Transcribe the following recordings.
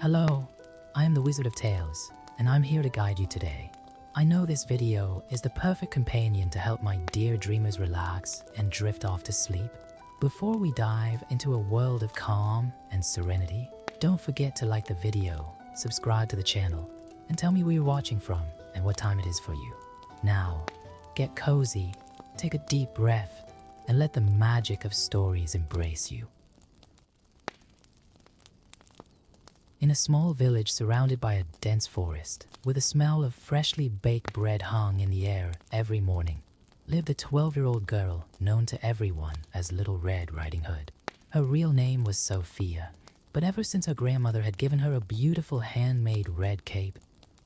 Hello, I am the Wizard of Tales, and I'm here to guide you today. I know this video is the perfect companion to help my dear dreamers relax and drift off to sleep. Before we dive into a world of calm and serenity, don't forget to like the video, subscribe to the channel, and tell me where you're watching from and what time it is for you. Now, get cozy, take a deep breath, and let the magic of stories embrace you. In a small village surrounded by a dense forest, with the smell of freshly baked bread hung in the air every morning, lived a 12-year-old girl known to everyone as Little Red Riding Hood. Her real name was Sophia, but ever since her grandmother had given her a beautiful handmade red cape,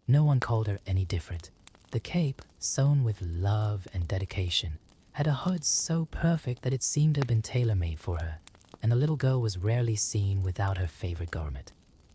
no one called her any different. The cape, sewn with love and dedication, had a hood so perfect that it seemed to have been tailor-made for her, and the little girl was rarely seen without her favorite garment.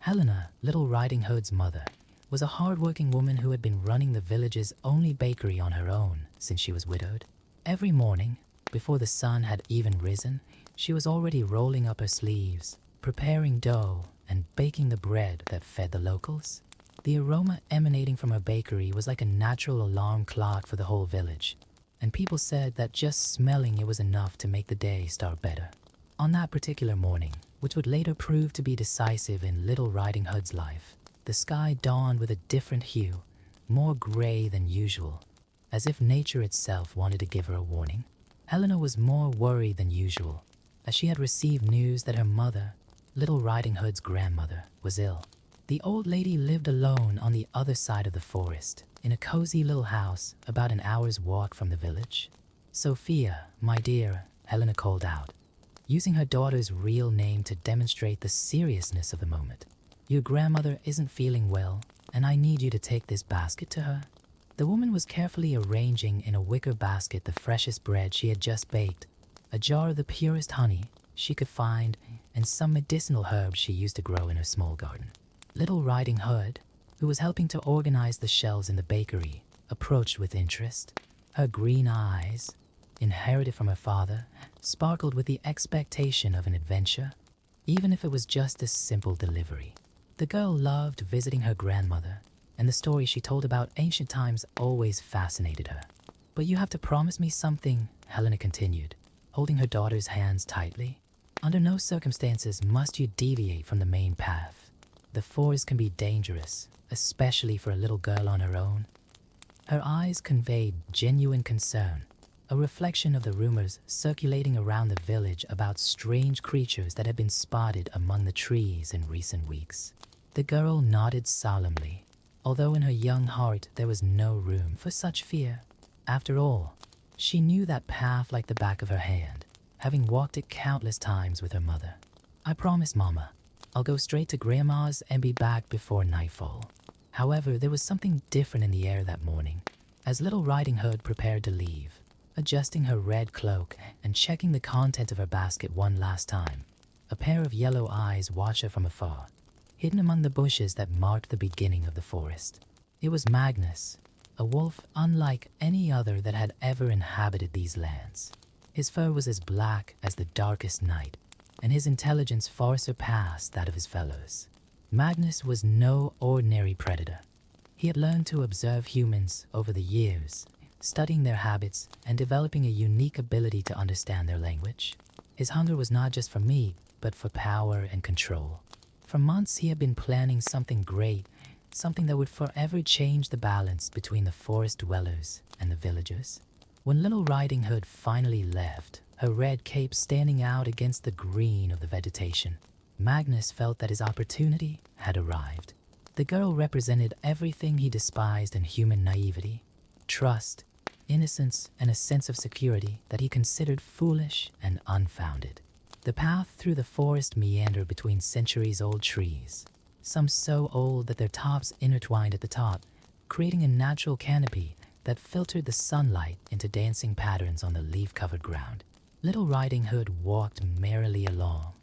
Helena, Little Riding Hood's mother, was a hard-working woman who had been running the village's only bakery on her own since she was widowed. Every morning, before the sun had even risen, she was already rolling up her sleeves, preparing dough, and baking the bread that fed the locals. The aroma emanating from her bakery was like a natural alarm clock for the whole village, and people said that just smelling it was enough to make the day start better. On that particular morning, which would later prove to be decisive in Little Riding Hood's life, the sky dawned with a different hue, more gray than usual, as if nature itself wanted to give her a warning. Helena was more worried than usual, as she had received news that her mother, Little Riding Hood's grandmother, was ill. The old lady lived alone on the other side of the forest, in a cozy little house about an hour's walk from the village. "Sophia, my dear," Helena called out, using her daughter's real name to demonstrate the seriousness of the moment. "Your grandmother isn't feeling well, and I need you to take this basket to her." The woman was carefully arranging in a wicker basket the freshest bread she had just baked, a jar of the purest honey she could find, and some medicinal herbs she used to grow in her small garden. Little Riding Hood, who was helping to organize the shelves in the bakery, approached with interest. Her green eyes, inherited from her father, sparkled with the expectation of an adventure, even if it was just a simple delivery. The girl loved visiting her grandmother, and the stories she told about ancient times always fascinated her. "But you have to promise me something," Helena continued, holding her daughter's hands tightly. "Under no circumstances must you deviate from the main path. The forest can be dangerous, especially for a little girl on her own." Her eyes conveyed genuine concern, a reflection of the rumors circulating around the village about strange creatures that had been spotted among the trees in recent weeks. The girl nodded solemnly, although in her young heart there was no room for such fear. After all, she knew that path like the back of her hand, having walked it countless times with her mother. "I promise, Mama. I'll go straight to Grandma's and be back before nightfall." However, there was something different in the air that morning, as Little Riding Hood prepared to leave. Adjusting her red cloak and checking the content of her basket one last time, a pair of yellow eyes watched her from afar, hidden among the bushes that marked the beginning of the forest. It was Magnus, a wolf unlike any other that had ever inhabited these lands. His fur was as black as the darkest night, and his intelligence far surpassed that of his fellows. Magnus was no ordinary predator. He had learned to observe humans over the years, studying their habits and developing a unique ability to understand their language. His hunger was not just for meat, but for power and control. For months he had been planning something great, something that would forever change the balance between the forest dwellers and the villagers. When Little Riding Hood finally left, her red cape standing out against the green of the vegetation, Magnus felt that his opportunity had arrived. The girl represented everything he despised in human naivety: trust, innocence, and a sense of security that he considered foolish and unfounded. The path through the forest meandered between centuries-old trees, some so old that their tops intertwined at the top, creating a natural canopy that filtered the sunlight into dancing patterns on the leaf-covered ground. Little Riding Hood walked merrily along,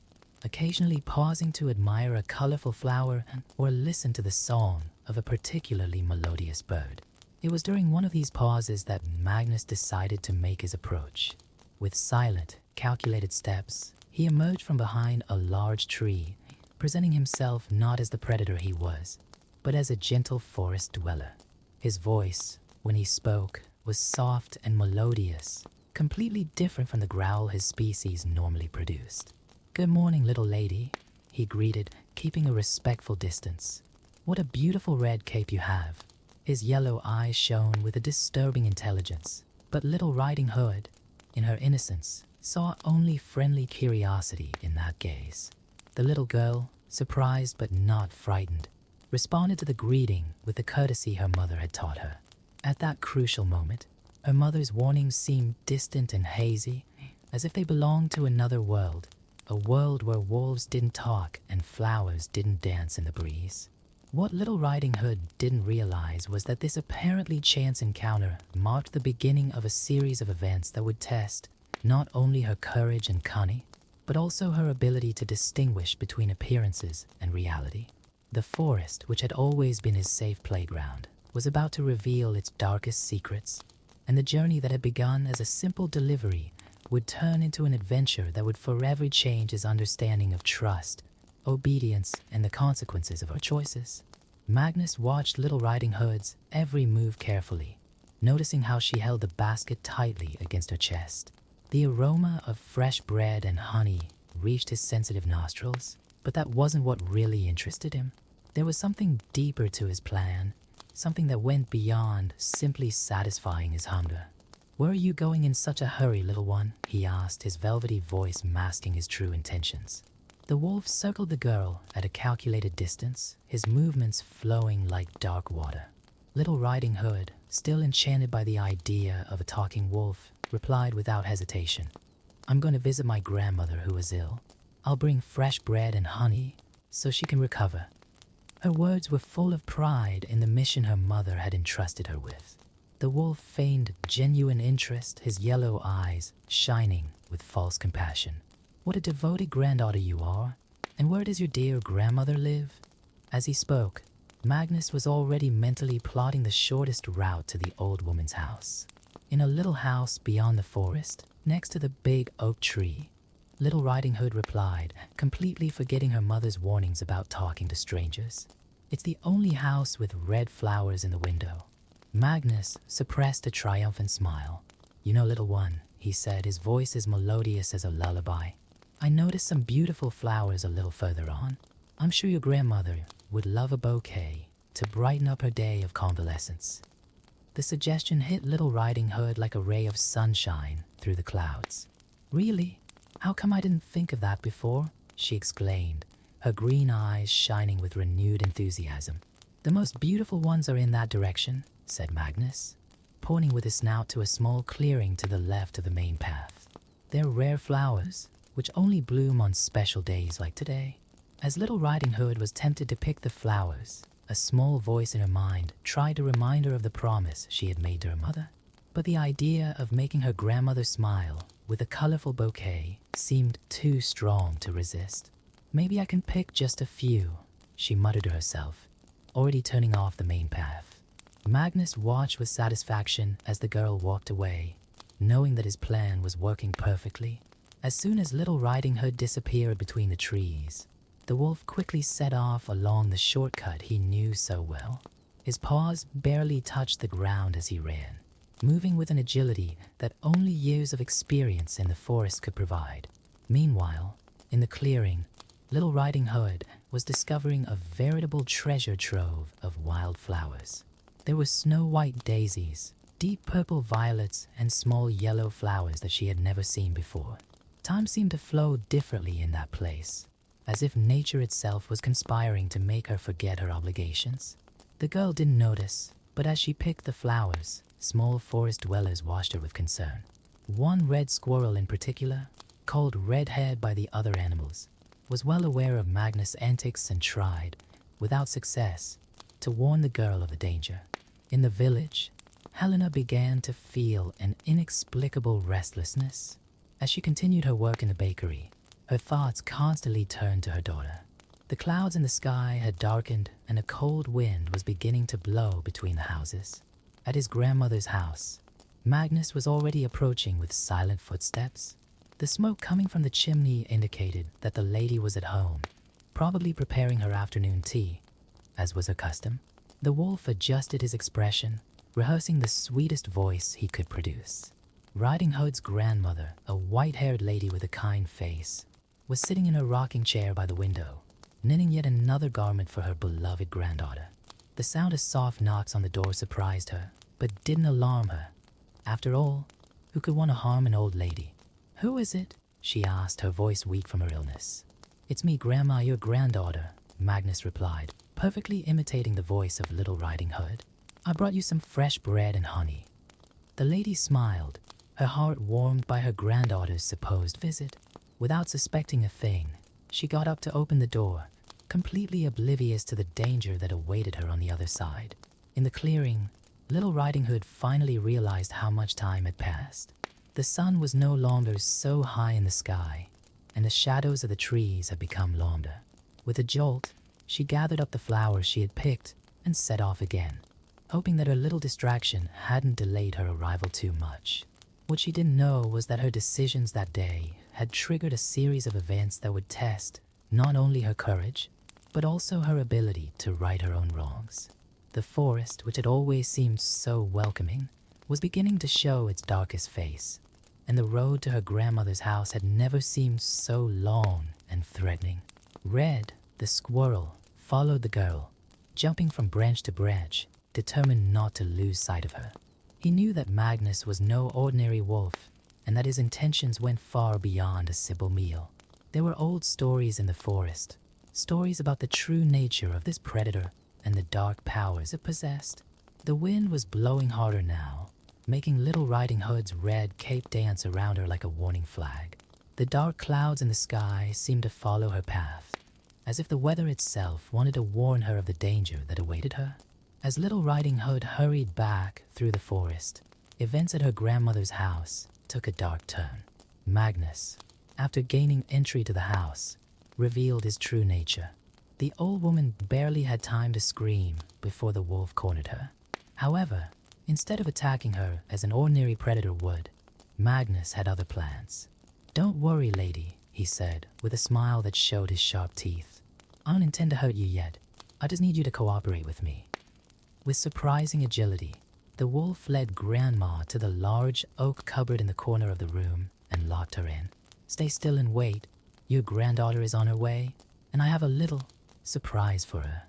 occasionally pausing to admire a colorful flower or listen to the song of a particularly melodious bird. It was during one of these pauses that Magnus decided to make his approach. With silent, calculated steps, he emerged from behind a large tree, presenting himself not as the predator he was, but as a gentle forest dweller. His voice, when he spoke, was soft and melodious, completely different from the growl his species normally produced. "Good morning, little lady," he greeted, keeping a respectful distance. "What a beautiful red cape you have." His yellow eyes shone with a disturbing intelligence, but Little Riding Hood, in her innocence, saw only friendly curiosity in that gaze. The little girl, surprised but not frightened, responded to the greeting with the courtesy her mother had taught her. At that crucial moment, her mother's warnings seemed distant and hazy, as if they belonged to another world, a world where wolves didn't talk and flowers didn't dance in the breeze. What Little Riding Hood didn't realize was that this apparently chance encounter marked the beginning of a series of events that would test not only her courage and cunning, but also her ability to distinguish between appearances and reality. The forest, which had always been his safe playground, was about to reveal its darkest secrets, and the journey that had begun as a simple delivery would turn into an adventure that would forever change his understanding of trust, obedience, and the consequences of our choices. Magnus watched Little Riding Hood's every move carefully, noticing how she held the basket tightly against her chest. The aroma of fresh bread and honey reached his sensitive nostrils, but that wasn't what really interested him. There was something deeper to his plan, something that went beyond simply satisfying his hunger. "Where are you going in such a hurry, little one?" he asked, his velvety voice masking his true intentions. The wolf circled the girl at a calculated distance, his movements flowing like dark water. Little Riding Hood, still enchanted by the idea of a talking wolf, replied without hesitation, "I'm going to visit my grandmother who is ill. I'll bring fresh bread and honey so she can recover." Her words were full of pride in the mission her mother had entrusted her with. The wolf feigned genuine interest, his yellow eyes shining with false compassion. "What a devoted granddaughter you are, and where does your dear grandmother live?" As he spoke, Magnus was already mentally plotting the shortest route to the old woman's house. In a little house beyond the forest, next to the big oak tree, Little Riding Hood replied, completely forgetting her mother's warnings about talking to strangers. "It's the only house with red flowers in the window." Magnus suppressed a triumphant smile. "You know, little one," he said, his voice as melodious as a lullaby, "I noticed some beautiful flowers a little further on. I'm sure your grandmother would love a bouquet to brighten up her day of convalescence." The suggestion hit Little Riding Hood like a ray of sunshine through the clouds. "Really? How come I didn't think of that before?" she exclaimed, her green eyes shining with renewed enthusiasm. "The most beautiful ones are in that direction," said Magnus, pointing with his snout to a small clearing to the left of the main path. "They're rare flowers, which only bloom on special days like today." As Little Riding Hood was tempted to pick the flowers, a small voice in her mind tried to remind her of the promise she had made to her mother. But the idea of making her grandmother smile with a colorful bouquet seemed too strong to resist. "Maybe I can pick just a few," she muttered to herself, already turning off the main path. Magnus watched with satisfaction as the girl walked away, knowing that his plan was working perfectly. As soon as Little Riding Hood disappeared between the trees, the wolf quickly set off along the shortcut he knew so well. His paws barely touched the ground as he ran, moving with an agility that only years of experience in the forest could provide. Meanwhile, in the clearing, Little Riding Hood was discovering a veritable treasure trove of wild flowers. There were snow-white daisies, deep purple violets, and small yellow flowers that she had never seen before. Time seemed to flow differently in that place, as if nature itself was conspiring to make her forget her obligations. The girl didn't notice, but as she picked the flowers, small forest dwellers watched her with concern. One red squirrel in particular, called Redhead by the other animals, was well aware of Magnus' antics and tried, without success, to warn the girl of the danger. In the village, Helena began to feel an inexplicable restlessness. As she continued her work in the bakery, her thoughts constantly turned to her daughter. The clouds in the sky had darkened and a cold wind was beginning to blow between the houses. At his grandmother's house, Magnus was already approaching with silent footsteps. The smoke coming from the chimney indicated that the lady was at home, probably preparing her afternoon tea. As was her custom, the wolf adjusted his expression, rehearsing the sweetest voice he could produce. Riding Hood's grandmother, a white-haired lady with a kind face, was sitting in her rocking chair by the window, knitting yet another garment for her beloved granddaughter. The sound of soft knocks on the door surprised her, but didn't alarm her. After all, who could want to harm an old lady? "Who is it?" she asked, her voice weak from her illness. "It's me, Grandma, your granddaughter," Magnus replied, perfectly imitating the voice of Little Riding Hood. "I brought you some fresh bread and honey." The lady smiled, her heart warmed by her granddaughter's supposed visit. Without suspecting a thing, she got up to open the door, completely oblivious to the danger that awaited her on the other side. In the clearing, Little Riding Hood finally realized how much time had passed. The sun was no longer so high in the sky, and the shadows of the trees had become longer. With a jolt, she gathered up the flowers she had picked and set off again, hoping that her little distraction hadn't delayed her arrival too much. What she didn't know was that her decisions that day had triggered a series of events that would test not only her courage, but also her ability to right her own wrongs. The forest, which had always seemed so welcoming, was beginning to show its darkest face, and the road to her grandmother's house had never seemed so long and threatening. Red, the squirrel, followed the girl, jumping from branch to branch, determined not to lose sight of her. He knew that Magnus was no ordinary wolf, and that his intentions went far beyond a simple meal. There were old stories in the forest, stories about the true nature of this predator and the dark powers it possessed. The wind was blowing harder now, making Little Riding Hood's red cape dance around her like a warning flag. The dark clouds in the sky seemed to follow her path, as if the weather itself wanted to warn her of the danger that awaited her. As Little Riding Hood hurried back through the forest, events at her grandmother's house took a dark turn. Magnus, after gaining entry to the house, revealed his true nature. The old woman barely had time to scream before the wolf cornered her. However, instead of attacking her as an ordinary predator would, Magnus had other plans. "Don't worry, lady," he said, with a smile that showed his sharp teeth. "I don't intend to hurt you yet. I just need you to cooperate with me." With surprising agility, the wolf led Grandma to the large oak cupboard in the corner of the room and locked her in. "Stay still and wait. Your granddaughter is on her way, and I have a little surprise for her."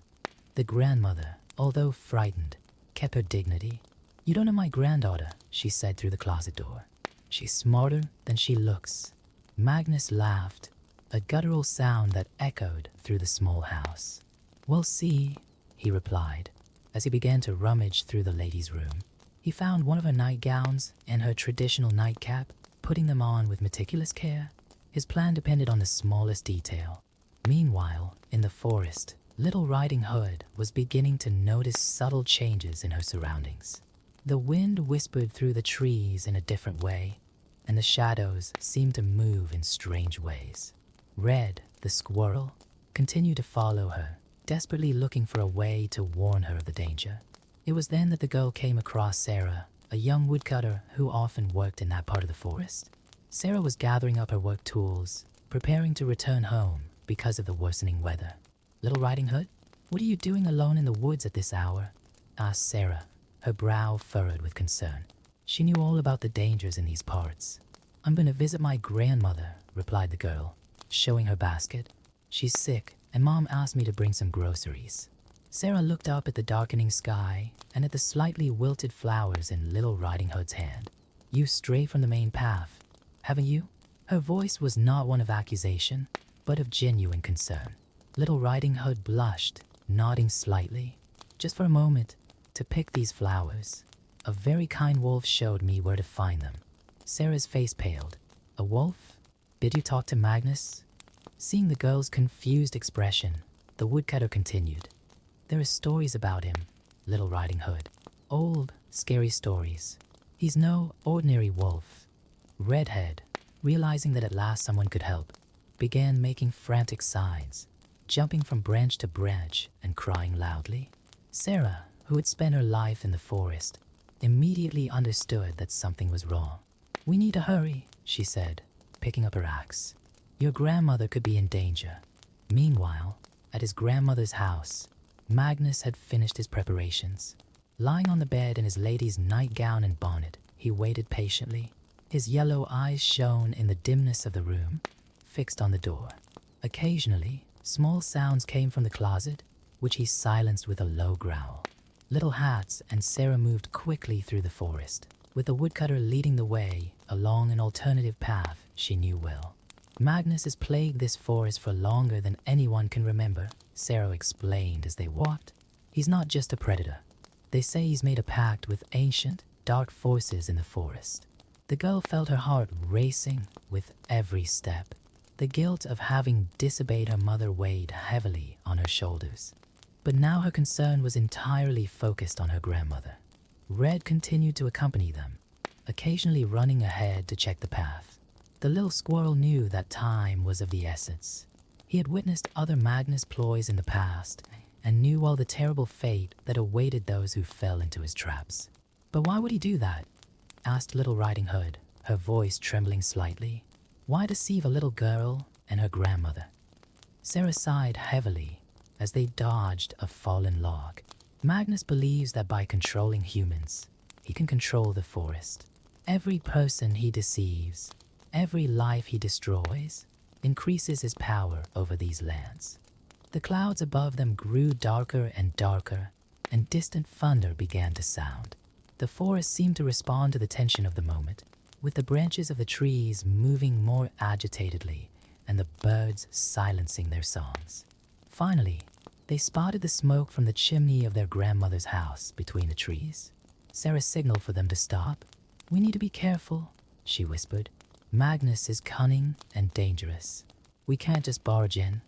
The grandmother, although frightened, kept her dignity. "You don't know my granddaughter," she said through the closet door. "She's smarter than she looks." Magnus laughed, a guttural sound that echoed through the small house. "We'll see," he replied, as he began to rummage through the lady's room. He found one of her nightgowns and her traditional nightcap, putting them on with meticulous care. His plan depended on the smallest detail. Meanwhile, in the forest, Little Riding Hood was beginning to notice subtle changes in her surroundings. The wind whispered through the trees in a different way, and the shadows seemed to move in strange ways. Red, the squirrel, continued to follow her, desperately looking for a way to warn her of the danger. It was then that the girl came across Sarah, a young woodcutter who often worked in that part of the forest. Sarah was gathering up her work tools, preparing to return home because of the worsening weather. "Little Riding Hood, what are you doing alone in the woods at this hour?" asked Sarah, her brow furrowed with concern. She knew all about the dangers in these parts. "I'm going to visit my grandmother," replied the girl, showing her basket. "She's sick, and Mom asked me to bring some groceries." Sarah looked up at the darkening sky and at the slightly wilted flowers in Little Riding Hood's hand. "You stray from the main path, haven't you?" Her voice was not one of accusation, but of genuine concern. Little Riding Hood blushed, nodding slightly. "Just for a moment, to pick these flowers. A very kind wolf showed me where to find them." Sarah's face paled. "A wolf? Did you talk to Magnus?" Seeing the girl's confused expression, the woodcutter continued. "There are stories about him, Little Riding Hood. Old, scary stories. He's no ordinary wolf." Redhead, realizing that at last someone could help, began making frantic signs, jumping from branch to branch and crying loudly. Sarah, who had spent her life in the forest, immediately understood that something was wrong. "We need to hurry," she said, picking up her axe. "Your grandmother could be in danger." Meanwhile, at his grandmother's house, Magnus had finished his preparations. Lying on the bed in his lady's nightgown and bonnet, he waited patiently. His yellow eyes shone in the dimness of the room, fixed on the door. Occasionally, small sounds came from the closet, which he silenced with a low growl. Little Hats and Sarah moved quickly through the forest, with the woodcutter leading the way along an alternative path she knew well. Magnus has plagued this forest for longer than anyone can remember, Sarah explained as they walked. He's not just a predator. They say he's made a pact with ancient, dark forces in the forest. The girl felt her heart racing with every step. The guilt of having disobeyed her mother weighed heavily on her shoulders. But now her concern was entirely focused on her grandmother. Red continued to accompany them, occasionally running ahead to check the path. The little squirrel knew that time was of the essence. He had witnessed other Magnus ploys in the past and knew all the terrible fate that awaited those who fell into his traps. But why would he do that? Asked Little Riding Hood, her voice trembling slightly. Why deceive a little girl and her grandmother? Sarah sighed heavily as they dodged a fallen log. Magnus believes that by controlling humans, he can control the forest. Every person he deceives, every life he destroys, increases his power over these lands. The clouds above them grew darker and darker, and distant thunder began to sound. The forest seemed to respond to the tension of the moment, with the branches of the trees moving more agitatedly and the birds silencing their songs. Finally, they spotted the smoke from the chimney of their grandmother's house between the trees. Sarah signaled for them to stop. "We need to be careful," she whispered. "Magnus is cunning and dangerous. We can't just barge in.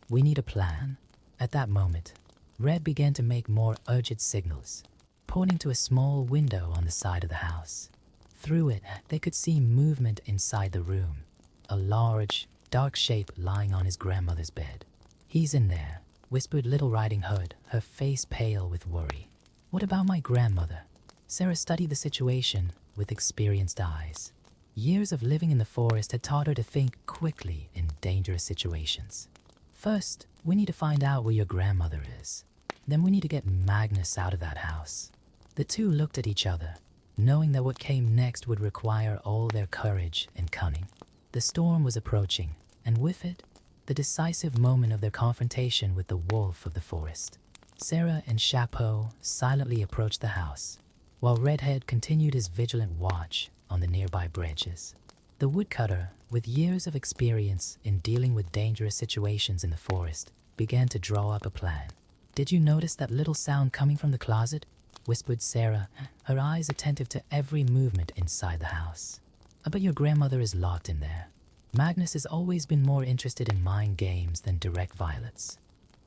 We need a plan." At that moment, Red began to make more urgent signals, pointing to a small window on the side of the house. Through it, they could see movement inside the room, a large, dark shape lying on his grandmother's bed. "He's in there," whispered Little Riding Hood, her face pale with worry. "What about my grandmother?" Sarah studied the situation with experienced eyes. Years of living in the forest had taught her to think quickly in dangerous situations. "First, we need to find out where your grandmother is. Then we need to get Magnus out of that house." The two looked at each other, knowing that what came next would require all their courage and cunning. The storm was approaching, and with it, the decisive moment of their confrontation with the wolf of the forest. Sarah and Chapeau silently approached the house, while Redhead continued his vigilant watch on the nearby branches. The woodcutter, with years of experience in dealing with dangerous situations in the forest, began to draw up a plan. "Did you notice that little sound coming from the closet?" whispered Sarah, her eyes attentive to every movement inside the house. "I bet your grandmother is locked in there." Magnus has always been more interested in mind games than direct violence.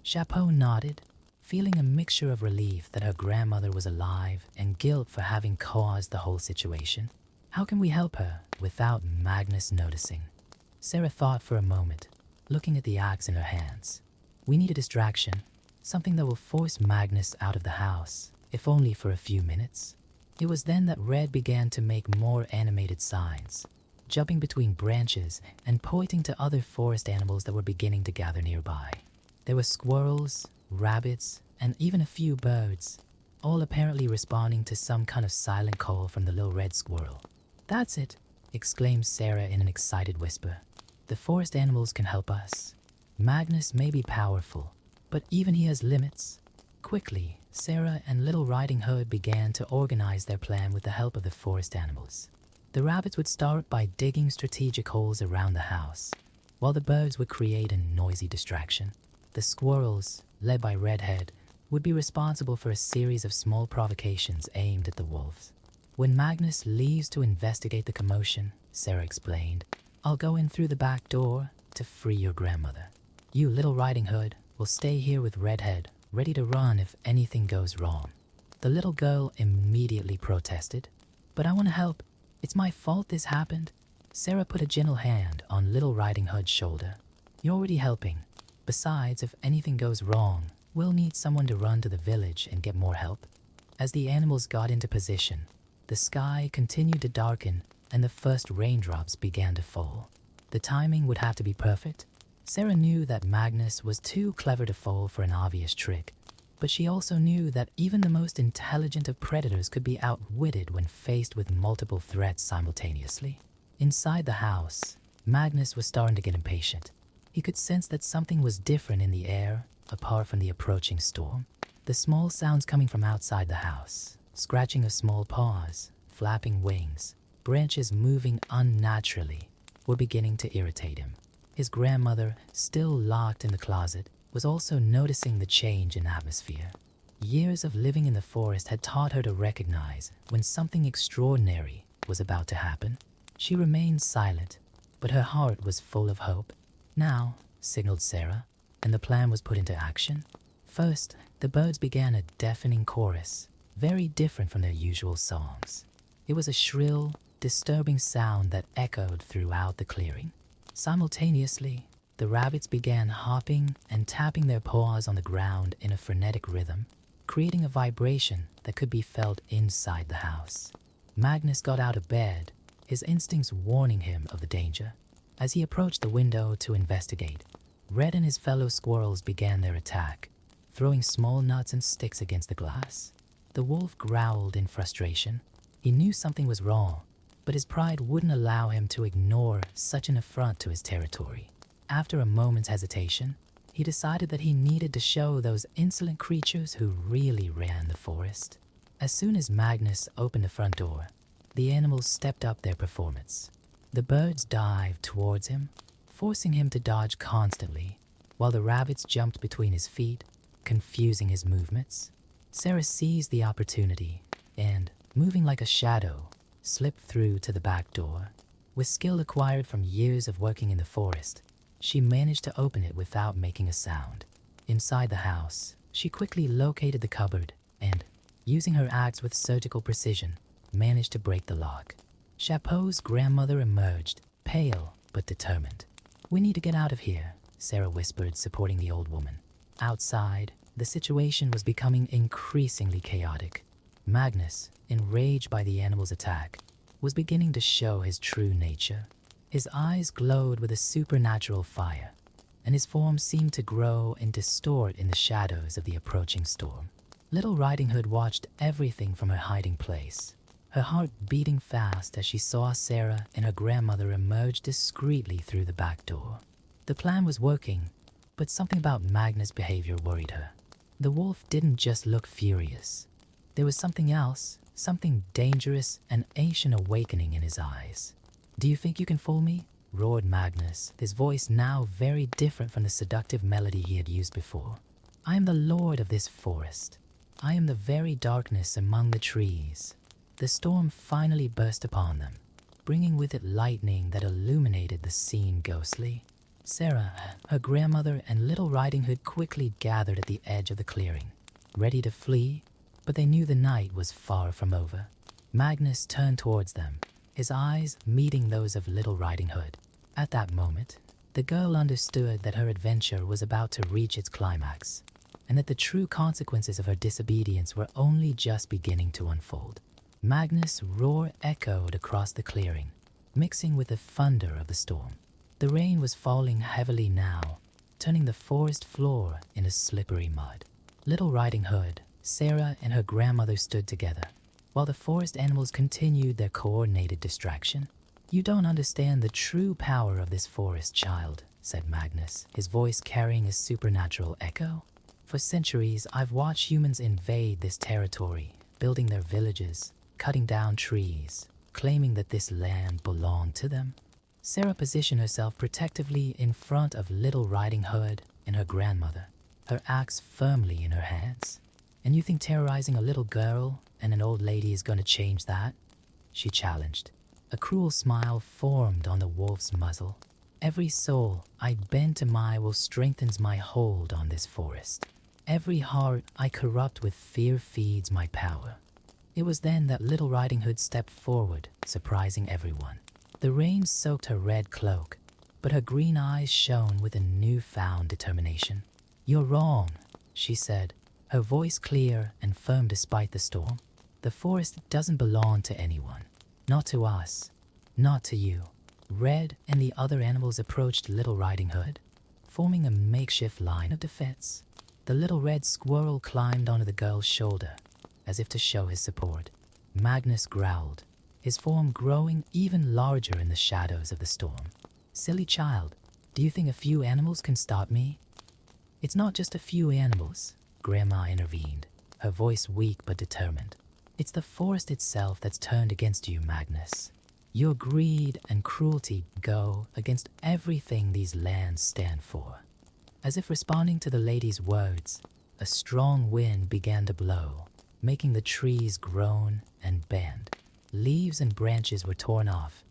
Chapeau nodded, feeling a mixture of relief that her grandmother was alive and guilt for having caused the whole situation. How can we help her without Magnus noticing? Sarah thought for a moment, looking at the axe in her hands. We need a distraction, something that will force Magnus out of the house, if only for a few minutes. It was then that Red began to make more animated signs, jumping between branches and pointing to other forest animals that were beginning to gather nearby. There were squirrels, rabbits, and even a few birds, all apparently responding to some kind of silent call from the little red squirrel. "That's it," exclaimed Sarah in an excited whisper. "The forest animals can help us. Magnus may be powerful, but even he has limits." Quickly, Sarah and Little Riding Hood began to organize their plan with the help of the forest animals. The rabbits would start by digging strategic holes around the house, while the birds would create a noisy distraction. The squirrels, led by Redhead, would be responsible for a series of small provocations aimed at the wolves. "When Magnus leaves to investigate the commotion," Sarah explained, "I'll go in through the back door to free your grandmother. You, Little Riding Hood, will stay here with Redhead, ready to run if anything goes wrong." The little girl immediately protested. "But I want to help. It's my fault this happened." Sarah put a gentle hand on Little Riding Hood's shoulder. "You're already helping. Besides, if anything goes wrong, we'll need someone to run to the village and get more help." As the animals got into position, the sky continued to darken and the first raindrops began to fall. The timing would have to be perfect, Sarah knew that Magnus was too clever to fall for an obvious trick, but she also knew that even the most intelligent of predators could be outwitted when faced with multiple threats simultaneously. Inside the house, Magnus was starting to get impatient. He could sense that something was different in the air, apart from the approaching storm. The small sounds coming from outside the house, scratching of small paws, flapping wings, branches moving unnaturally, were beginning to irritate him. His grandmother, still locked in the closet, was also noticing the change in atmosphere. Years of living in the forest had taught her to recognize when something extraordinary was about to happen. She remained silent, but her heart was full of hope. Now, signaled Sarah, and the plan was put into action. First, the birds began a deafening chorus, very different from their usual songs. It was a shrill, disturbing sound that echoed throughout the clearing. Simultaneously, the rabbits began hopping and tapping their paws on the ground in a frenetic rhythm, creating a vibration that could be felt inside the house. Magnus got out of bed, his instincts warning him of the danger. As he approached the window to investigate, Red and his fellow squirrels began their attack, throwing small nuts and sticks against the glass. The wolf growled in frustration. He knew something was wrong, but his pride wouldn't allow him to ignore such an affront to his territory. After a moment's hesitation, he decided that he needed to show those insolent creatures who really ran the forest. As soon as Magnus opened the front door, the animals stepped up their performance. The birds dived towards him, forcing him to dodge constantly, while the rabbits jumped between his feet, confusing his movements. Sarah seized the opportunity and, moving like a shadow, slipped through to the back door. With skill acquired from years of working in the forest, she managed to open it without making a sound. Inside the house, she quickly located the cupboard and, using her axe with surgical precision, managed to break the lock. Chapeau's grandmother emerged, pale but determined. "We need to get out of here," Sarah whispered, supporting the old woman. Outside, the situation was becoming increasingly chaotic. Magnus, enraged by the animal's attack, was beginning to show his true nature. His eyes glowed with a supernatural fire, and his form seemed to grow and distort in the shadows of the approaching storm. Little Riding Hood watched everything from her hiding place, her heart beating fast as she saw Sarah and her grandmother emerge discreetly through the back door. The plan was working, but something about Magnus' behavior worried her. The wolf didn't just look furious. There was something else, something dangerous and ancient awakening in his eyes. "Do you think you can fool me?" roared Magnus, his voice now very different from the seductive melody he had used before. "I am the lord of this forest. I am the very darkness among the trees." The storm finally burst upon them, bringing with it lightning that illuminated the scene ghostly. Sarah, her grandmother, and Little Riding Hood quickly gathered at the edge of the clearing, ready to flee, but they knew the night was far from over. Magnus turned towards them, his eyes meeting those of Little Riding Hood. At that moment, the girl understood that her adventure was about to reach its climax, and that the true consequences of her disobedience were only just beginning to unfold. Magnus' roar echoed across the clearing, mixing with the thunder of the storm. The rain was falling heavily now, turning the forest floor into slippery mud. Little Riding Hood, Sarah, and her grandmother stood together, while the forest animals continued their coordinated distraction. "You don't understand the true power of this forest, child," said Magnus, his voice carrying a supernatural echo. "For centuries, I've watched humans invade this territory, building their villages, cutting down trees, claiming that this land belonged to them." Sarah positioned herself protectively in front of Little Riding Hood and her grandmother, her axe firmly in her hands. "And you think terrorizing a little girl and an old lady is going to change that?" she challenged. A cruel smile formed on the wolf's muzzle. "Every soul I bend to will strengthens my hold on this forest. Every heart I corrupt with fear feeds my power." It was then that Little Riding Hood stepped forward, surprising everyone. The rain soaked her red cloak, but her green eyes shone with a newfound determination. "You're wrong," she said, her voice clear and firm despite the storm. "The forest doesn't belong to anyone. Not to us. Not to you." Red and the other animals approached Little Riding Hood, forming a makeshift line of defense. The little red squirrel climbed onto the girl's shoulder, as if to show his support. Magnus growled, his form growing even larger in the shadows of the storm. "Silly child, do you think a few animals can stop me?" "It's not just a few animals," Grandma intervened, her voice weak but determined. "It's the forest itself that's turned against you, Magnus. Your greed and cruelty go against everything these lands stand for." As if responding to the lady's words, a strong wind began to blow, making the trees groan and bend. Leaves and branches were torn off,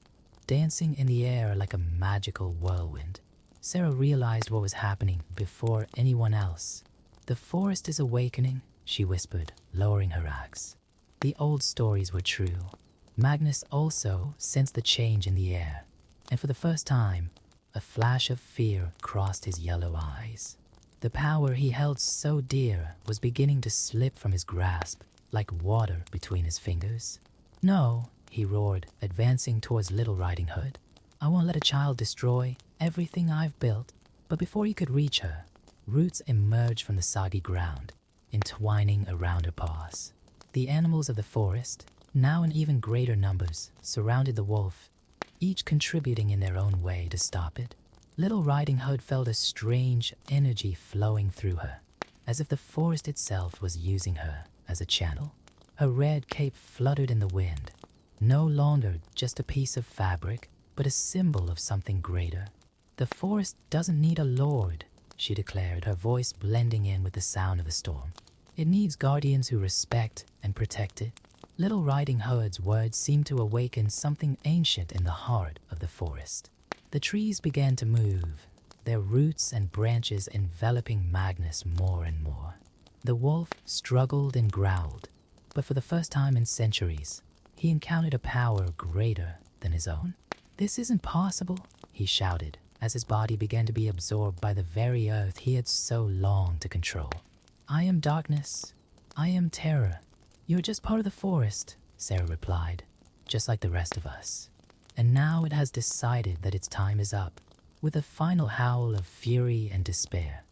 dancing in the air like a magical whirlwind. Sarah realized what was happening before anyone else. "The forest is awakening," she whispered, lowering her axe. The old stories were true. Magnus also sensed the change in the air, and for the first time, a flash of fear crossed his yellow eyes. The power he held so dear was beginning to slip from his grasp like water between his fingers. "No," he roared, advancing towards Little Riding Hood. "I won't let a child destroy everything I've built." But before he could reach her, roots emerged from the soggy ground, entwining around her paws. The animals of the forest, now in even greater numbers, surrounded the wolf, each contributing in their own way to stop it. Little Riding Hood felt a strange energy flowing through her, as if the forest itself was using her as a channel. Her red cape fluttered in the wind, no longer just a piece of fabric, but a symbol of something greater. "The forest doesn't need a lord," she declared, her voice blending in with the sound of the storm. "It needs guardians who respect and protect it." Little Riding Hood's words seemed to awaken something ancient in the heart of the forest. The trees began to move, their roots and branches enveloping Magnus more and more. The wolf struggled and growled, but for the first time in centuries, he encountered a power greater than his own. "This isn't possible," he shouted, as his body began to be absorbed by the very earth he had so longed to control. "I am darkness. I am terror. You're just part of the forest," Sarah replied, "just like the rest of us. And now it has decided that its time is up." With a final howl of fury and despair,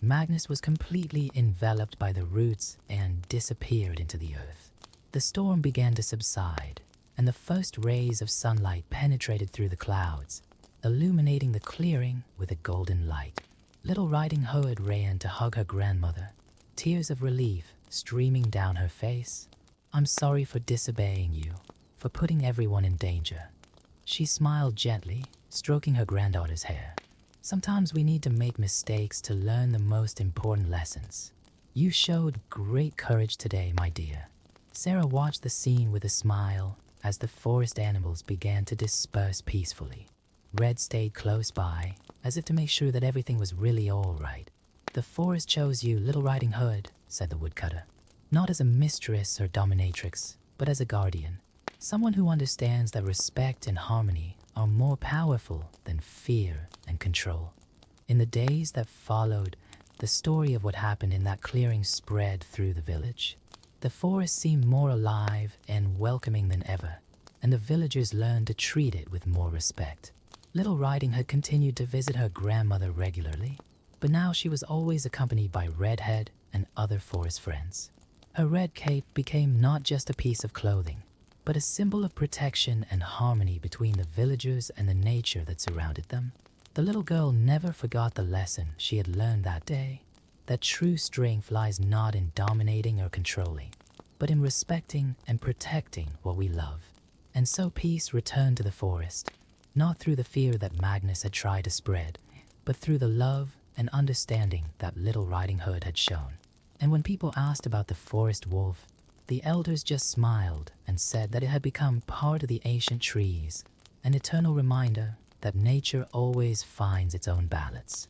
Magnus was completely enveloped by the roots and disappeared into the earth. The storm began to subside, and the first rays of sunlight penetrated through the clouds, illuminating the clearing with a golden light. Little Riding Hood ran to hug her grandmother, tears of relief streaming down her face. "I'm sorry for disobeying you, for putting everyone in danger." She smiled gently, stroking her granddaughter's hair. "Sometimes we need to make mistakes to learn the most important lessons. You showed great courage today, my dear." Sarah watched the scene with a smile as the forest animals began to disperse peacefully. Red stayed close by, as if to make sure that everything was really all right. "The forest chose you, Little Riding Hood," said the woodcutter. "Not as a mistress or dominatrix, but as a guardian. Someone who understands that respect and harmony are more powerful than fear and control." In the days that followed, the story of what happened in that clearing spread through the village. The forest seemed more alive and welcoming than ever, and the villagers learned to treat it with more respect. Little Riding Hood continued to visit her grandmother regularly, but now she was always accompanied by Redhead and other forest friends. Her red cape became not just a piece of clothing, but a symbol of protection and harmony between the villagers and the nature that surrounded them. The little girl never forgot the lesson she had learned that day, that true strength lies not in dominating or controlling, but in respecting and protecting what we love. And so peace returned to the forest, not through the fear that Magnus had tried to spread, but through the love and understanding that Little Riding Hood had shown. And when people asked about the forest wolf, the elders just smiled and said that it had become part of the ancient trees, an eternal reminder that nature always finds its own balance.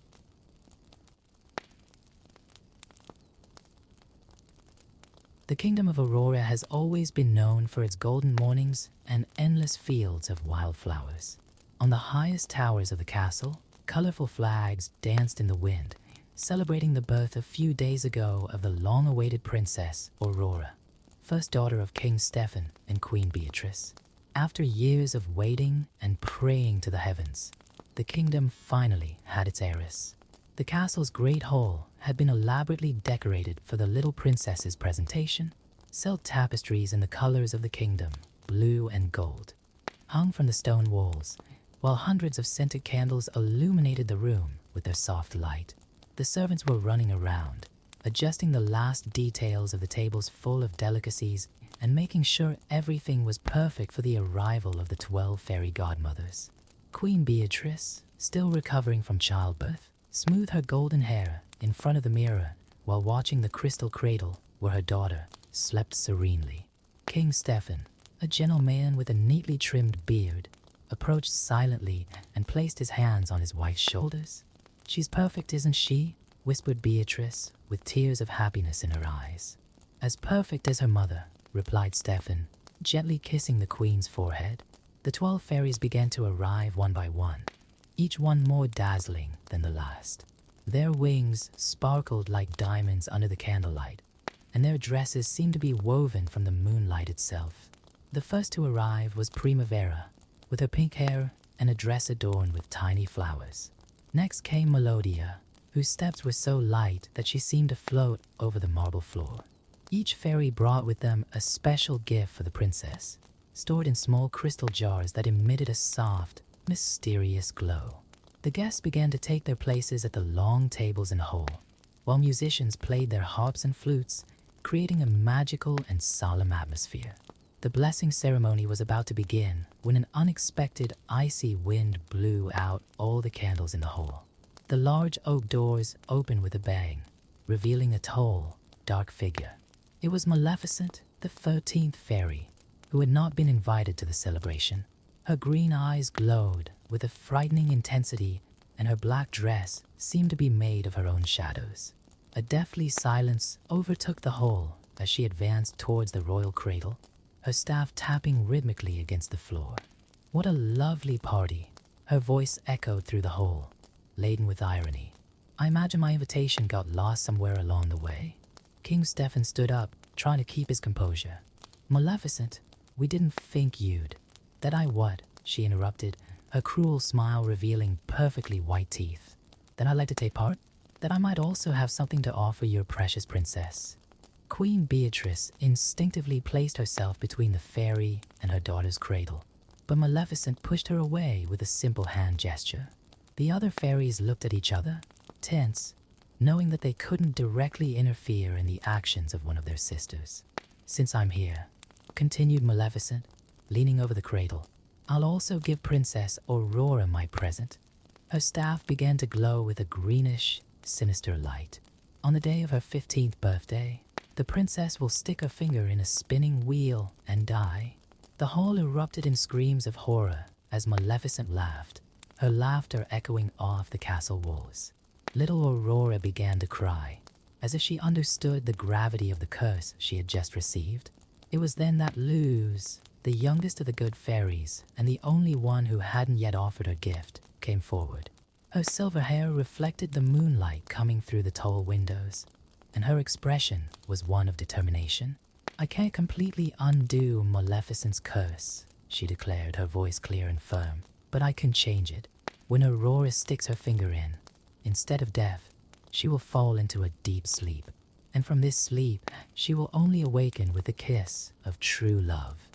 The kingdom of Aurora has always been known for its golden mornings and endless fields of wildflowers. On the highest towers of the castle, colorful flags danced in the wind, celebrating the birth a few days ago of the long-awaited princess Aurora, first daughter of King Stephen and Queen Beatrice. After years of waiting and praying to the heavens, the kingdom finally had its heiress. The castle's great hall had been elaborately decorated for the little princess's presentation. Silk tapestries in the colors of the kingdom, blue and gold, hung from the stone walls, while hundreds of scented candles illuminated the room with their soft light. The servants were running around, adjusting the last details of the tables full of delicacies and making sure everything was perfect for the arrival of the 12 fairy godmothers. Queen Beatrice, still recovering from childbirth, smoothed her golden hair in front of the mirror while watching the crystal cradle where her daughter slept serenely. King Stephen, a gentleman with a neatly trimmed beard, approached silently and placed his hands on his wife's shoulders. "She's perfect, isn't she?" whispered Beatrice, with tears of happiness in her eyes. "As perfect as her mother," replied Stephen, gently kissing the queen's forehead. The 12 fairies began to arrive one by one, each one more dazzling than the last. Their wings sparkled like diamonds under the candlelight, and their dresses seemed to be woven from the moonlight itself. The first to arrive was Primavera, with her pink hair and a dress adorned with tiny flowers. Next came Melodia, whose steps were so light that she seemed to float over the marble floor. Each fairy brought with them a special gift for the princess, stored in small crystal jars that emitted a soft, mysterious glow. The guests began to take their places at the long tables in the hall, while musicians played their harps and flutes, creating a magical and solemn atmosphere. The blessing ceremony was about to begin when an unexpected icy wind blew out all the candles in the hall. The large oak doors opened with a bang, revealing a tall, dark figure. It was Maleficent, the 13th fairy, who had not been invited to the celebration. Her green eyes glowed with a frightening intensity, and her black dress seemed to be made of her own shadows. A deathly silence overtook the hall as she advanced towards the royal cradle, her staff tapping rhythmically against the floor. "What a lovely party," her voice echoed through the hall, laden with irony. "I imagine my invitation got lost somewhere along the way." King Stephen stood up, trying to keep his composure. "Maleficent, we didn't think you'd—" "That I what?" she interrupted, her cruel smile revealing perfectly white teeth. "That I'd like to take part? That I might also have something to offer your precious princess." Queen Beatrice instinctively placed herself between the fairy and her daughter's cradle, but Maleficent pushed her away with a simple hand gesture. The other fairies looked at each other, tense, knowing that they couldn't directly interfere in the actions of one of their sisters. "Since I'm here," continued Maleficent, leaning over the cradle, "I'll also give Princess Aurora my present." Her staff began to glow with a greenish, sinister light. On the day of her 15th birthday, the princess will stick her finger in a spinning wheel and die. The hall erupted in screams of horror as Maleficent laughed, her laughter echoing off the castle walls. Little Aurora began to cry, as if she understood the gravity of the curse she had just received. It was then that Luz, the youngest of the good fairies and the only one who hadn't yet offered her gift, came forward. Her silver hair reflected the moonlight coming through the tall windows, and her expression was one of determination. "I can't completely undo Maleficent's curse," she declared, her voice clear and firm, "but I can change it. When Aurora sticks her finger in, instead of death, she will fall into a deep sleep. And from this sleep, she will only awaken with the kiss of true love."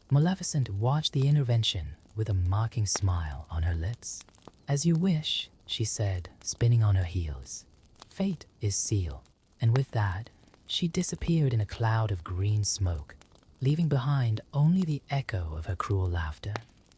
Maleficent watched the intervention with a mocking smile on her lips. "As you wish," she said, spinning on her heels. "Fate is sealed." And with that, she disappeared in a cloud of green smoke, leaving behind only the echo of her cruel laughter.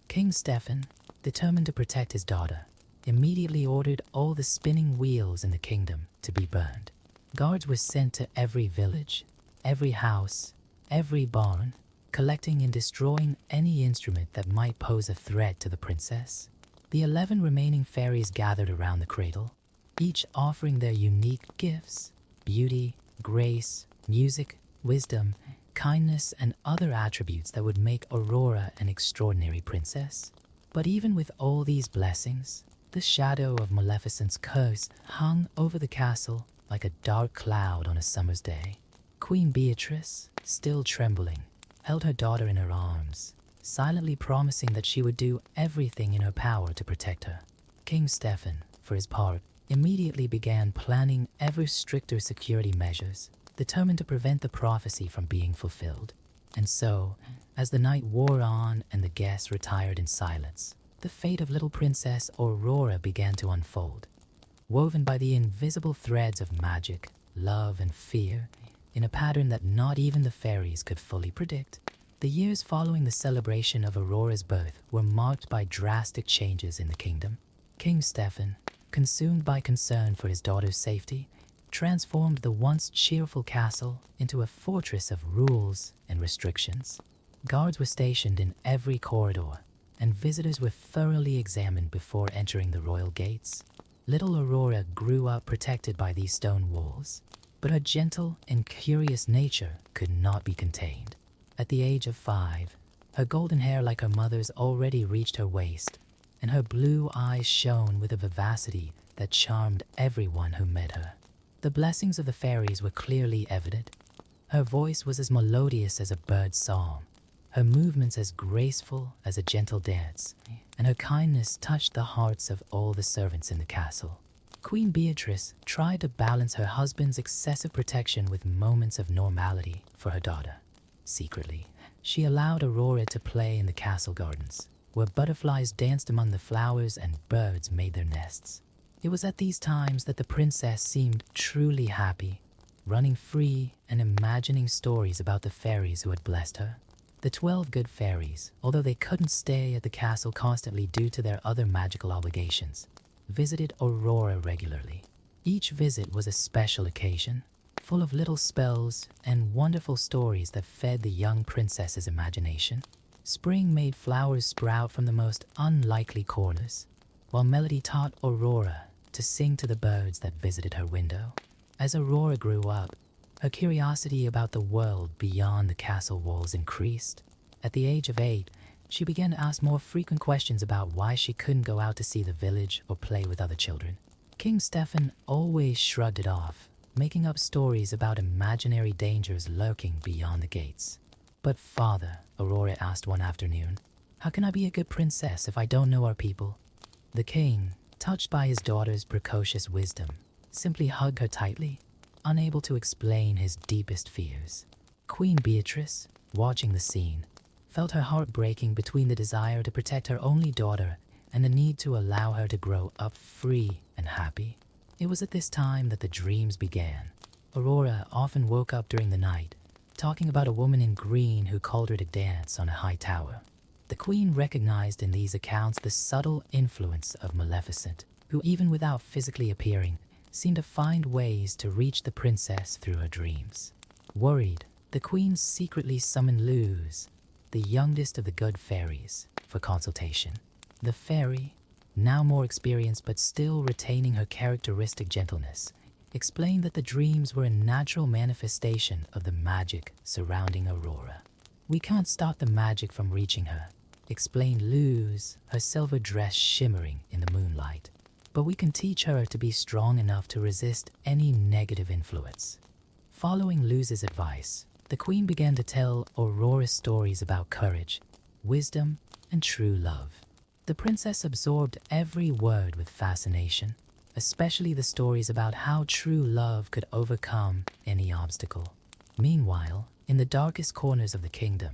King Stephen, determined to protect his daughter, immediately ordered all the spinning wheels in the kingdom to be burned. Guards were sent to every village, every house, every barn, collecting and destroying any instrument that might pose a threat to the princess. The 11 remaining fairies gathered around the cradle, each offering their unique gifts: beauty, grace, music, wisdom, kindness, and other attributes that would make Aurora an extraordinary princess. But even with all these blessings, the shadow of Maleficent's curse hung over the castle like a dark cloud on a summer's day. Queen Beatrice, still trembling, held her daughter in her arms, silently promising that she would do everything in her power to protect her. King Stephen, for his part, immediately began planning ever stricter security measures, determined to prevent the prophecy from being fulfilled. And so, as the night wore on and the guests retired in silence, the fate of little Princess Aurora began to unfold, woven by the invisible threads of magic, love, and fear, in a pattern that not even the fairies could fully predict. The years following the celebration of Aurora's birth were marked by drastic changes in the kingdom. King Stefan, consumed by concern for his daughter's safety, transformed the once cheerful castle into a fortress of rules and restrictions. Guards were stationed in every corridor, and visitors were thoroughly examined before entering the royal gates. Little Aurora grew up protected by these stone walls, but her gentle and curious nature could not be contained. At the age of 5, her golden hair, like her mother's, already reached her waist, and her blue eyes shone with a vivacity that charmed everyone who met her. The blessings of the fairies were clearly evident. Her voice was as melodious as a bird's song, her movements as graceful as a gentle dance, and her kindness touched the hearts of all the servants in the castle. Queen Beatrice tried to balance her husband's excessive protection with moments of normality for her daughter. Secretly, she allowed Aurora to play in the castle gardens, where butterflies danced among the flowers and birds made their nests. It was at these times that the princess seemed truly happy, running free and imagining stories about the fairies who had blessed her. The 12 good fairies, although they couldn't stay at the castle constantly due to their other magical obligations, visited Aurora regularly. Each visit was a special occasion, full of little spells and wonderful stories that fed the young princess's imagination. Spring made flowers sprout from the most unlikely corners, while melody taught Aurora to sing to the birds that visited her window. As Aurora grew up, her curiosity about the world beyond the castle walls increased. At the age of 8, she began to ask more frequent questions about why she couldn't go out to see the village or play with other children. King Stefan always shrugged it off, making up stories about imaginary dangers lurking beyond the gates. "But father," Aurora asked one afternoon, "how can I be a good princess if I don't know our people?" The king, touched by his daughter's precocious wisdom, simply hugged her tightly, unable to explain his deepest fears. Queen Beatrice, watching the scene, felt her heart breaking between the desire to protect her only daughter and the need to allow her to grow up free and happy. It was at this time that the dreams began. Aurora often woke up during the night, talking about a woman in green who called her to dance on a high tower. The queen recognized in these accounts the subtle influence of Maleficent, who even without physically appearing, seemed to find ways to reach the princess through her dreams. Worried, the queen secretly summoned Luz, the youngest of the good fairies, for consultation. The fairy, now more experienced but still retaining her characteristic gentleness, explained that the dreams were a natural manifestation of the magic surrounding Aurora. "We can't stop the magic from reaching her," explained Luz, her silver dress shimmering in the moonlight. "But we can teach her to be strong enough to resist any negative influence." Following Luz's advice, the queen began to tell Aurora stories about courage, wisdom, and true love. The princess absorbed every word with fascination, especially the stories about how true love could overcome any obstacle. Meanwhile, in the darkest corners of the kingdom,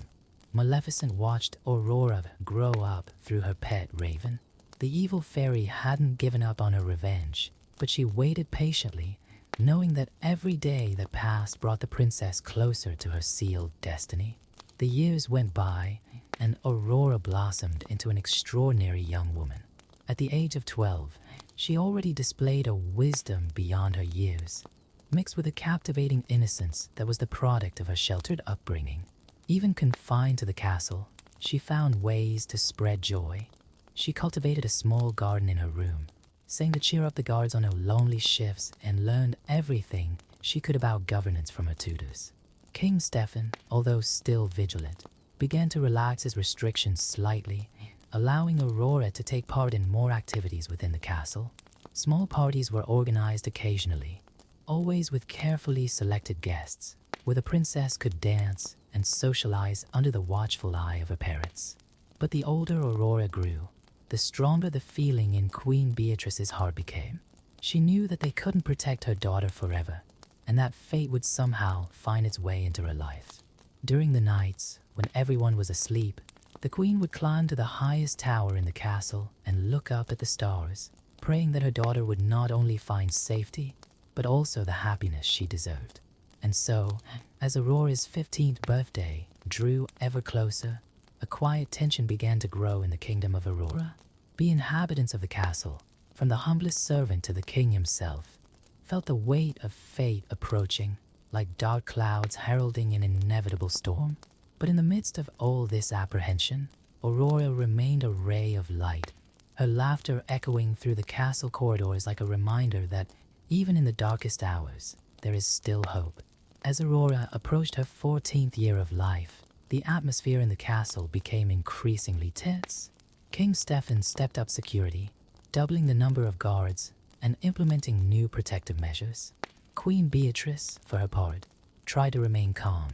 Maleficent watched Aurora grow up through her pet raven. The evil fairy hadn't given up on her revenge, but she waited patiently, knowing that every day that passed brought the princess closer to her sealed destiny. The years went by, and Aurora blossomed into an extraordinary young woman. At the age of 12, she already displayed a wisdom beyond her years, mixed with a captivating innocence that was the product of her sheltered upbringing. Even confined to the castle, she found ways to spread joy. She cultivated a small garden in her room, sang to cheer up the guards on her lonely shifts, and learned everything she could about governance from her tutors. King Stefan, although still vigilant, began to relax his restrictions slightly, allowing Aurora to take part in more activities within the castle. Small parties were organized occasionally, always with carefully selected guests, where the princess could dance and socialize under the watchful eye of her parents. But the older Aurora grew, the stronger the feeling in Queen Beatrice's heart became. She knew that they couldn't protect her daughter forever, and that fate would somehow find its way into her life. During the nights, when everyone was asleep, the queen would climb to the highest tower in the castle and look up at the stars, praying that her daughter would not only find safety, but also the happiness she deserved. And so, as Aurora's 15th birthday drew ever closer, a quiet tension began to grow in the kingdom of Aurora. The inhabitants of the castle, from the humblest servant to the king himself, felt the weight of fate approaching, like dark clouds heralding an inevitable storm. But in the midst of all this apprehension, Aurora remained a ray of light, her laughter echoing through the castle corridors like a reminder that even in the darkest hours, there is still hope. As Aurora approached her 14th year of life, the atmosphere in the castle became increasingly tense. King Stefan stepped up security, doubling the number of guards and implementing new protective measures. Queen Beatrice, for her part, tried to remain calm,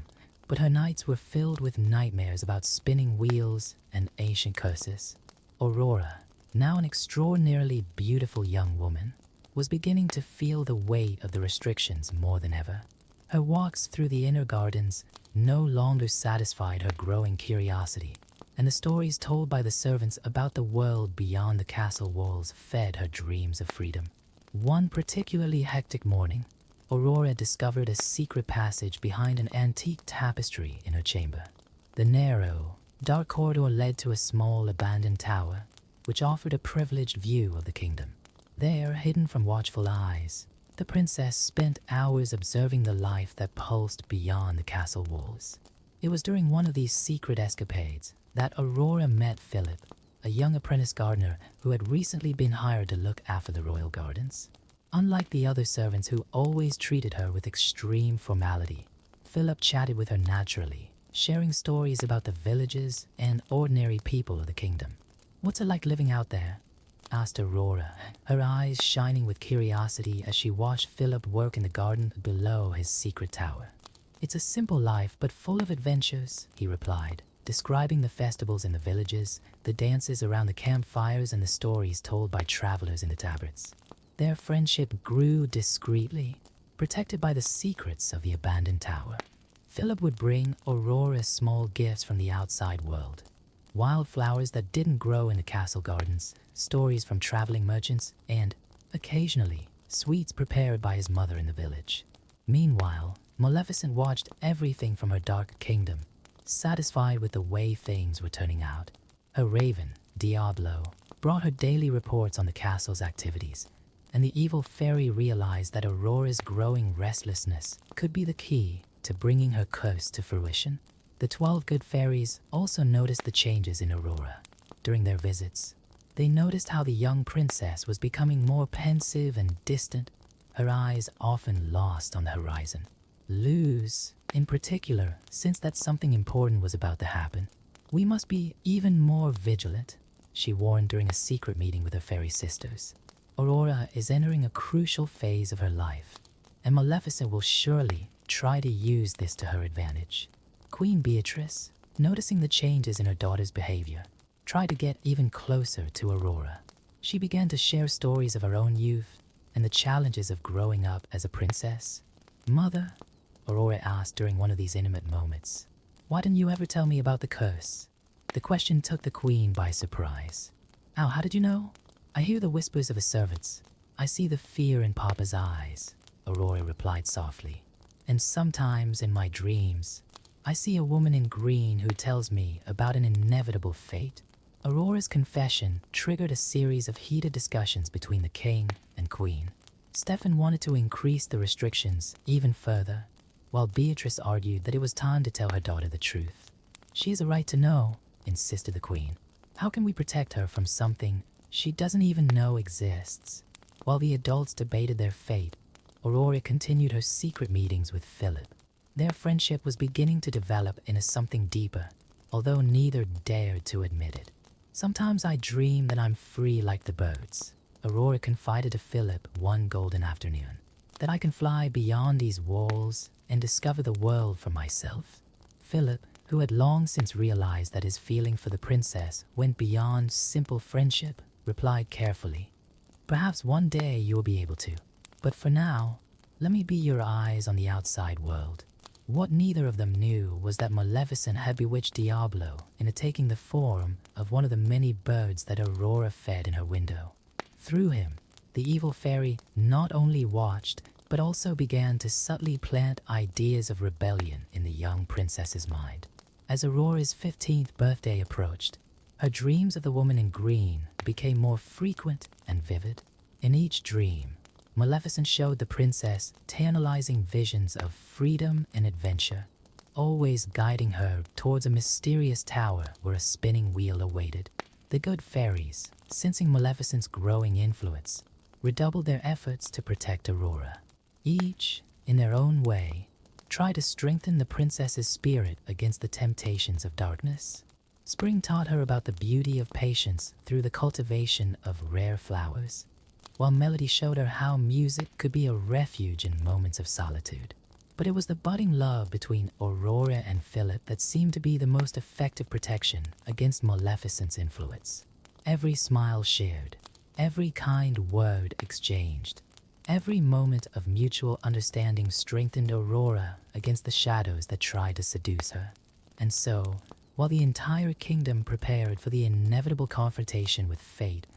but her nights were filled with nightmares about spinning wheels and ancient curses. Aurora, now an extraordinarily beautiful young woman, was beginning to feel the weight of the restrictions more than ever. Her walks through the inner gardens no longer satisfied her growing curiosity, and the stories told by the servants about the world beyond the castle walls fed her dreams of freedom. One particularly hectic morning, Aurora discovered a secret passage behind an antique tapestry in her chamber. The narrow, dark corridor led to a small abandoned tower, which offered a privileged view of the kingdom. There, hidden from watchful eyes, the princess spent hours observing the life that pulsed beyond the castle walls. It was during one of these secret escapades that Aurora met Philip, a young apprentice gardener who had recently been hired to look after the royal gardens. Unlike the other servants who always treated her with extreme formality, Philip chatted with her naturally, sharing stories about the villages and ordinary people of the kingdom. "What's it like living out there?" asked Aurora, her eyes shining with curiosity as she watched Philip work in the garden below his secret tower. "It's a simple life, but full of adventures," he replied, describing the festivals in the villages, the dances around the campfires, and the stories told by travelers in the tabards. Their friendship grew discreetly, protected by the secrets of the abandoned tower. Philip would bring Aurora small gifts from the outside world. Wildflowers that didn't grow in the castle gardens, stories from traveling merchants, and, occasionally, sweets prepared by his mother in the village. Meanwhile, Maleficent watched everything from her dark kingdom, satisfied with the way things were turning out. Her raven, Diablo, brought her daily reports on the castle's activities, and the evil fairy realized that Aurora's growing restlessness could be the key to bringing her curse to fruition. The 12 good fairies also noticed the changes in Aurora. During their visits, they noticed how the young princess was becoming more pensive and distant, her eyes often lost on the horizon. "Luz, in particular, sensed that something important was about to happen. We must be even more vigilant," she warned during a secret meeting with her fairy sisters. "Aurora is entering a crucial phase of her life, and Maleficent will surely try to use this to her advantage." Queen Beatrice, noticing the changes in her daughter's behavior, tried to get even closer to Aurora. She began to share stories of her own youth and the challenges of growing up as a princess. "Mother," Aurora asked during one of these intimate moments, "why didn't you ever tell me about the curse?" The question took the queen by surprise. "Oh, how did you know?" "I hear the whispers of the servants. I see the fear in Papa's eyes," Aurora replied softly. "And sometimes in my dreams, I see a woman in green who tells me about an inevitable fate." Aurora's confession triggered a series of heated discussions between the king and queen. Stefan wanted to increase the restrictions even further, while Beatrice argued that it was time to tell her daughter the truth. "She has a right to know," insisted the queen. "How can we protect her from something she doesn't even know exists?" While the adults debated their fate, Aurora continued her secret meetings with Philip. Their friendship was beginning to develop into something deeper, although neither dared to admit it. "Sometimes I dream that I'm free like the birds," Aurora confided to Philip one golden afternoon. "That I can fly beyond these walls and discover the world for myself." Philip, who had long since realized that his feeling for the princess went beyond simple friendship, replied carefully, Perhaps one day you will be able to. But for now, let me be your eyes on the outside world. What neither of them knew was that Maleficent had bewitched Diablo into taking the form of one of the many birds that Aurora fed in her window. Through him, the evil fairy not only watched, but also began to subtly plant ideas of rebellion in the young princess's mind. As Aurora's 15th birthday approached, her dreams of the woman in green became more frequent and vivid. In each dream, Maleficent showed the princess tantalizing visions of freedom and adventure, always guiding her towards a mysterious tower where a spinning wheel awaited. The good fairies, sensing Maleficent's growing influence, redoubled their efforts to protect Aurora. Each, in their own way, tried to strengthen the princess's spirit against the temptations of darkness. Spring taught her about the beauty of patience through the cultivation of rare flowers, while Melody showed her how music could be a refuge in moments of solitude. But it was the budding love between Aurora and Philip that seemed to be the most effective protection against Maleficent's influence. Every smile shared, every kind word exchanged, every moment of mutual understanding strengthened Aurora against the shadows that tried to seduce her. And so, while the entire kingdom prepared for the inevitable confrontation with fate,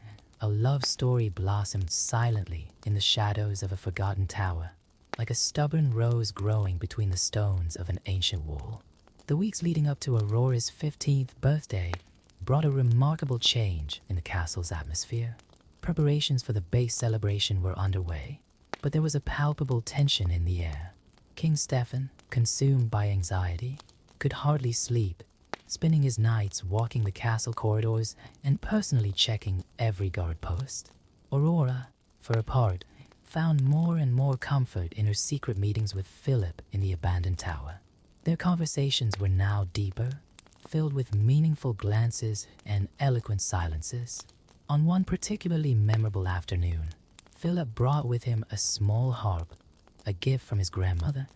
a love story blossomed silently in the shadows of a forgotten tower, like a stubborn rose growing between the stones of an ancient wall. The weeks leading up to Aurora's 15th birthday brought a remarkable change in the castle's atmosphere. Preparations for the base celebration were underway, but there was a palpable tension in the air. King Stefan, consumed by anxiety, could hardly sleep, spending his nights walking the castle corridors and personally checking every guard post. Aurora, for her part, found more and more comfort in her secret meetings with Philip in the abandoned tower. Their conversations were now deeper, filled with meaningful glances and eloquent silences. On one particularly memorable afternoon, Philip brought with him a small harp, a gift from his grandmother,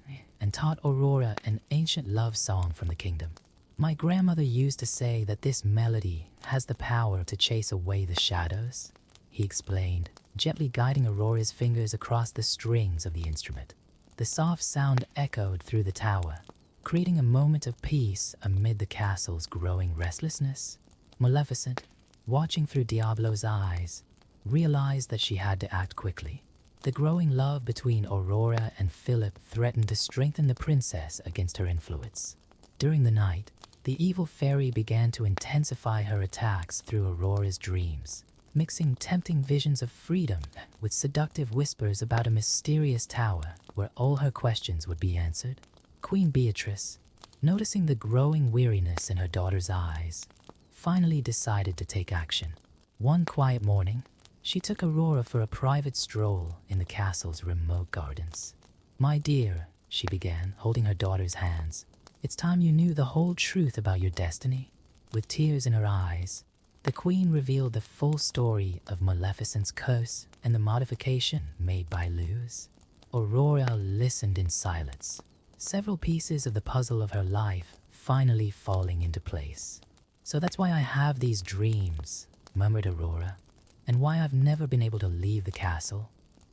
and taught Aurora an ancient love song from the kingdom. My grandmother used to say that this melody has the power to chase away the shadows, he explained, gently guiding Aurora's fingers across the strings of the instrument. The soft sound echoed through the tower, creating a moment of peace amid the castle's growing restlessness. Maleficent, watching through Diablo's eyes, realized that she had to act quickly. The growing love between Aurora and Philip threatened to strengthen the princess against her influence. During the night, the evil fairy began to intensify her attacks through Aurora's dreams, mixing tempting visions of freedom with seductive whispers about a mysterious tower where all her questions would be answered. Queen Beatrice, noticing the growing weariness in her daughter's eyes, finally decided to take action. One quiet morning, she took Aurora for a private stroll in the castle's remote gardens. "My dear," she began, holding her daughter's hands, "it's time you knew the whole truth about your destiny." With tears in her eyes, the queen revealed the full story of Maleficent's curse and the modification made by Luz. Aurora listened in silence, several pieces of the puzzle of her life finally falling into place. "So that's why I have these dreams," murmured Aurora, "and why I've never been able to leave the castle."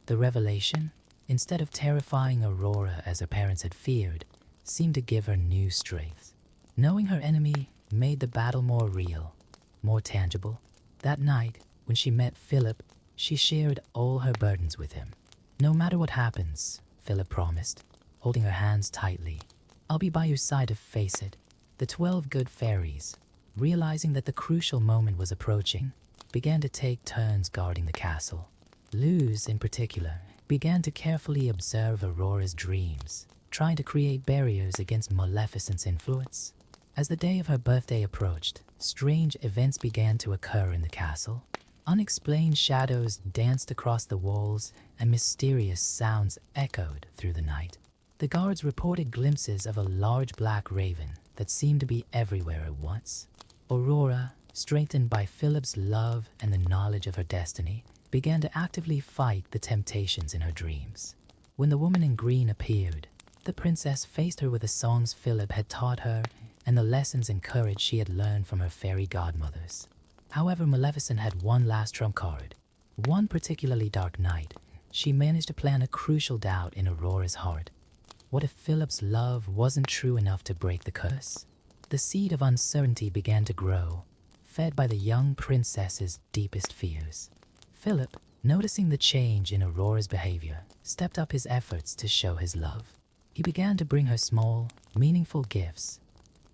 The revelation, instead of terrifying Aurora as her parents had feared, seemed to give her new strength. Knowing her enemy made the battle more real, more tangible. That night, when she met Philip, she shared all her burdens with him. "No matter what happens," Philip promised, holding her hands tightly, "I'll be by your side to face it." The 12 good fairies, realizing that the crucial moment was approaching, began to take turns guarding the castle. Luz, in particular, began to carefully observe Aurora's dreams, trying to create barriers against Maleficent's influence. As the day of her birthday approached, strange events began to occur in the castle. Unexplained shadows danced across the walls, and mysterious sounds echoed through the night. The guards reported glimpses of a large black raven that seemed to be everywhere at once. Aurora, strengthened by Philip's love and the knowledge of her destiny, began to actively fight the temptations in her dreams. When the woman in green appeared, the princess faced her with the songs Philip had taught her and the lessons and courage she had learned from her fairy godmothers. However, Maleficent had one last trump card. One particularly dark night, she managed to plant a crucial doubt in Aurora's heart. What if Philip's love wasn't true enough to break the curse? The seed of uncertainty began to grow, fed by the young princess's deepest fears. Philip, noticing the change in Aurora's behavior, stepped up his efforts to show his love. He began to bring her small, meaningful gifts: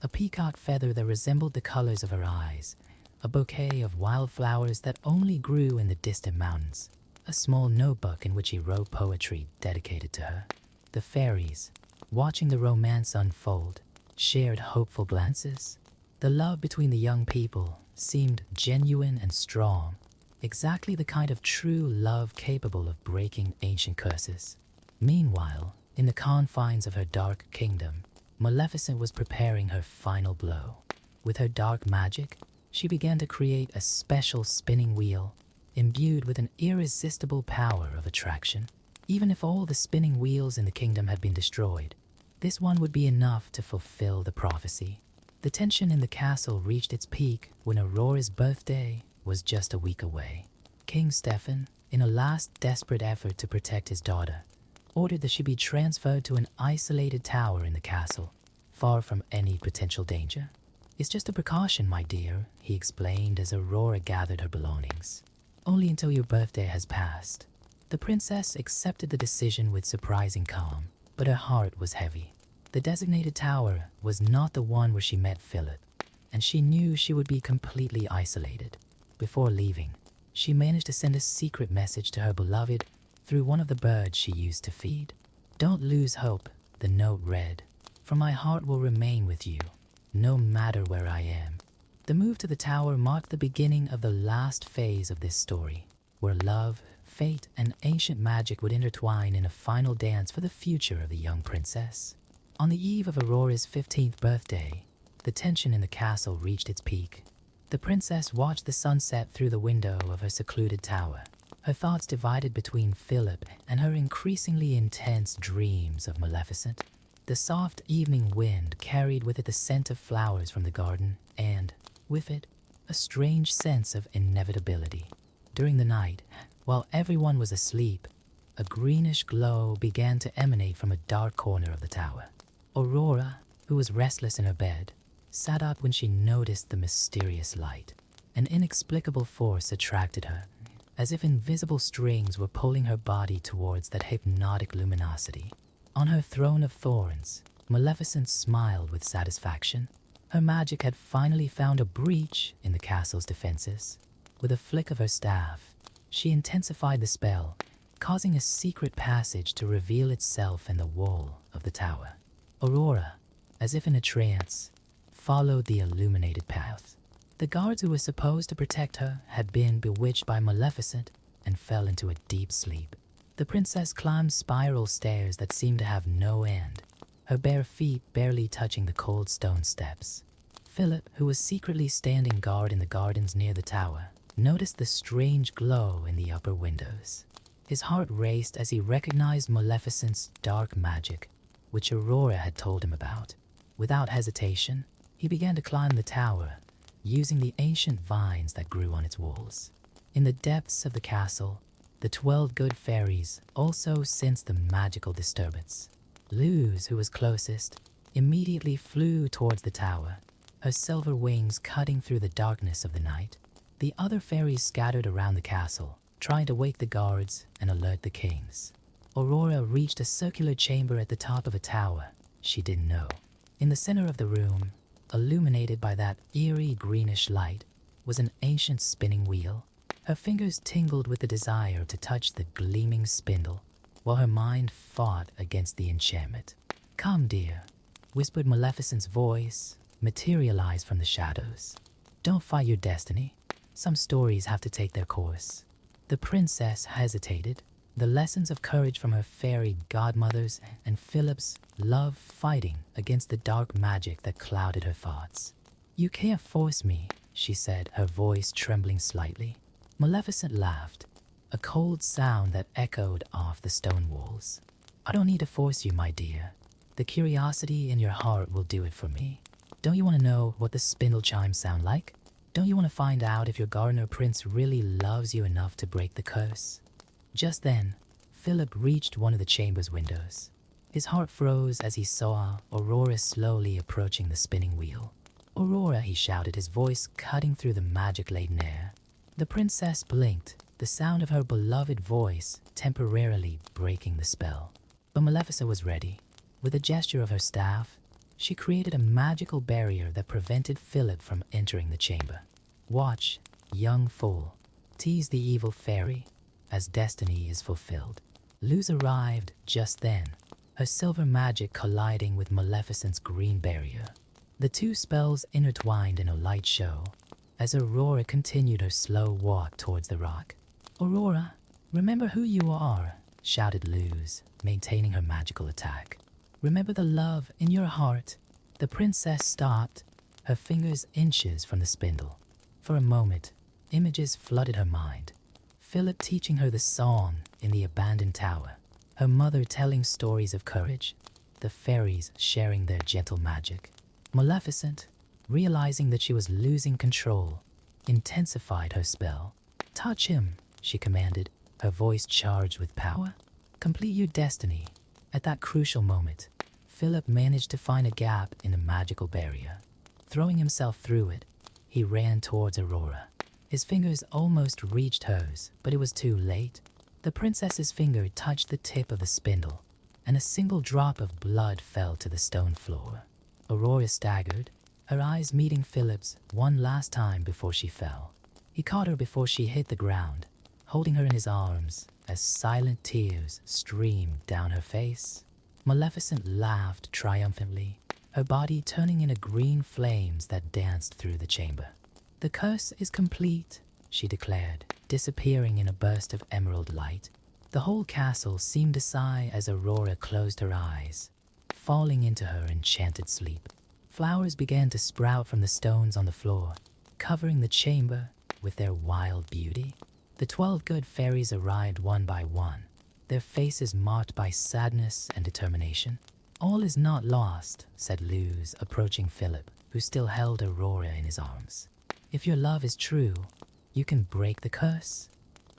a peacock feather that resembled the colors of her eyes, a bouquet of wildflowers that only grew in the distant mountains, a small notebook in which he wrote poetry dedicated to her. The fairies, watching the romance unfold, shared hopeful glances. The love between the young people seemed genuine and strong, exactly the kind of true love capable of breaking ancient curses. Meanwhile, in the confines of her dark kingdom, Maleficent was preparing her final blow. With her dark magic, she began to create a special spinning wheel, imbued with an irresistible power of attraction. Even if all the spinning wheels in the kingdom had been destroyed, this one would be enough to fulfill the prophecy. The tension in the castle reached its peak when Aurora's birthday was just a week away. King Stefan, in a last desperate effort to protect his daughter, ordered that she be transferred to an isolated tower in the castle, far from any potential danger. "It's just a precaution, my dear," he explained as Aurora gathered her belongings. "Only until your birthday has passed." The princess accepted the decision with surprising calm, but her heart was heavy. The designated tower was not the one where she met Philip, and she knew she would be completely isolated. Before leaving, she managed to send a secret message to her beloved through one of the birds she used to feed. "Don't lose hope," the note read, "for my heart will remain with you, no matter where I am." The move to the tower marked the beginning of the last phase of this story, where love, fate, and ancient magic would intertwine in a final dance for the future of the young princess. On the eve of Aurora's 15th birthday, the tension in the castle reached its peak. The princess watched the sunset through the window of her secluded tower, her thoughts divided between Philip and her increasingly intense dreams of Maleficent. The soft evening wind carried with it the scent of flowers from the garden and, with it, a strange sense of inevitability. During the night, while everyone was asleep, a greenish glow began to emanate from a dark corner of the tower. Aurora, who was restless in her bed, sat up when she noticed the mysterious light. An inexplicable force attracted her, as if invisible strings were pulling her body towards that hypnotic luminosity. On her throne of thorns, Maleficent smiled with satisfaction. Her magic had finally found a breach in the castle's defenses. With a flick of her staff, she intensified the spell, causing a secret passage to reveal itself in the wall of the tower. Aurora, as if in a trance, followed the illuminated path. The guards who were supposed to protect her had been bewitched by Maleficent and fell into a deep sleep. The princess climbed spiral stairs that seemed to have no end, her bare feet barely touching the cold stone steps. Philip, who was secretly standing guard in the gardens near the tower, noticed the strange glow in the upper windows. His heart raced as he recognized Maleficent's dark magic, which Aurora had told him about. Without hesitation, he began to climb the tower, using the ancient vines that grew on its walls. In the depths of the castle, the 12 good fairies also sensed the magical disturbance. Luz, who was closest, immediately flew towards the tower, her silver wings cutting through the darkness of the night. The other fairies scattered around the castle, trying to wake the guards and alert the kings. Aurora reached a circular chamber at the top of a tower she didn't know. In the center of the room, illuminated by that eerie greenish light, was an ancient spinning wheel. Her fingers tingled with the desire to touch the gleaming spindle, while her mind fought against the enchantment. "Come, dear," whispered Maleficent's voice, materialized from the shadows. "Don't fight your destiny. Some stories have to take their course." The princess hesitated, the lessons of courage from her fairy godmothers and Philip's love fighting against the dark magic that clouded her thoughts. "You can't force me," she said, her voice trembling slightly. Maleficent laughed, a cold sound that echoed off the stone walls. "I don't need to force you, my dear. The curiosity in your heart will do it for me. Don't you want to know what the spindle chimes sound like?" Don't you want to find out if your gardener prince really loves you enough to break the curse? Just then, Philip reached one of the chamber's windows. His heart froze as he saw Aurora slowly approaching the spinning wheel. "Aurora," he shouted, his voice cutting through the magic-laden air. The princess blinked, the sound of her beloved voice temporarily breaking the spell. But Maleficent was ready. With a gesture of her staff, she created a magical barrier that prevented Philip from entering the chamber. "Watch, young fool," teased the evil fairy, "as destiny is fulfilled." Luz arrived just then, her silver magic colliding with Maleficent's green barrier. The two spells intertwined in a light show as Aurora continued her slow walk towards the rock. "Aurora, remember who you are," shouted Luz, maintaining her magical attack. "Remember the love in your heart." The princess stopped, her fingers inches from the spindle. For a moment, images flooded her mind. Philip teaching her the song in the abandoned tower, her mother telling stories of courage, the fairies sharing their gentle magic. Maleficent, realizing that she was losing control, intensified her spell. "Touch him," she commanded, her voice charged with power. "Complete your destiny." At that crucial moment, Philip managed to find a gap in the magical barrier. Throwing himself through it, he ran towards Aurora. His fingers almost reached hers, but it was too late. The princess's finger touched the tip of the spindle, and a single drop of blood fell to the stone floor. Aurora staggered, her eyes meeting Philip's one last time before she fell. He caught her before she hit the ground, holding her in his arms as silent tears streamed down her face. Maleficent laughed triumphantly, her body turning into green flames that danced through the chamber. "The curse is complete," she declared, disappearing in a burst of emerald light. The whole castle seemed to sigh as Aurora closed her eyes, falling into her enchanted sleep. Flowers began to sprout from the stones on the floor, covering the chamber with their wild beauty. The 12 good fairies arrived one by one, their faces marked by sadness and determination. "All is not lost," said Luz, approaching Philip, who still held Aurora in his arms. "If your love is true, you can break the curse."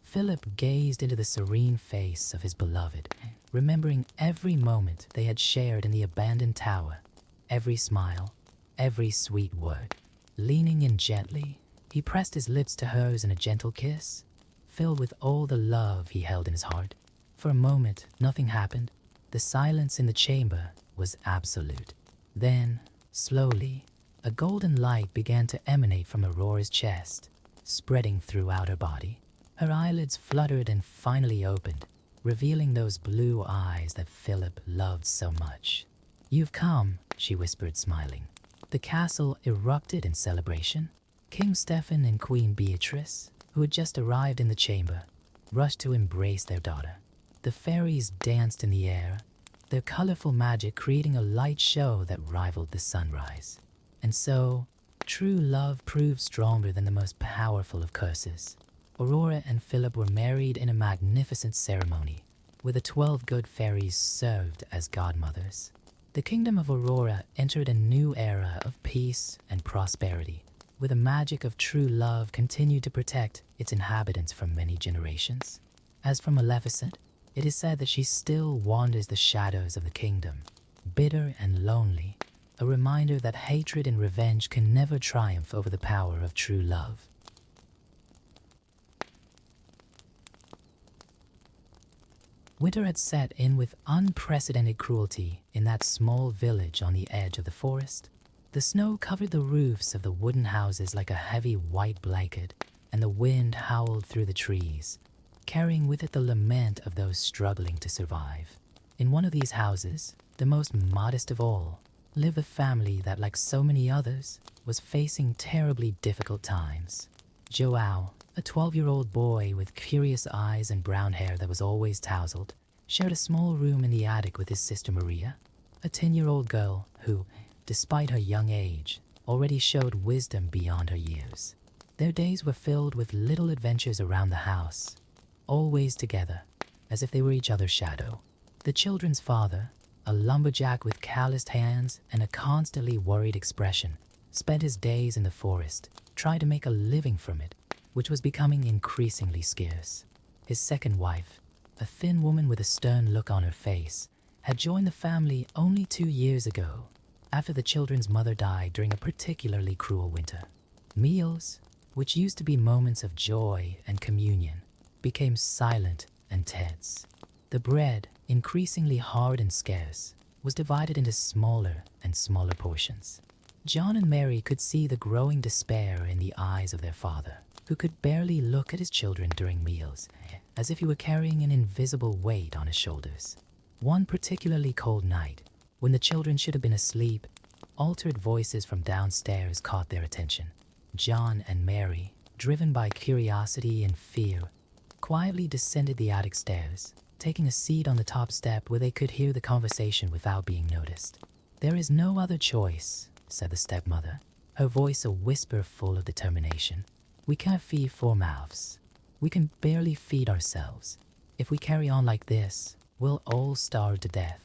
Philip gazed into the serene face of his beloved, remembering every moment they had shared in the abandoned tower, every smile, every sweet word. Leaning in gently, he pressed his lips to hers in a gentle kiss, filled with all the love he held in his heart. For a moment, nothing happened. The silence in the chamber was absolute. Then, slowly, a golden light began to emanate from Aurora's chest, spreading throughout her body. Her eyelids fluttered and finally opened, revealing those blue eyes that Philip loved so much. "You've come," she whispered, smiling. The castle erupted in celebration. King Stefan and Queen Beatrice, who had just arrived in the chamber, rushed to embrace their daughter. The fairies danced in the air, their colorful magic creating a light show that rivaled the sunrise. And so, true love proved stronger than the most powerful of curses. Aurora and Philip were married in a magnificent ceremony, where the 12 good fairies served as godmothers. The kingdom of Aurora entered a new era of peace and prosperity, where the magic of true love continued to protect its inhabitants for many generations. As for Maleficent, it is said that she still wanders the shadows of the kingdom, bitter and lonely, a reminder that hatred and revenge can never triumph over the power of true love. Winter had set in with unprecedented cruelty in that small village on the edge of the forest. The snow covered the roofs of the wooden houses like a heavy white blanket, and the wind howled through the trees, carrying with it the lament of those struggling to survive. In one of these houses, the most modest of all, lived a family that, like so many others, was facing terribly difficult times. Joao, a 12-year-old boy with curious eyes and brown hair that was always tousled, shared a small room in the attic with his sister Maria, a 10-year-old girl who, despite her young age, already showed wisdom beyond her years. Their days were filled with little adventures around the house, always together, as if they were each other's shadow. The children's father, a lumberjack with calloused hands and a constantly worried expression, spent his days in the forest, try to make a living from it, which was becoming increasingly scarce. His second wife, a thin woman with a stern look on her face, had joined the family only 2 years ago, after the children's mother died during a particularly cruel winter. Meals, which used to be moments of joy and communion, became silent and tense. The bread, increasingly hard and scarce, was divided into smaller and smaller portions. John and Mary could see the growing despair in the eyes of their father, who could barely look at his children during meals, as if he were carrying an invisible weight on his shoulders. One particularly cold night, when the children should have been asleep, altered voices from downstairs caught their attention. John and Mary, driven by curiosity and fear, quietly descended the attic stairs, taking a seat on the top step where they could hear the conversation without being noticed. "There is no other choice," said the stepmother, her voice a whisper full of determination. "We can't feed 4 mouths. We can barely feed ourselves. If we carry on like this, we'll all starve to death."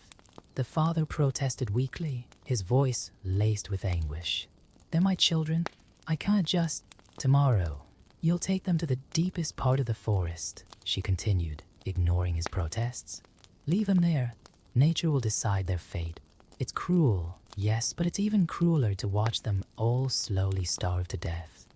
The father protested weakly, his voice laced with anguish. "They're my children. I can't just... Tomorrow, you'll take them to the deepest part of the forest," she continued, ignoring his protests. "Leave them there. Nature will decide their fate. It's cruel, yes, but it's even crueler to watch them all slowly starve to death."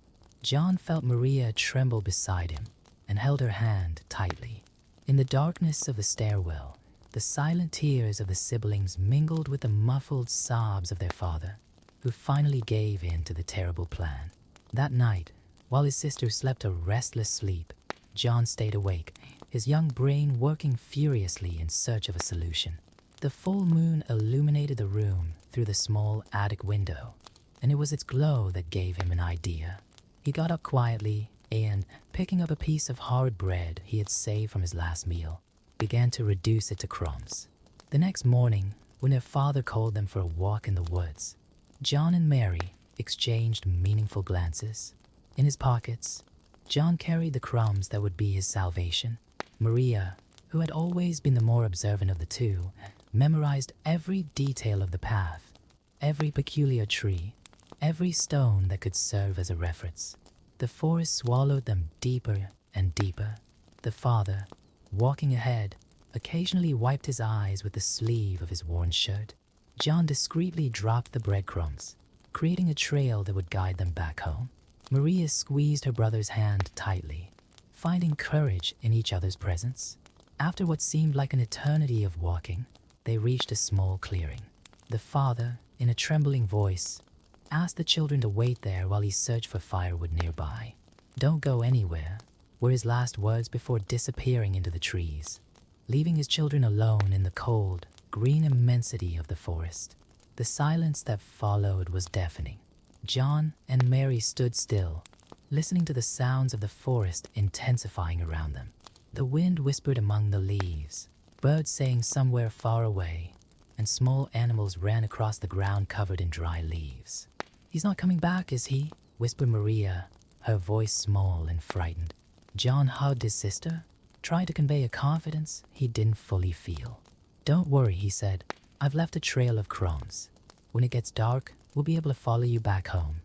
John felt Maria tremble beside him and held her hand tightly. In the darkness of the stairwell, the silent tears of the siblings mingled with the muffled sobs of their father, who finally gave in to the terrible plan. That night, while his sister slept a restless sleep, John stayed awake, his young brain working furiously in search of a solution. The full moon illuminated the room through the small attic window, and it was its glow that gave him an idea. He got up quietly and, picking up a piece of hard bread he had saved from his last meal, began to reduce it to crumbs. The next morning, when their father called them for a walk in the woods, John and Mary exchanged meaningful glances. In his pockets, John carried the crumbs that would be his salvation. Maria, who had always been the more observant of the two, memorized every detail of the path, every peculiar tree, every stone that could serve as a reference. The forest swallowed them deeper and deeper. The father, walking ahead, occasionally wiped his eyes with the sleeve of his worn shirt. John discreetly dropped the breadcrumbs, creating a trail that would guide them back home. Maria squeezed her brother's hand tightly, finding courage in each other's presence. After what seemed like an eternity of walking, they reached a small clearing. The father, in a trembling voice, asked the children to wait there while he searched for firewood nearby. "Don't go anywhere," were his last words before disappearing into the trees, leaving his children alone in the cold, green immensity of the forest. The silence that followed was deafening. John and Mary stood still, listening to the sounds of the forest intensifying around them. The wind whispered among the leaves, birds sang somewhere far away, and small animals ran across the ground covered in dry leaves. "He's not coming back, is he?" whispered Maria, her voice small and frightened. John hugged his sister, trying to convey a confidence he didn't fully feel. "Don't worry," he said. "I've left a trail of crumbs. When it gets dark, we'll be able to follow you back home."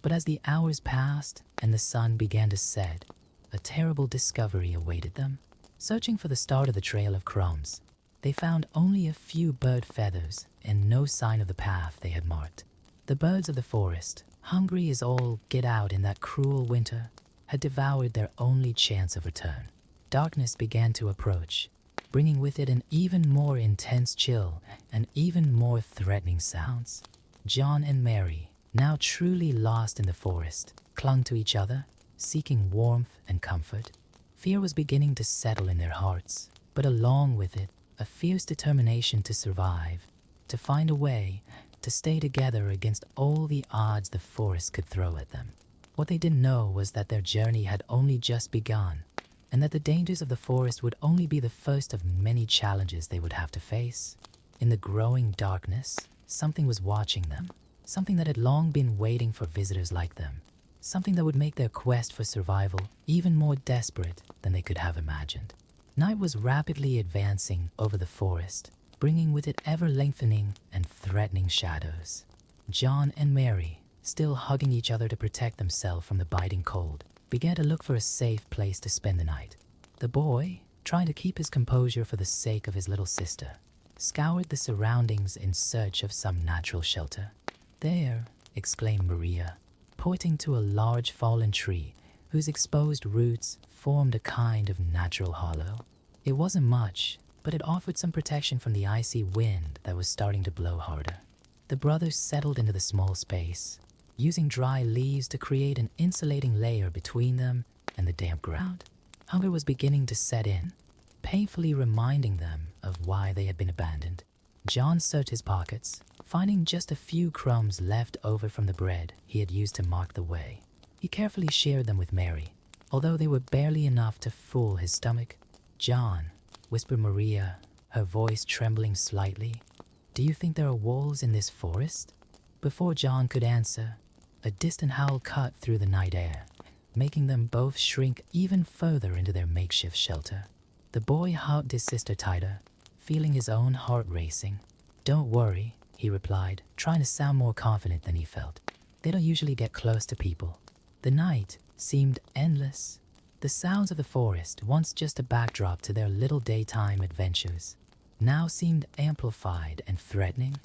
But as the hours passed and the sun began to set, a terrible discovery awaited them. Searching for the start of the trail of crumbs, they found only a few bird feathers and no sign of the path they had marked. The birds of the forest, hungry as all get out in that cruel winter, had devoured their only chance of return. Darkness began to approach, bringing with it an even more intense chill and even more threatening sounds. John and Mary, now truly lost in the forest, clung to each other, seeking warmth and comfort. Fear was beginning to settle in their hearts, but along with it, a fierce determination to survive, to find a way, to stay together against all the odds the forest could throw at them. What they didn't know was that their journey had only just begun, and that the dangers of the forest would only be the first of many challenges they would have to face. In the growing darkness, something was watching them, something that had long been waiting for visitors like them, something that would make their quest for survival even more desperate than they could have imagined. Night was rapidly advancing over the forest, bringing with it ever-lengthening and threatening shadows. John and Mary, still hugging each other to protect themselves from the biting cold, began to look for a safe place to spend the night. The boy, trying to keep his composure for the sake of his little sister, scoured the surroundings in search of some natural shelter. "There," exclaimed Maria, pointing to a large fallen tree whose exposed roots formed a kind of natural hollow. It wasn't much, but it offered some protection from the icy wind that was starting to blow harder. The brothers settled into the small space, using dry leaves to create an insulating layer between them and the damp ground. Hunger was beginning to set in, painfully reminding them of why they had been abandoned. John searched his pockets, finding just a few crumbs left over from the bread he had used to mark the way. He carefully shared them with Mary, although they were barely enough to full his stomach. "John," whispered Maria, her voice trembling slightly, "do you think there are wolves in this forest?" Before John could answer, a distant howl cut through the night air, making them both shrink even further into their makeshift shelter. The boy hugged his sister tighter, feeling his own heart racing. "Don't worry," he replied, trying to sound more confident than he felt. "They don't usually get close to people." The night seemed endless. The sounds of the forest, once just a backdrop to their little daytime adventures, now seemed amplified and threatening.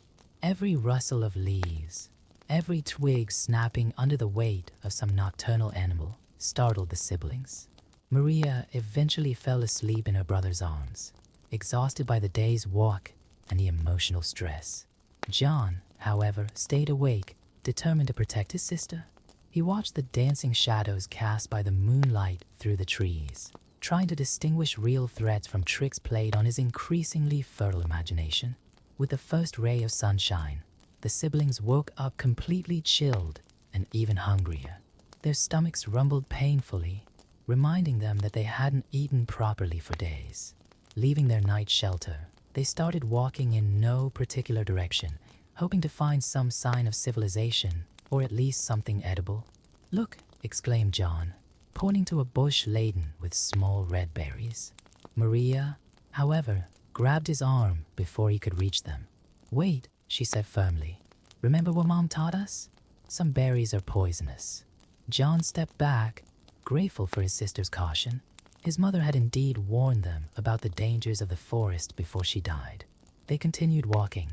Every rustle of leaves, every twig snapping under the weight of some nocturnal animal, startled the siblings. Maria eventually fell asleep in her brother's arms, exhausted by the day's walk and the emotional stress. John, however, stayed awake, determined to protect his sister. He watched the dancing shadows cast by the moonlight through the trees, trying to distinguish real threats from tricks played on his increasingly fertile imagination. With the first ray of sunshine, the siblings woke up completely chilled and even hungrier. Their stomachs rumbled painfully, reminding them that they hadn't eaten properly for days. Leaving their night shelter, they started walking in no particular direction, hoping to find some sign of civilization or at least something edible. "Look," exclaimed John, pointing to a bush laden with small red berries. Maria, however, grabbed his arm before he could reach them. "Wait," she said firmly. "Remember what Mom taught us? Some berries are poisonous." John stepped back, grateful for his sister's caution. His mother had indeed warned them about the dangers of the forest before she died. They continued walking,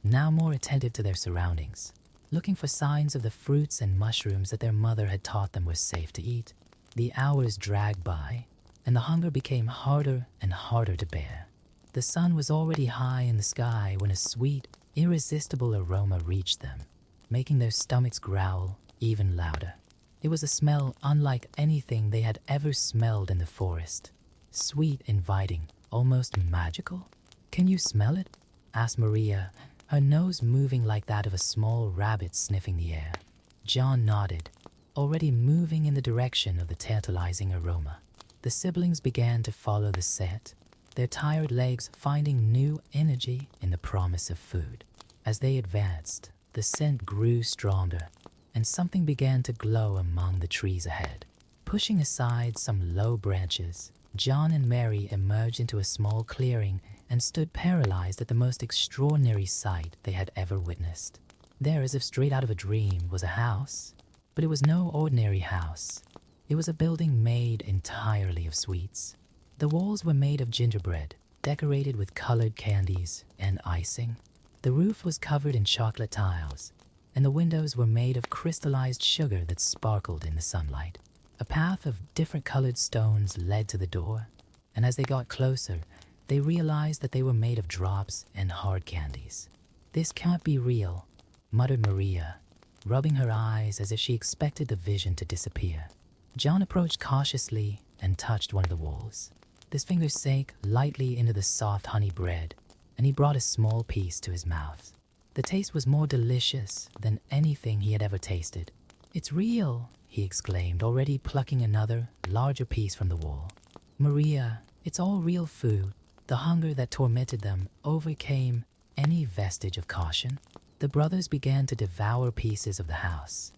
now more attentive to their surroundings, looking for signs of the fruits and mushrooms that their mother had taught them were safe to eat. The hours dragged by, and the hunger became harder and harder to bear. The sun was already high in the sky when a sweet, irresistible aroma reached them, making their stomachs growl even louder. It was a smell unlike anything they had ever smelled in the forest. Sweet, inviting, almost magical. "Can you smell it?" asked Maria, her nose moving like that of a small rabbit sniffing the air. John nodded, already moving in the direction of the tantalizing aroma. The siblings began to follow the scent, their tired legs finding new energy in the promise of food. As they advanced, the scent grew stronger, and something began to glow among the trees ahead. Pushing aside some low branches, John and Mary emerged into a small clearing and stood paralyzed at the most extraordinary sight they had ever witnessed. There, as if straight out of a dream, was a house, but it was no ordinary house. It was a building made entirely of sweets. The walls were made of gingerbread, decorated with colored candies and icing. The roof was covered in chocolate tiles, and the windows were made of crystallized sugar that sparkled in the sunlight. A path of different colored stones led to the door, and as they got closer, they realized that they were made of drops and hard candies. "This can't be real," muttered Maria, rubbing her eyes as if she expected the vision to disappear. John approached cautiously and touched one of the walls. His fingers sank lightly into the soft honey bread, and he brought a small piece to his mouth. The taste was more delicious than anything he had ever tasted. "It's real," he exclaimed, already plucking another, larger piece from the wall. "Maria, it's all real food." The hunger that tormented them overcame any vestige of caution. The brothers began to devour pieces of the house,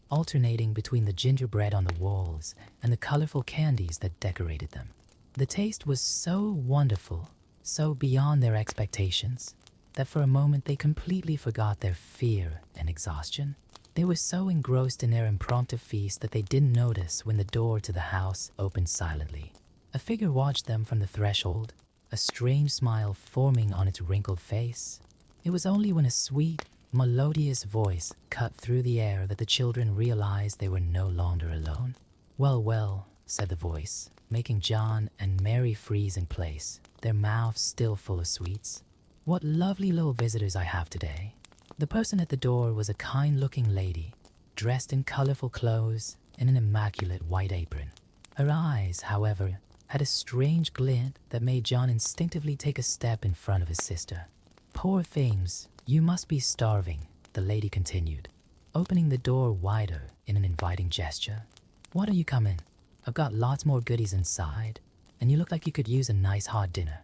alternating between the gingerbread on the walls and the colorful candies that decorated them. The taste was so wonderful, so beyond their expectations, that for a moment they completely forgot their fear and exhaustion. They were so engrossed in their impromptu feast that they didn't notice when the door to the house opened silently. A figure watched them from the threshold, a strange smile forming on its wrinkled face. It was only when a sweet, melodious voice cut through the air that the children realized they were no longer alone. "Well, well," said the voice, making John and Mary freeze in place, their mouths still full of sweets. "What lovely little visitors I have today." The person at the door was a kind-looking lady, dressed in colorful clothes and an immaculate white apron. Her eyes, however, had a strange glint that made John instinctively take a step in front of his sister. "Poor things, you must be starving," the lady continued, opening the door wider in an inviting gesture. "Why don't you come in? I've got lots more goodies inside, and you look like you could use a nice hot dinner."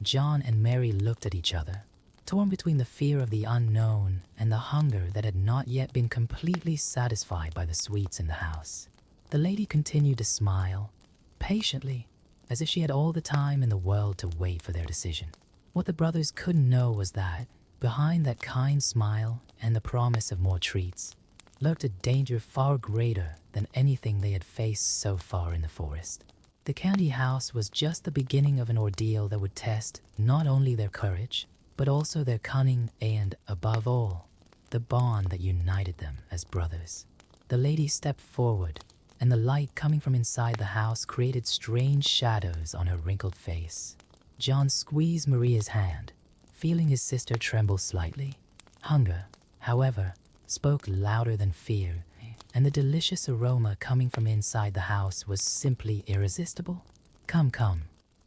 John and Mary looked at each other, torn between the fear of the unknown and the hunger that had not yet been completely satisfied by the sweets in the house. The lady continued to smile, patiently, as if she had all the time in the world to wait for their decision. What the brothers couldn't know was that, behind that kind smile and the promise of more treats, lurked a danger far greater than anything they had faced so far in the forest. The candy house was just the beginning of an ordeal that would test not only their courage, but also their cunning and, above all, the bond that united them as brothers. The lady stepped forward, and the light coming from inside the house created strange shadows on her wrinkled face. John squeezed Maria's hand, feeling his sister tremble slightly. Hunger, however, spoke louder than fear, and the delicious aroma coming from inside the house was simply irresistible. "Come, come,"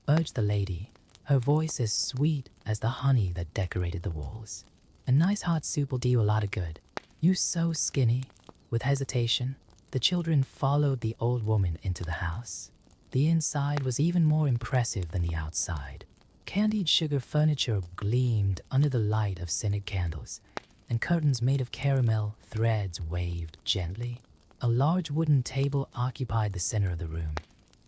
urged the lady, her voice as sweet as the honey that decorated the walls. "A nice hot soup will do you a lot of good. You're so skinny." With hesitation, the children followed the old woman into the house. The inside was even more impressive than the outside. Candied sugar furniture gleamed under the light of scented candles, and curtains made of caramel threads waved gently. A large wooden table occupied the center of the room,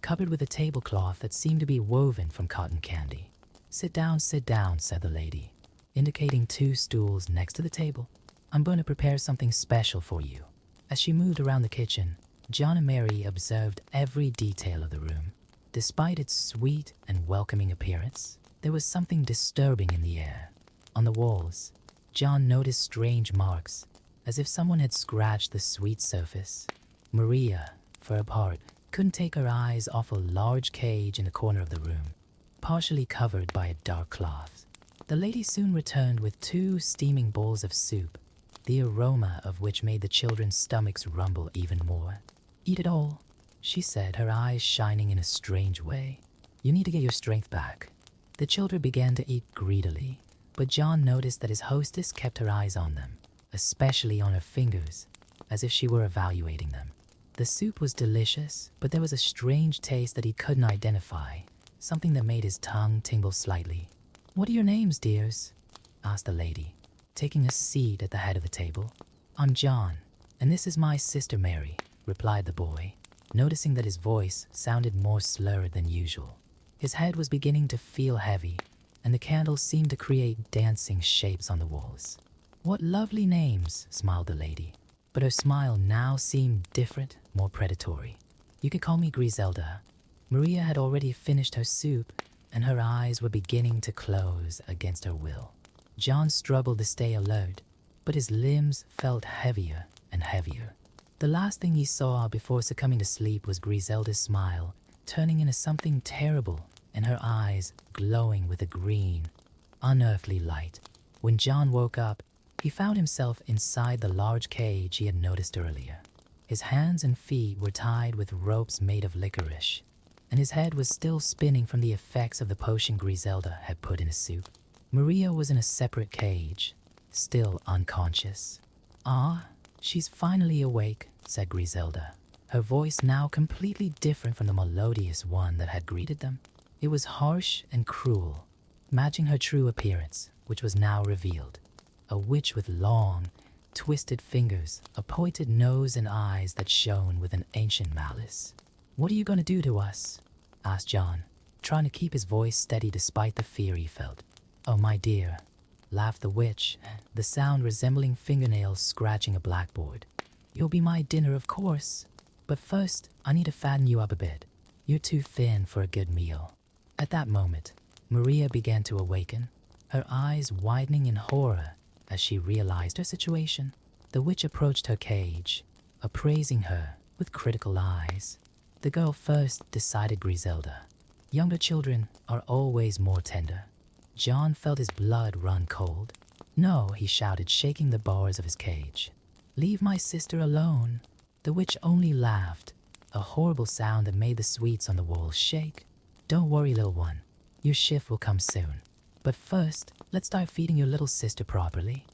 covered with a tablecloth that seemed to be woven from cotton candy. Sit down," said the lady, indicating 2 stools next to the table. "I'm going to prepare something special for you." As she moved around the kitchen, John and Mary observed every detail of the room. Despite its sweet and welcoming appearance, there was something disturbing in the air. On the walls, John noticed strange marks, as if someone had scratched the sweet surface. Maria, for her part, couldn't take her eyes off a large cage in the corner of the room, partially covered by a dark cloth. The lady soon returned with 2 steaming bowls of soup, the aroma of which made the children's stomachs rumble even more. "Eat it all," she said, her eyes shining in a strange way. "You need to get your strength back." The children began to eat greedily, but John noticed that his hostess kept her eyes on them, especially on her fingers, as if she were evaluating them. The soup was delicious, but there was a strange taste that he couldn't identify, something that made his tongue tingle slightly. "What are your names, dears?" asked the lady, taking a seat at the head of the table. "I'm John, and this is my sister Mary," replied the boy, noticing that his voice sounded more slurred than usual. His head was beginning to feel heavy, and the candles seemed to create dancing shapes on the walls. "What lovely names," smiled the lady, but her smile now seemed different, more predatory. "You could call me Griselda." Maria had already finished her soup, and her eyes were beginning to close against her will. John struggled to stay alert, but his limbs felt heavier and heavier. The last thing he saw before succumbing to sleep was Griselda's smile, turning into something terrible, and her eyes glowing with a green, unearthly light. When John woke up, he found himself inside the large cage he had noticed earlier. His hands and feet were tied with ropes made of licorice, and his head was still spinning from the effects of the potion Griselda had put in his soup. Maria was in a separate cage, still unconscious. "Ah, she's finally awake," said Griselda, her voice now completely different from the melodious one that had greeted them. It was harsh and cruel, matching her true appearance, which was now revealed. A witch with long, twisted fingers, a pointed nose and eyes that shone with an ancient malice. "What are you going to do to us?" asked John, trying to keep his voice steady despite the fear he felt. "Oh, my dear, laughed the witch, the sound resembling fingernails scratching a blackboard. "You'll be my dinner, of course. But first, I need to fatten you up a bit. You're too thin for a good meal." At that moment, Maria began to awaken, her eyes widening in horror as she realized her situation. The witch approached her cage, appraising her with critical eyes. The girl first, decided Griselda. Younger children are always more tender. John felt his blood run cold. "No," he shouted, shaking the bars of his cage. "Leave my sister alone." The witch only laughed, a horrible sound that made the sweets on the wall shake. "Don't worry, little one. Your shift will come soon. But first, let's start feeding your little sister properly."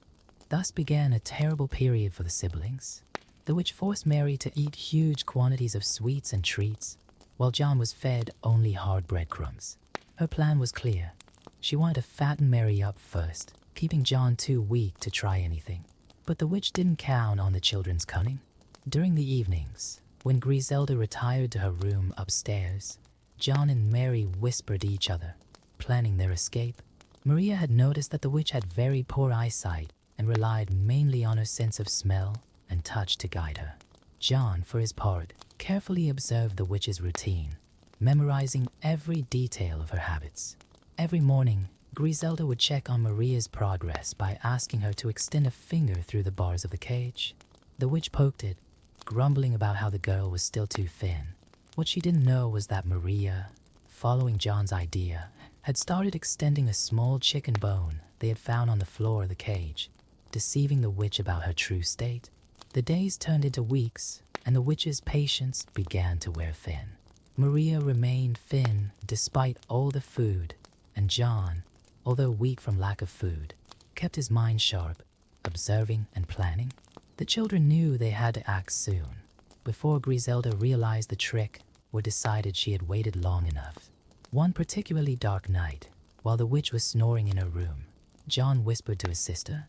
Thus began a terrible period for the siblings. The witch forced Mary to eat huge quantities of sweets and treats, while John was fed only hard breadcrumbs. Her plan was clear. She wanted to fatten Mary up first, keeping John too weak to try anything. But the witch didn't count on the children's cunning. During the evenings, when Griselda retired to her room upstairs, John and Mary whispered to each other, planning their escape. Maria had noticed that the witch had very poor eyesight and relied mainly on her sense of smell and touch to guide her. John, for his part, carefully observed the witch's routine, memorizing every detail of her habits. Every morning, Griselda would check on Maria's progress by asking her to extend a finger through the bars of the cage. The witch poked it, grumbling about how the girl was still too thin. What she didn't know was that Maria, following John's idea, had started extending a small chicken bone they had found on the floor of the cage, deceiving the witch about her true state. The days turned into weeks, and the witch's patience began to wear thin. Maria remained thin despite all the food, and John, although weak from lack of food, kept his mind sharp, observing and planning. The children knew they had to act soon, before Griselda realized the trick or decided she had waited long enough. One particularly dark night, while the witch was snoring in her room, John whispered to his sister,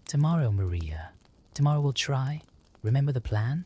"Tomorrow, Maria. Tomorrow we'll try. Remember the plan?"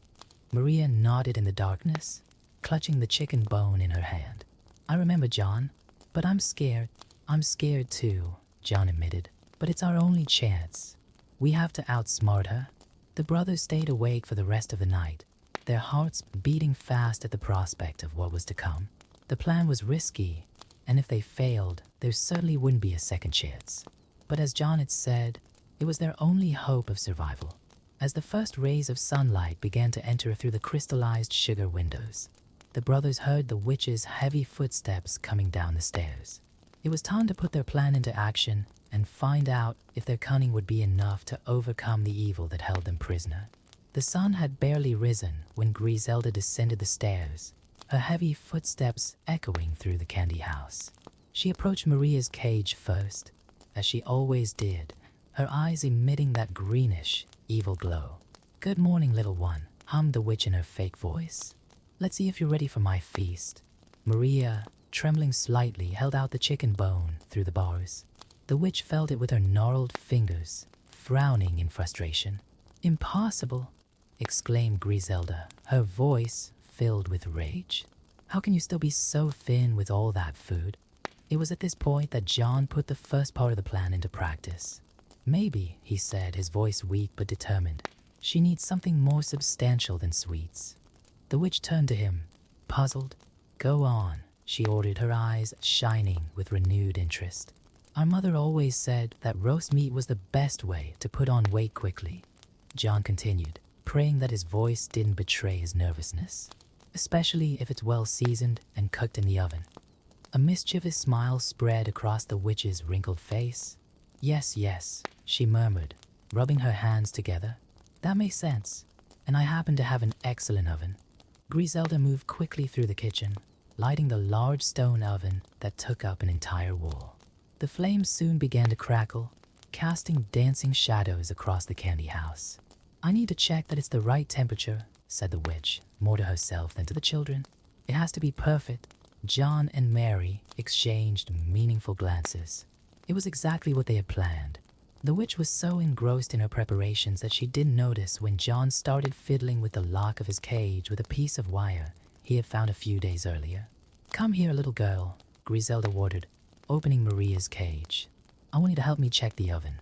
Maria nodded in the darkness, clutching the chicken bone in her hand. "I remember, John, but I'm scared." "I'm scared too," John admitted, "but it's our only chance. We have to outsmart her." The brothers stayed awake for the rest of the night, their hearts beating fast at the prospect of what was to come. The plan was risky, and if they failed, there certainly wouldn't be a second chance. But as John had said, it was their only hope of survival. As the first rays of sunlight began to enter through the crystallized sugar windows, the brothers heard the witch's heavy footsteps coming down the stairs. It was time to put their plan into action and find out if their cunning would be enough to overcome the evil that held them prisoner. The sun had barely risen when Griselda descended the stairs, her heavy footsteps echoing through the candy house. She approached Maria's cage first, as she always did, her eyes emitting that greenish, evil glow. "Good morning, little one," hummed the witch in her fake voice. "Let's see if you're ready for my feast." Maria, trembling slightly, held out the chicken bone through the bars. The witch felt it with her gnarled fingers, frowning in frustration. "Impossible!" exclaimed Griselda, her voice filled with rage. "How can you still be so thin with all that food?" It was at this point that John put the first part of the plan into practice. "Maybe," he said, his voice weak but determined, "she needs something more substantial than sweets." The witch turned to him, puzzled. "Go on," she ordered, her eyes shining with renewed interest. "Our mother always said that roast meat was the best way to put on weight quickly," John continued, praying that his voice didn't betray his nervousness, "especially if it's well seasoned and cooked in the oven." A mischievous smile spread across the witch's wrinkled face. Yes, she murmured, rubbing her hands together. "That makes sense, and I happen to have an excellent oven." Griselda moved quickly through the kitchen, lighting the large stone oven that took up an entire wall. The flames soon began to crackle, casting dancing shadows across the candy house. "I need to check that it's the right temperature," said the witch, more to herself than to the children. "It has to be perfect." John and Mary exchanged meaningful glances. It was exactly what they had planned. The witch was so engrossed in her preparations that she didn't notice when John started fiddling with the lock of his cage with a piece of wire he had found a few days earlier. "Come here, little girl," Griselda ordered, opening Maria's cage. I want you to help me check the oven."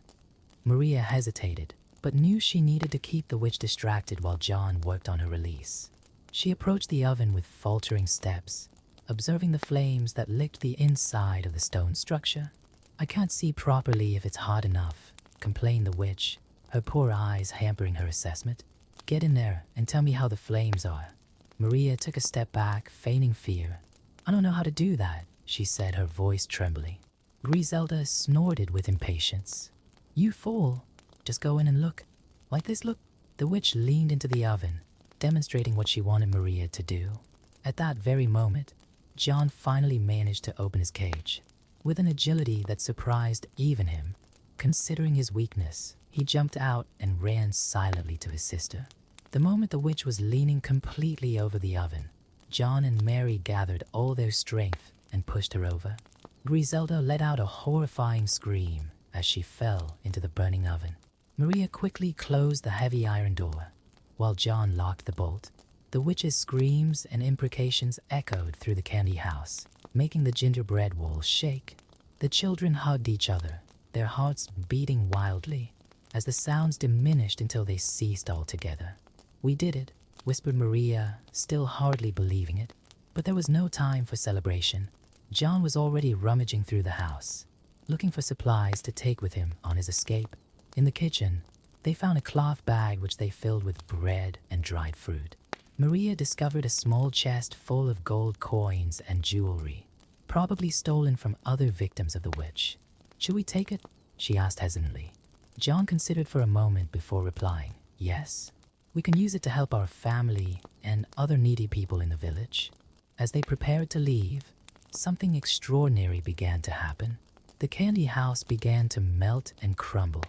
Maria hesitated, but knew she needed to keep the witch distracted while John worked on her release. She approached the oven with faltering steps, observing the flames that licked the inside of the stone structure. "I can't see properly if it's hot enough," complained the witch, her poor eyes hampering her assessment. "Get in there and tell me how the flames are." Maria took a step back, feigning fear. "I don't know how to do that," she said, her voice trembling. Griselda snorted with impatience. "You fool! Just go in and look. Like this, look." The witch leaned into the oven, demonstrating what she wanted Maria to do. At that very moment, John finally managed to open his cage. With an agility that surprised even him, considering his weakness, he jumped out and ran silently to his sister. The moment the witch was leaning completely over the oven, John and Mary gathered all their strength and pushed her over. Griselda let out a horrifying scream as she fell into the burning oven. Maria quickly closed the heavy iron door, while John locked the bolt. The witch's screams and imprecations echoed through the candy house, making the gingerbread walls shake. The children hugged each other, their hearts beating wildly, as the sounds diminished until they ceased altogether. "We did it," whispered Maria, still hardly believing it. But there was no time for celebration. John was already rummaging through the house, looking for supplies to take with him on his escape. In the kitchen, they found a cloth bag which they filled with bread and dried fruit. Maria discovered a small chest full of gold coins and jewelry, probably stolen from other victims of the witch. "Should we take it?" she asked hesitantly. John considered for a moment before replying, "Yes. We can use it to help our family and other needy people in the village." As they prepared to leave, something extraordinary began to happen. The candy house began to melt and crumble,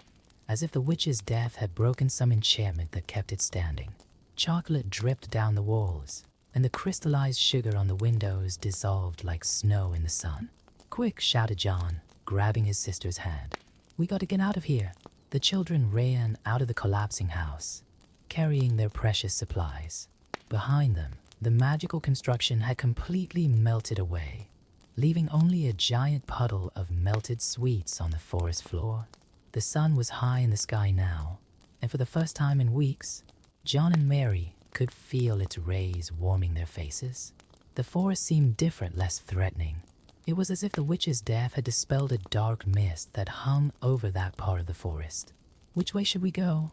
as if the witch's death had broken some enchantment that kept it standing. Chocolate dripped down the walls, and the crystallized sugar on the windows dissolved like snow in the sun. "Quick!" shouted John, grabbing his sister's hand. "We got to get out of here." The children ran out of the collapsing house, carrying their precious supplies. Behind them, the magical construction had completely melted away, leaving only a giant puddle of melted sweets on the forest floor. The sun was high in the sky now, and for the first time in weeks, John and Mary could feel its rays warming their faces. The forest seemed different, less threatening. It was as if the witch's death had dispelled a dark mist that hung over that part of the forest. "Which way should we go?"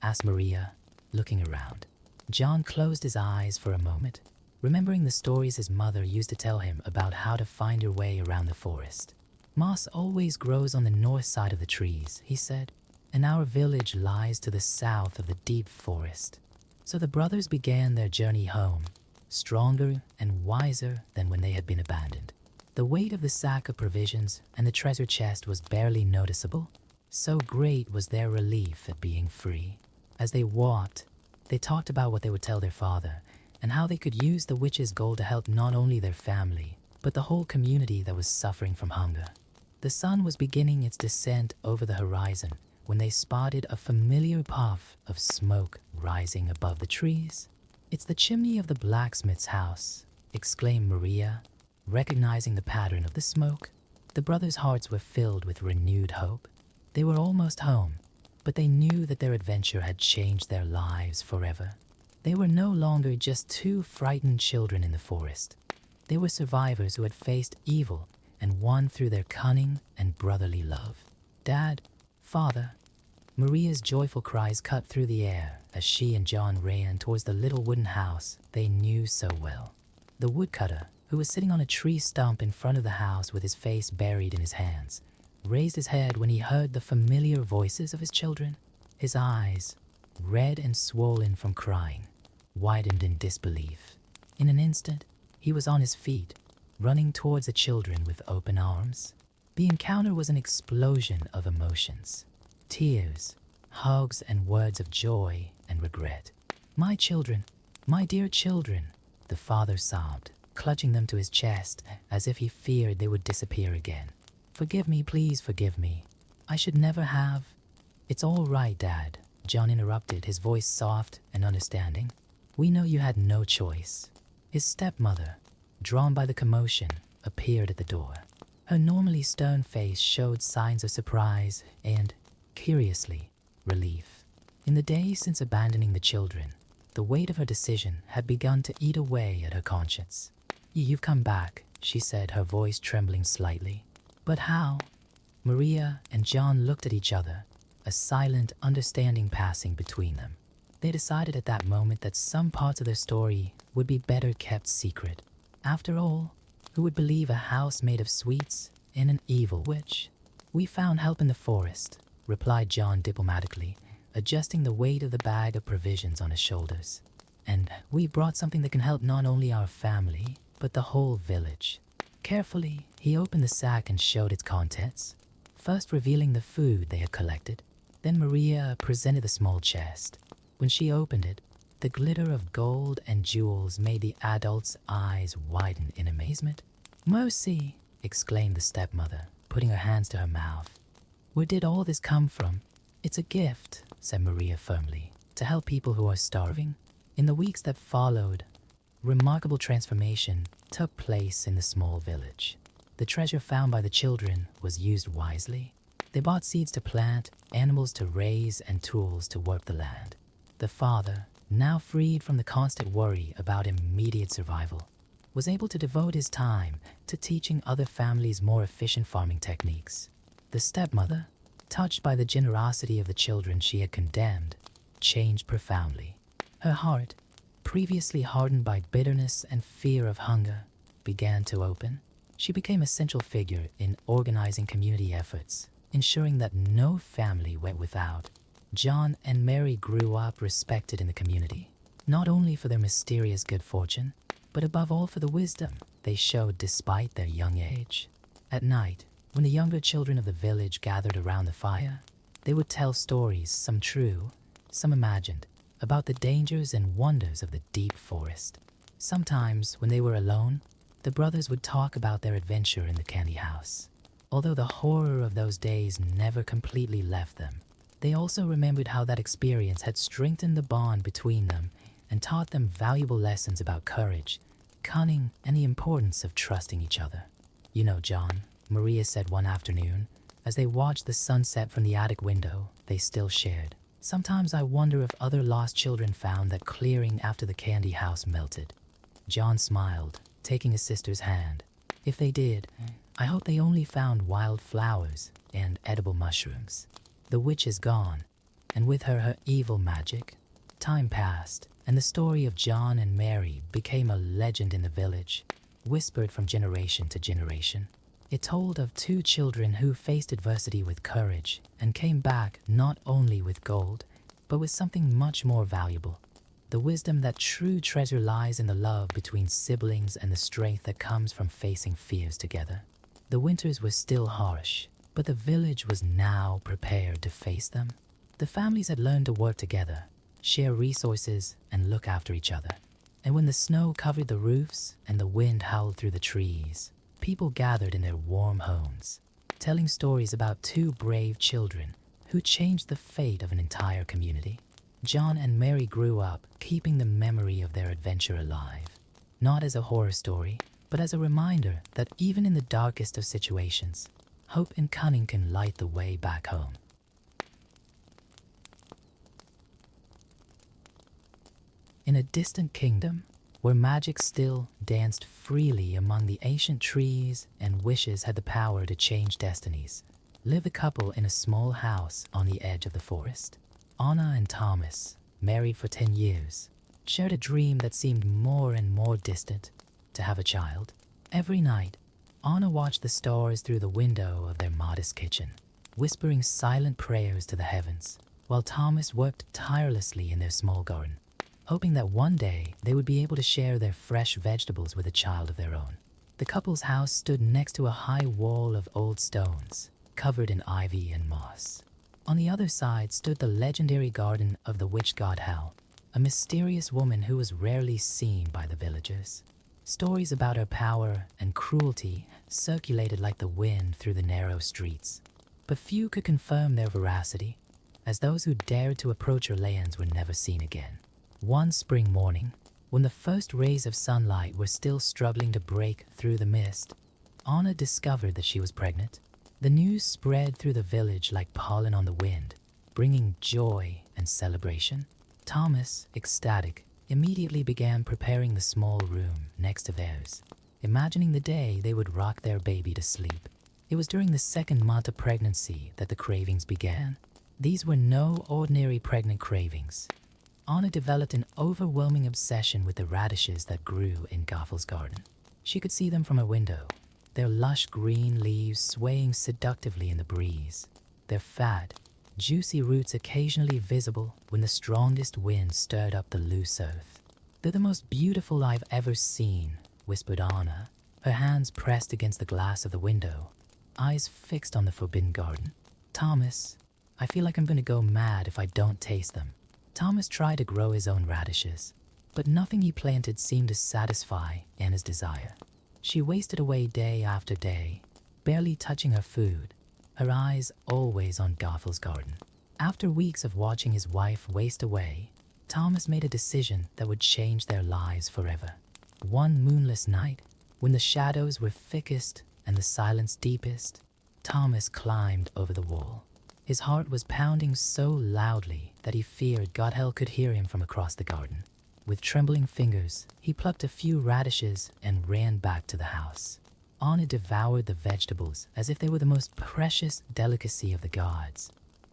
asked Maria, looking around. John closed his eyes for a moment, remembering the stories his mother used to tell him about how to find your way around the forest. "Moss always grows on the north side of the trees," he said, "and our village lies to the south of the deep forest." So the brothers began their journey home, stronger and wiser than when they had been abandoned. The weight of the sack of provisions and the treasure chest was barely noticeable, so great was their relief at being free. As they walked, they talked about what they would tell their father and how they could use the witch's gold to help not only their family, but the whole community that was suffering from hunger. The sun was beginning its descent over the horizon when they spotted a familiar puff of smoke rising above the trees. "It's the chimney of the blacksmith's house," exclaimed Maria, recognizing the pattern of the smoke. The brothers' hearts were filled with renewed hope. They were almost home, but they knew that their adventure had changed their lives forever. They were no longer just two frightened children in the forest. They were survivors who had faced evil and won through their cunning and brotherly love. "Dad, Father," Maria's joyful cries cut through the air as she and John ran towards the little wooden house they knew so well. The woodcutter, who was sitting on a tree stump in front of the house with his face buried in his hands, raised his head when he heard the familiar voices of his children. His eyes, red and swollen from crying, widened in disbelief. In an instant, he was on his feet, running towards the children with open arms. The encounter was an explosion of emotions. Tears, hugs, and words of joy and regret. "My children, my dear children," the father sobbed, clutching them to his chest as if he feared they would disappear again. "Forgive me, please forgive me. I should never have—" "It's all right, Dad," John interrupted, his voice soft and understanding. "We know you had no choice." His stepmother, drawn by the commotion, appeared at the door. Her normally stern face showed signs of surprise and, curiously, relief. In the days since abandoning the children, the weight of her decision had begun to eat away at her conscience. "You've come back," she said, her voice trembling slightly. "But how?" Maria and John looked at each other, a silent understanding passing between them. They decided at that moment that some parts of their story would be better kept secret. After all, who would believe a house made of sweets in an evil witch? "We found help in the forest," replied John diplomatically, adjusting the weight of the bag of provisions on his shoulders. "And we brought something that can help not only our family, but the whole village." Carefully, he opened the sack and showed its contents, first revealing the food they had collected. Then Maria presented the small chest. When she opened it, the glitter of gold and jewels made the adult's eyes widen in amazement. "Mercy!" exclaimed the stepmother, putting her hands to her mouth. "Where did all this come from?" "It's a gift," said Maria firmly, "to help people who are starving." In the weeks that followed, remarkable transformation took place in the small village. The treasure found by the children was used wisely. They bought seeds to plant, animals to raise, and tools to work the land. The father, now freed from the constant worry about immediate survival, was able to devote his time to teaching other families more efficient farming techniques. The stepmother, touched by the generosity of the children she had condemned, changed profoundly. Her heart, previously hardened by bitterness and fear of hunger, began to open. She became a central figure in organizing community efforts, ensuring that no family went without. John and Mary grew up respected in the community, not only for their mysterious good fortune, but above all for the wisdom they showed despite their young age. At night, when the younger children of the village gathered around the fire, they would tell stories, some true, some imagined, about the dangers and wonders of the deep forest. Sometimes, when they were alone, the brothers would talk about their adventure in the candy house. Although the horror of those days never completely left them, they also remembered how that experience had strengthened the bond between them and taught them valuable lessons about courage, cunning, and the importance of trusting each other. "You know, John," Maria said one afternoon, as they watched the sunset from the attic window they still shared, "sometimes I wonder if other lost children found that clearing after the candy house melted." John smiled, taking his sister's hand. "If they did, I hope they only found wild flowers and edible mushrooms. The witch is gone, and with her evil magic." Time passed, and the story of John and Mary became a legend in the village, whispered from generation to generation. It told of two children who faced adversity with courage and came back not only with gold, but with something much more valuable: the wisdom that true treasure lies in the love between siblings and the strength that comes from facing fears together. The winters were still harsh, but the village was now prepared to face them. The families had learned to work together, share resources, and look after each other. And when the snow covered the roofs and the wind howled through the trees, people gathered in their warm homes, telling stories about two brave children who changed the fate of an entire community. John and Mary grew up keeping the memory of their adventure alive, not as a horror story, but as a reminder that even in the darkest of situations, hope and cunning can light the way back home. In a distant kingdom, where magic still danced freely among the ancient trees and wishes had the power to change destinies, lived a couple in a small house on the edge of the forest. Anna and Thomas, married for 10 years, shared a dream that seemed more and more distant: to have a child. Every night, Anna watched the stars through the window of their modest kitchen, whispering silent prayers to the heavens, while Thomas worked tirelessly in their small garden, hoping that one day they would be able to share their fresh vegetables with a child of their own. The couple's house stood next to a high wall of old stones, covered in ivy and moss. On the other side stood the legendary garden of the witch god Hel, a mysterious woman who was rarely seen by the villagers. Stories about her power and cruelty circulated like the wind through the narrow streets, but few could confirm their veracity, as those who dared to approach her lands were never seen again. One spring morning, when the first rays of sunlight were still struggling to break through the mist, Anna discovered that she was pregnant, the news spread through the village like pollen on the wind, bringing joy and celebration. Thomas, ecstatic, immediately began preparing the small room next to theirs, imagining the day they would rock their baby to sleep. It was during the second month of pregnancy that the cravings began. These were no ordinary pregnant cravings. Anna developed an overwhelming obsession with the radishes that grew in Gaffel's garden. She could see them from her window, their lush green leaves swaying seductively in the breeze, their fat, juicy roots occasionally visible when the strongest wind stirred up the loose earth. "They're the most beautiful I've ever seen," whispered Anna, her hands pressed against the glass of the window, eyes fixed on the forbidden garden. "Thomas, I feel like I'm going to go mad if I don't taste them." Thomas tried to grow his own radishes, but nothing he planted seemed to satisfy Anna's desire. She wasted away day after day, barely touching her food, her eyes always on Gaffel's garden. After weeks of watching his wife waste away, Thomas made a decision that would change their lives forever. One moonless night, when the shadows were thickest and the silence deepest, Thomas climbed over the wall. His heart was pounding so loudly that he feared Godhel could hear him from across the garden. With trembling fingers, he plucked a few radishes and ran back to the house. Anna devoured the vegetables as if they were the most precious delicacy of the gods.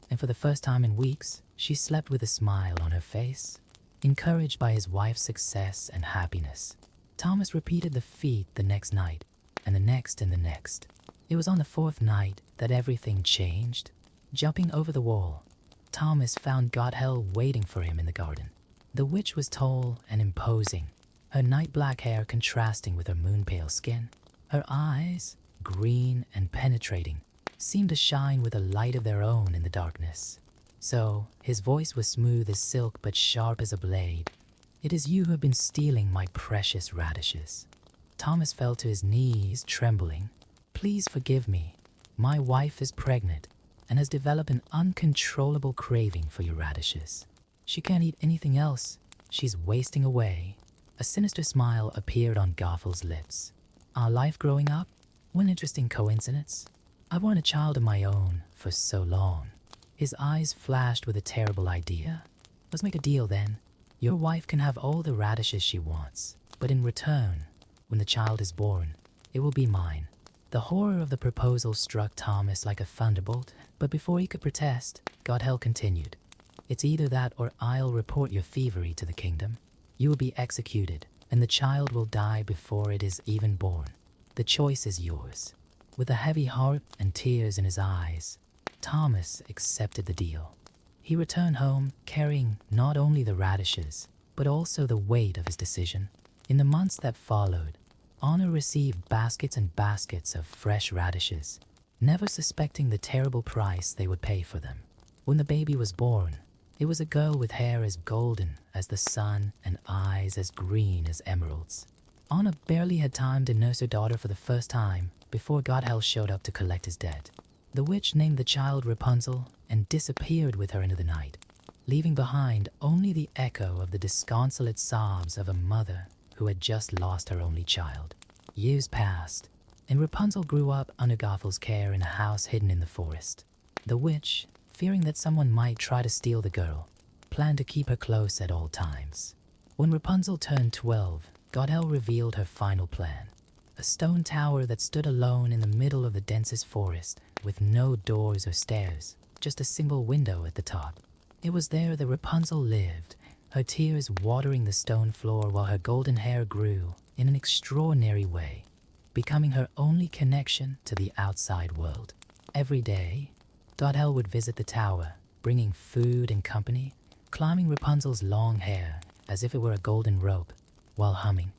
And for the first time in weeks, she slept with a smile on her face, encouraged by his wife's success and happiness. Thomas repeated the feat the next night, and the next and the next. It was on the fourth night that everything changed. Jumping over the wall, Thomas found Godhel waiting for him in the garden. The witch was tall and imposing, her night-black hair contrasting with her moon-pale skin. Her eyes, green and penetrating, seemed to shine with a light of their own in the darkness. So, his voice was smooth as silk but sharp as a blade. "It is you who have been stealing my precious radishes." Thomas fell to his knees, trembling. "Please forgive me. My wife is pregnant and has developed an uncontrollable craving for your radishes. She can't eat anything else. She's wasting away." A sinister smile appeared on Gaffel's lips. "Our life growing up? What an interesting coincidence. I've wanted a child of my own for so long." His eyes flashed with a terrible idea. "Let's make a deal then. Your wife can have all the radishes she wants, but in return, when the child is born, it will be mine." The horror of the proposal struck Thomas like a thunderbolt, but before he could protest, Godhel continued, "It's either that or I'll report your thievery to the kingdom. You will be executed, and the child will die before it is even born. The choice is yours." With a heavy heart and tears in his eyes, Thomas accepted the deal. He returned home carrying not only the radishes, but also the weight of his decision. In the months that followed, Anna received baskets and baskets of fresh radishes, never suspecting the terrible price they would pay for them. When the baby was born, it was a girl with hair as golden as the sun and eyes as green as emeralds. Anna barely had time to nurse her daughter for the first time before Godhel showed up to collect his debt. The witch named the child Rapunzel and disappeared with her into the night, leaving behind only the echo of the disconsolate sobs of a mother who had just lost her only child. Years passed, and Rapunzel grew up under Gaffel's care in a house hidden in the forest. The witch, fearing that someone might try to steal the girl, planned to keep her close at all times. When Rapunzel turned 12, Godhel revealed her final plan. A stone tower that stood alone in the middle of the densest forest, with no doors or stairs, just a single window at the top. It was there that Rapunzel lived, her tears watering the stone floor while her golden hair grew in an extraordinary way, becoming her only connection to the outside world. Every day, Godhel would visit the tower, bringing food and company, climbing Rapunzel's long hair as if it were a golden rope, while humming,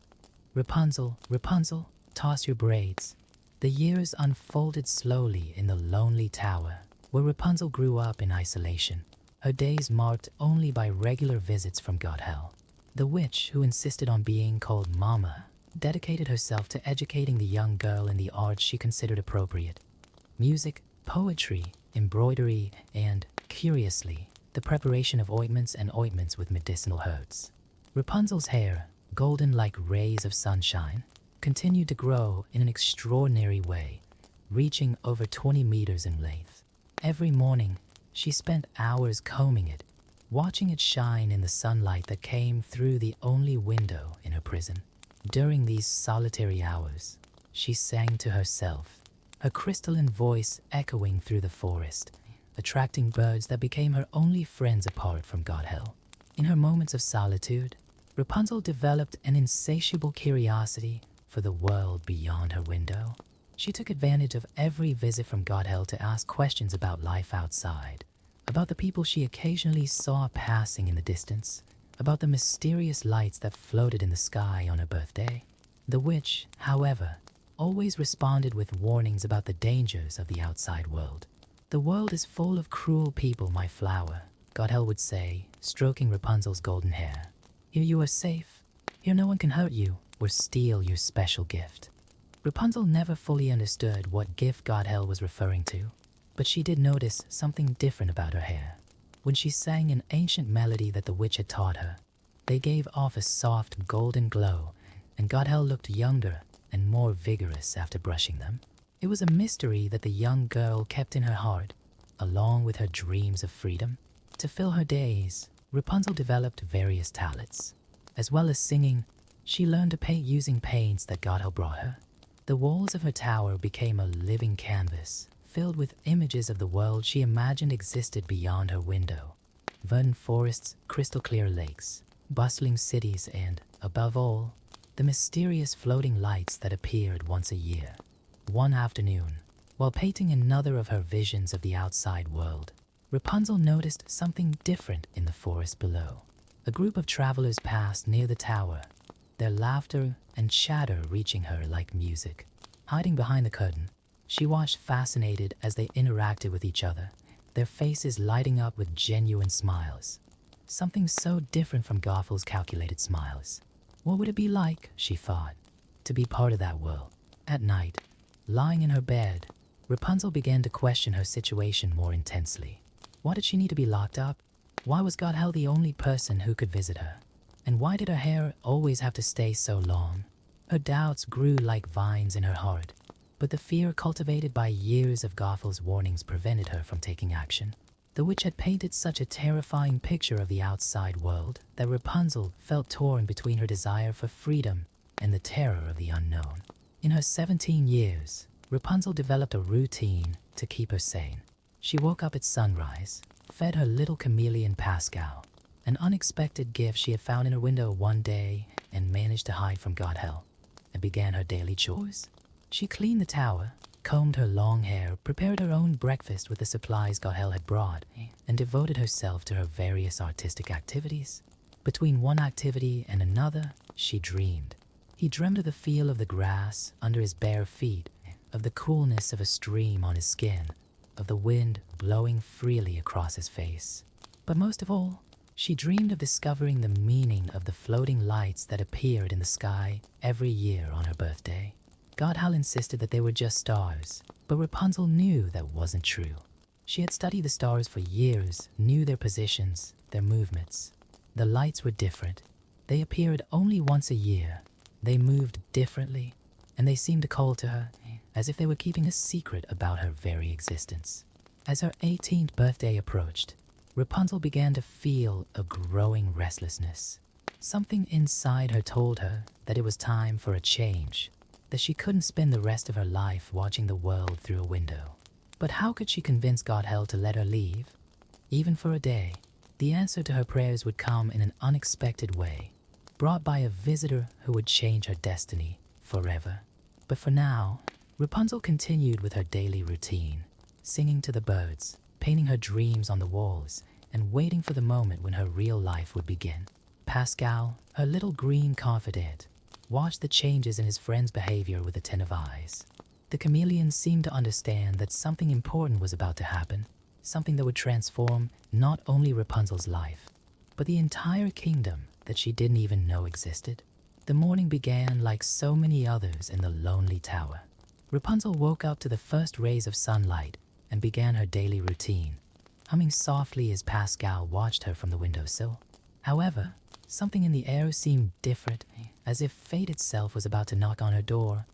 "Rapunzel, Rapunzel, toss your braids." The years unfolded slowly in the lonely tower, where Rapunzel grew up in isolation, her days marked only by regular visits from Godhel. The witch, who insisted on being called Mama, dedicated herself to educating the young girl in the arts she considered appropriate: music, poetry, embroidery, and, curiously, the preparation of ointments and ointments with medicinal herbs. Rapunzel's hair, golden like rays of sunshine, continued to grow in an extraordinary way, reaching over 20 meters in length. Every morning, she spent hours combing it, watching it shine in the sunlight that came through the only window in her prison. During these solitary hours, she sang to herself, her crystalline voice echoing through the forest, attracting birds that became her only friends apart from God-Hell. In her moments of solitude, Rapunzel developed an insatiable curiosity for the world beyond her window. She took advantage of every visit from God-Hell to ask questions about life outside, about the people she occasionally saw passing in the distance, about the mysterious lights that floated in the sky on her birthday. The witch, however, always responded with warnings about the dangers of the outside world. "The world is full of cruel people, my flower," God-Hell would say, stroking Rapunzel's golden hair. "Here you are safe. Here no one can hurt you or steal your special gift." Rapunzel never fully understood what gift God-Hell was referring to, but she did notice something different about her hair. When she sang an ancient melody that the witch had taught her, they gave off a soft golden glow, and God-Hell looked younger and more vigorous after brushing them. It was a mystery that the young girl kept in her heart, along with her dreams of freedom. To fill her days, Rapunzel developed various talents. As well as singing, she learned to paint using paints that God-Hell brought her. The walls of her tower became a living canvas, filled with images of the world she imagined existed beyond her window. Verdant forests, crystal clear lakes, bustling cities, and, above all, the mysterious floating lights that appeared once a year. One afternoon, while painting another of her visions of the outside world, Rapunzel noticed something different in the forest below. A group of travelers passed near the tower, their laughter and chatter reaching her like music. Hiding behind the curtain, she watched fascinated as they interacted with each other, their faces lighting up with genuine smiles. Something so different from Garfield's calculated smiles. What would it be like, she thought, to be part of that world? At night, lying in her bed, Rapunzel began to question her situation more intensely. Why did she need to be locked up? Why was God-Hell the only person who could visit her? And why did her hair always have to stay so long? Her doubts grew like vines in her heart, but the fear cultivated by years of Garfield's warnings prevented her from taking action. The witch had painted such a terrifying picture of the outside world that Rapunzel felt torn between her desire for freedom and the terror of the unknown. In her 17 years, Rapunzel developed a routine to keep her sane. She woke up at sunrise, fed her little chameleon Pascal, an unexpected gift she had found in her window one day and managed to hide from God-Hell, and began her daily chores. She cleaned the tower, combed her long hair, prepared her own breakfast with the supplies God-Hell had brought, and devoted herself to her various artistic activities. Between one activity and another, she dreamed. He dreamed of the feel of the grass under his bare feet, of the coolness of a stream on his skin, of the wind blowing freely across his face. But most of all, she dreamed of discovering the meaning of the floating lights that appeared in the sky every year on her birthday. God-Hell insisted that they were just stars, but Rapunzel knew that wasn't true. She had studied the stars for years, knew their positions, their movements. The lights were different. They appeared only once a year. They moved differently, and they seemed to call to her, as if they were keeping a secret about her very existence. As her 18th birthday approached, Rapunzel began to feel a growing restlessness. Something inside her told her that it was time for a change, that she couldn't spend the rest of her life watching the world through a window. But how could she convince God-Hell to let her leave? Even for a day, the answer to her prayers would come in an unexpected way, brought by a visitor who would change her destiny forever. But for now, Rapunzel continued with her daily routine, singing to the birds, painting her dreams on the walls, and waiting for the moment when her real life would begin. Pascal, her little green confidant, watched the changes in his friend's behavior with attentive eyes. The chameleon seemed to understand that something important was about to happen, something that would transform not only Rapunzel's life, but the entire kingdom that she didn't even know existed. The morning began like so many others in the lonely tower. Rapunzel woke up to the first rays of sunlight and began her daily routine, humming softly as Pascal watched her from the windowsill. However, something in the air seemed different, as if fate itself was about to knock on her door,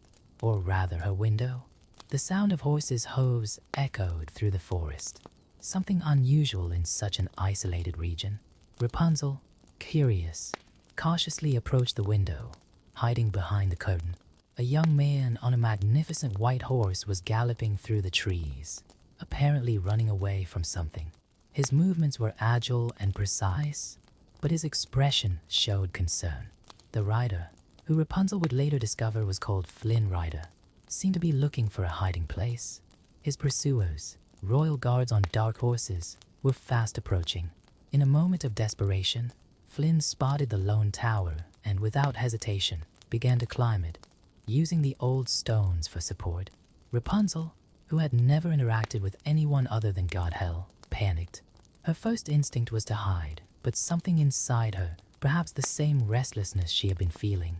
or rather her window. The sound of horses' hooves echoed through the forest, something unusual in such an isolated region. Rapunzel, curious, cautiously approached the window, hiding behind the curtain. A young man on a magnificent white horse was galloping through the trees, apparently running away from something. His movements were agile and precise, but his expression showed concern. The rider, who Rapunzel would later discover was called Flynn Rider, seemed to be looking for a hiding place. His pursuers, royal guards on dark horses, were fast approaching. In a moment of desperation, Flynn spotted the lone tower and without hesitation began to climb it, using the old stones for support. Rapunzel, who had never interacted with anyone other than God Hell, panicked. Her first instinct was to hide, but something inside her, perhaps the same restlessness she had been feeling,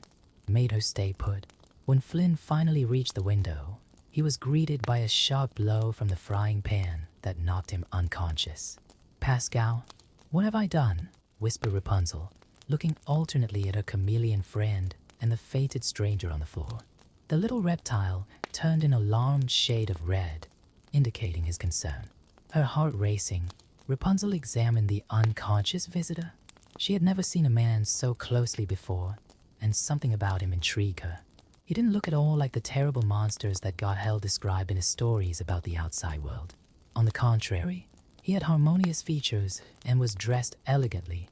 made her stay put. When Flynn finally reached the window, he was greeted by a sharp blow from the frying pan that knocked him unconscious. "Pascal, what have I done?" whispered Rapunzel, looking alternately at her chameleon friend and the fated stranger on the floor. The little reptile turned an alarmed shade of red, indicating his concern. Her heart racing, Rapunzel examined the unconscious visitor. She had never seen a man so closely before, and something about him intrigued her. He didn't look at all like the terrible monsters that God Hell described in his stories about the outside world. On the contrary, he had harmonious features and was dressed elegantly,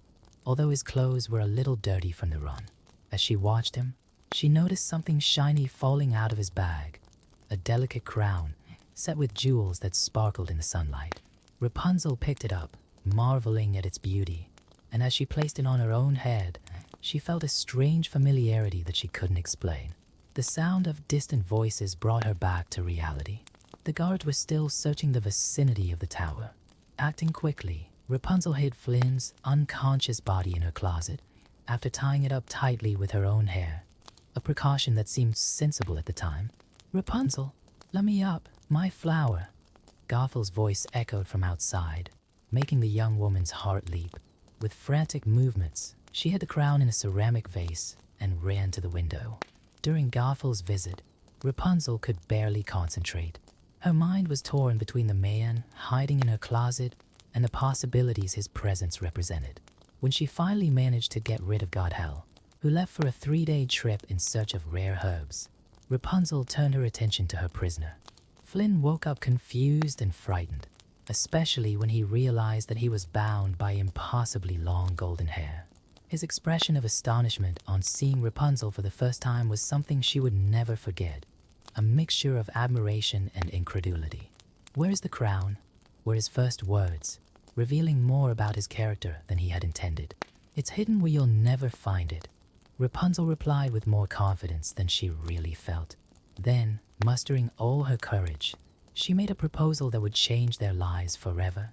although his clothes were a little dirty from the run. As she watched him, she noticed something shiny falling out of his bag, a delicate crown set with jewels that sparkled in the sunlight. Rapunzel picked it up, marveling at its beauty, and as she placed it on her own head, she felt a strange familiarity that she couldn't explain. The sound of distant voices brought her back to reality. The guards were still searching the vicinity of the tower. Acting quickly, Rapunzel hid Flynn's unconscious body in her closet after tying it up tightly with her own hair, a precaution that seemed sensible at the time. "Rapunzel, let me up, my flower." Garfel's voice echoed from outside, making the young woman's heart leap. With frantic movements, she hid the crown in a ceramic vase and ran to the window. During Garfel's visit, Rapunzel could barely concentrate. Her mind was torn between the man hiding in her closet and the possibilities his presence represented. When she finally managed to get rid of God Hell, who left for a 3-day trip in search of rare herbs, Rapunzel turned her attention to her prisoner. Flynn woke up confused and frightened, especially when he realized that he was bound by impossibly long golden hair. His expression of astonishment on seeing Rapunzel for the first time was something she would never forget, a mixture of admiration and incredulity. "Where's the crown?" were his first words, revealing more about his character than he had intended. "It's hidden where you'll never find it," Rapunzel replied with more confidence than she really felt. Then, mustering all her courage, she made a proposal that would change their lives forever.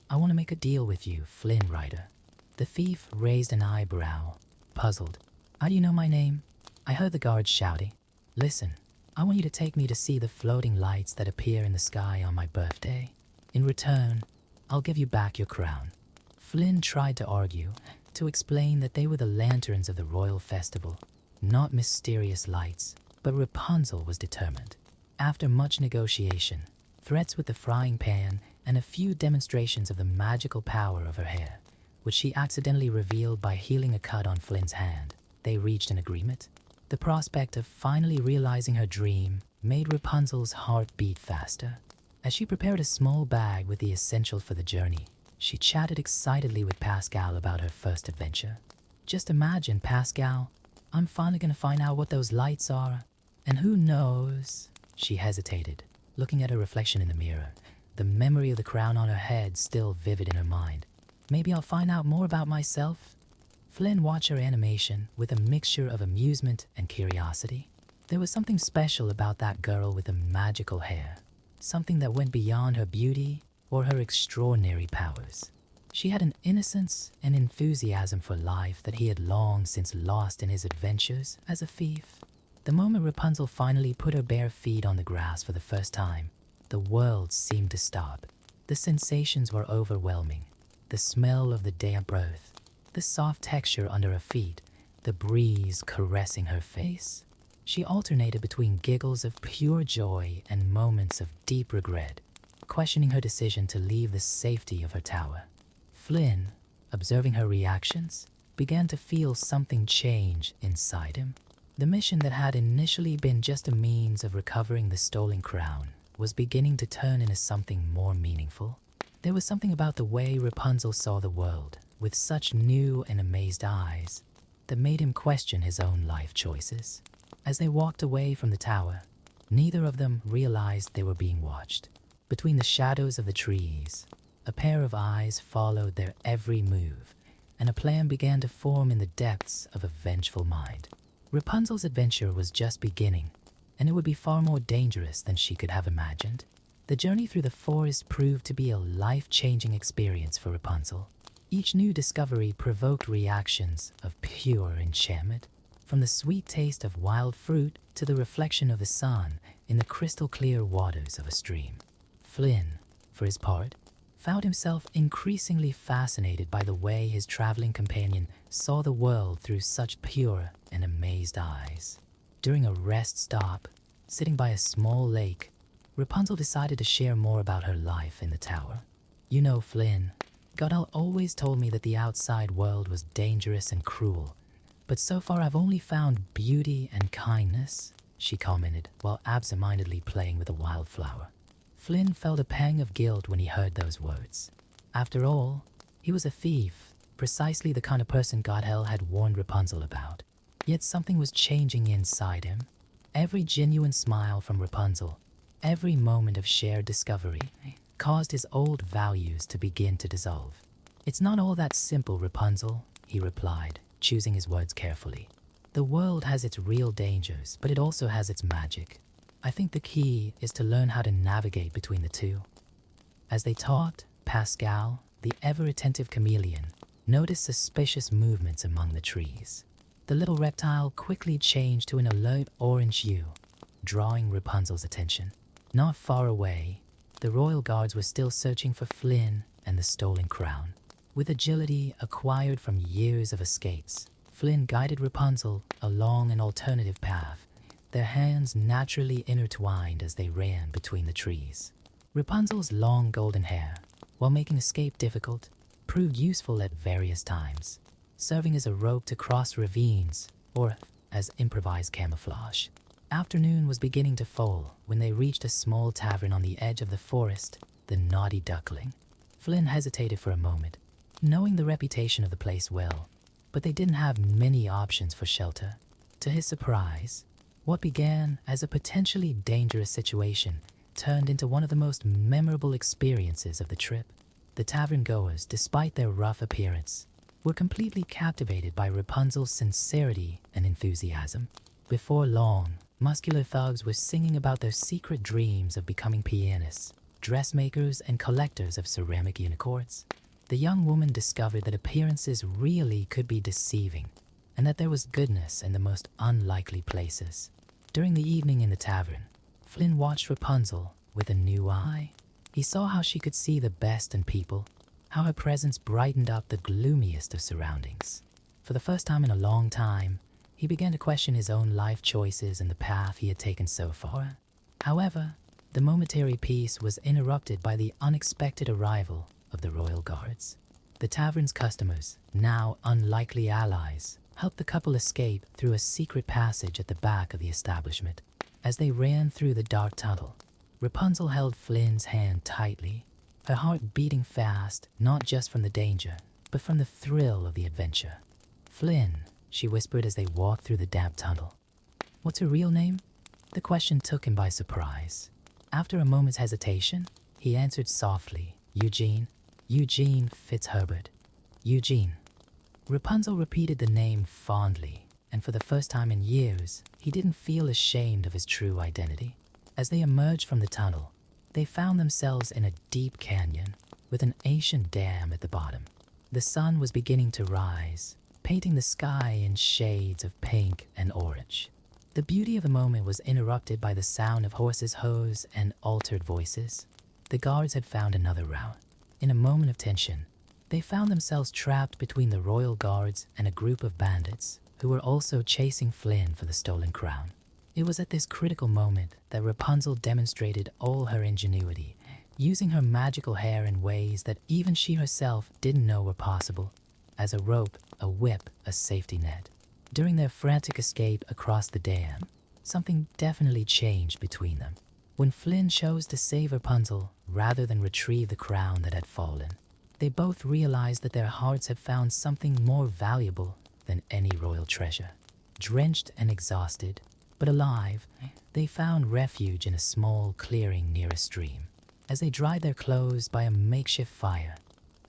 "I want to make a deal with you, Flynn Rider." The thief raised an eyebrow, puzzled. "How do you know my name?" "I heard the guards shouting." "Listen, I want you to take me to see the floating lights that appear in the sky on my birthday. In return, I'll give you back your crown." Flynn tried to argue, to explain that they were the lanterns of the royal festival, not mysterious lights, but Rapunzel was determined. After much negotiation, threats with the frying pan, and a few demonstrations of the magical power of her hair, which she accidentally revealed by healing a cut on Flynn's hand, they reached an agreement. The prospect of finally realizing her dream made Rapunzel's heart beat faster. As she prepared a small bag with the essentials for the journey, she chatted excitedly with Pascal about her first adventure. "Just imagine, Pascal, I'm finally going to find out what those lights are. And who knows?" She hesitated, looking at her reflection in the mirror, the memory of the crown on her head still vivid in her mind. "Maybe I'll find out more about myself." Flynn watched her animation with a mixture of amusement and curiosity. There was something special about that girl with the magical hair, something that went beyond her beauty or her extraordinary powers. She had an innocence and enthusiasm for life that he had long since lost in his adventures as a thief. The moment Rapunzel finally put her bare feet on the grass for the first time, the world seemed to stop. The sensations were overwhelming. The smell of the damp earth, the soft texture under her feet, the breeze caressing her face. She alternated between giggles of pure joy and moments of deep regret, questioning her decision to leave the safety of her tower. Flynn, observing her reactions, began to feel something change inside him. The mission that had initially been just a means of recovering the stolen crown was beginning to turn into something more meaningful. There was something about the way Rapunzel saw the world, with such new and amazed eyes, that made him question his own life choices. As they walked away from the tower, neither of them realized they were being watched. Between the shadows of the trees, a pair of eyes followed their every move, and a plan began to form in the depths of a vengeful mind. Rapunzel's adventure was just beginning, and it would be far more dangerous than she could have imagined. The journey through the forest proved to be a life-changing experience for Rapunzel. Each new discovery provoked reactions of pure enchantment, from the sweet taste of wild fruit to the reflection of the sun in the crystal-clear waters of a stream. Flynn, for his part, found himself increasingly fascinated by the way his traveling companion saw the world through such pure and amazed eyes. During a rest stop, sitting by a small lake, Rapunzel decided to share more about her life in the tower. "You know, Flynn, Godel always told me that the outside world was dangerous and cruel, but so far I've only found beauty and kindness," she commented while absent-mindedly playing with a wildflower. Flynn felt a pang of guilt when he heard those words. After all, he was a thief, precisely the kind of person Godel had warned Rapunzel about. Yet something was changing inside him. Every genuine smile from Rapunzel, every moment of shared discovery, caused his old values to begin to dissolve. "It's not all that simple, Rapunzel," he replied, choosing his words carefully. "The world has its real dangers, but it also has its magic. I think the key is to learn how to navigate between the two." As they talked, Pascal, the ever-attentive chameleon, noticed suspicious movements among the trees. The little reptile quickly changed to an alert orange hue, drawing Rapunzel's attention. Not far away, the royal guards were still searching for Flynn and the stolen crown. With agility acquired from years of escapes, Flynn guided Rapunzel along an alternative path, their hands naturally intertwined as they ran between the trees. Rapunzel's long golden hair, while making escape difficult, proved useful at various times, serving as a rope to cross ravines or as improvised camouflage. Afternoon was beginning to fall when they reached a small tavern on the edge of the forest, the Naughty Duckling. Flynn hesitated for a moment, knowing the reputation of the place well, but they didn't have many options for shelter. To his surprise, what began as a potentially dangerous situation turned into one of the most memorable experiences of the trip. The tavern goers, despite their rough appearance, were completely captivated by Rapunzel's sincerity and enthusiasm. Before long, muscular thugs were singing about their secret dreams of becoming pianists, dressmakers, and collectors of ceramic unicorns. The young woman discovered that appearances really could be deceiving, and that there was goodness in the most unlikely places. During the evening in the tavern, Flynn watched Rapunzel with a new eye. He saw how she could see the best in people, how her presence brightened up the gloomiest of surroundings. For the first time in a long time, he began to question his own life choices and the path he had taken so far. However, the momentary peace was interrupted by the unexpected arrival of the royal guards. The tavern's customers, now unlikely allies, helped the couple escape through a secret passage at the back of the establishment. As they ran through the dark tunnel, Rapunzel held Flynn's hand tightly, her heart beating fast, not just from the danger, but from the thrill of the adventure. "Flynn," she whispered as they walked through the damp tunnel. "What's her real name?" The question took him by surprise. After a moment's hesitation, he answered softly, Eugene Fitzherbert. Eugene." Rapunzel repeated the name fondly, and for the first time in years, he didn't feel ashamed of his true identity. As they emerged from the tunnel, they found themselves in a deep canyon with an ancient dam at the bottom. The sun was beginning to rise, painting the sky in shades of pink and orange. The beauty of the moment was interrupted by the sound of horses' hooves and altered voices. The guards had found another route. In a moment of tension, they found themselves trapped between the royal guards and a group of bandits, who were also chasing Flynn for the stolen crown. It was at this critical moment that Rapunzel demonstrated all her ingenuity, using her magical hair in ways that even she herself didn't know were possible, as a rope, a whip, a safety net. During their frantic escape across the dam, something definitely changed between them. When Flynn chose to save Rapunzel rather than retrieve the crown that had fallen, they both realized that their hearts had found something more valuable than any royal treasure. Drenched and exhausted, but alive, they found refuge in a small clearing near a stream. As they dried their clothes by a makeshift fire,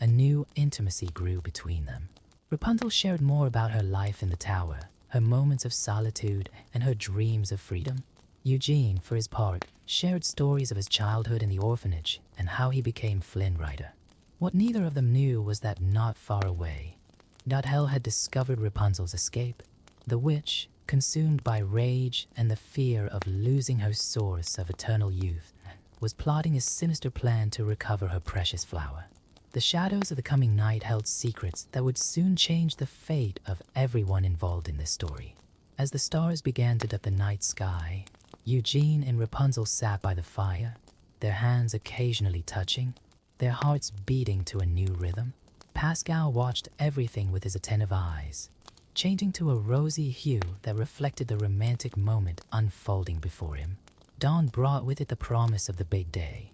a new intimacy grew between them. Rapunzel shared more about her life in the tower, her moments of solitude, and her dreams of freedom. Eugene, for his part, shared stories of his childhood in the orphanage and how he became Flynn Rider. What neither of them knew was that not far away, Hel had discovered Rapunzel's escape. The witch, consumed by rage and the fear of losing her source of eternal youth, was plotting a sinister plan to recover her precious flower. The shadows of the coming night held secrets that would soon change the fate of everyone involved in this story. As the stars began to dot the night sky, Eugene and Rapunzel sat by the fire, their hands occasionally touching, their hearts beating to a new rhythm. Pascal watched everything with his attentive eyes, changing to a rosy hue that reflected the romantic moment unfolding before him. Dawn brought with it the promise of the big day.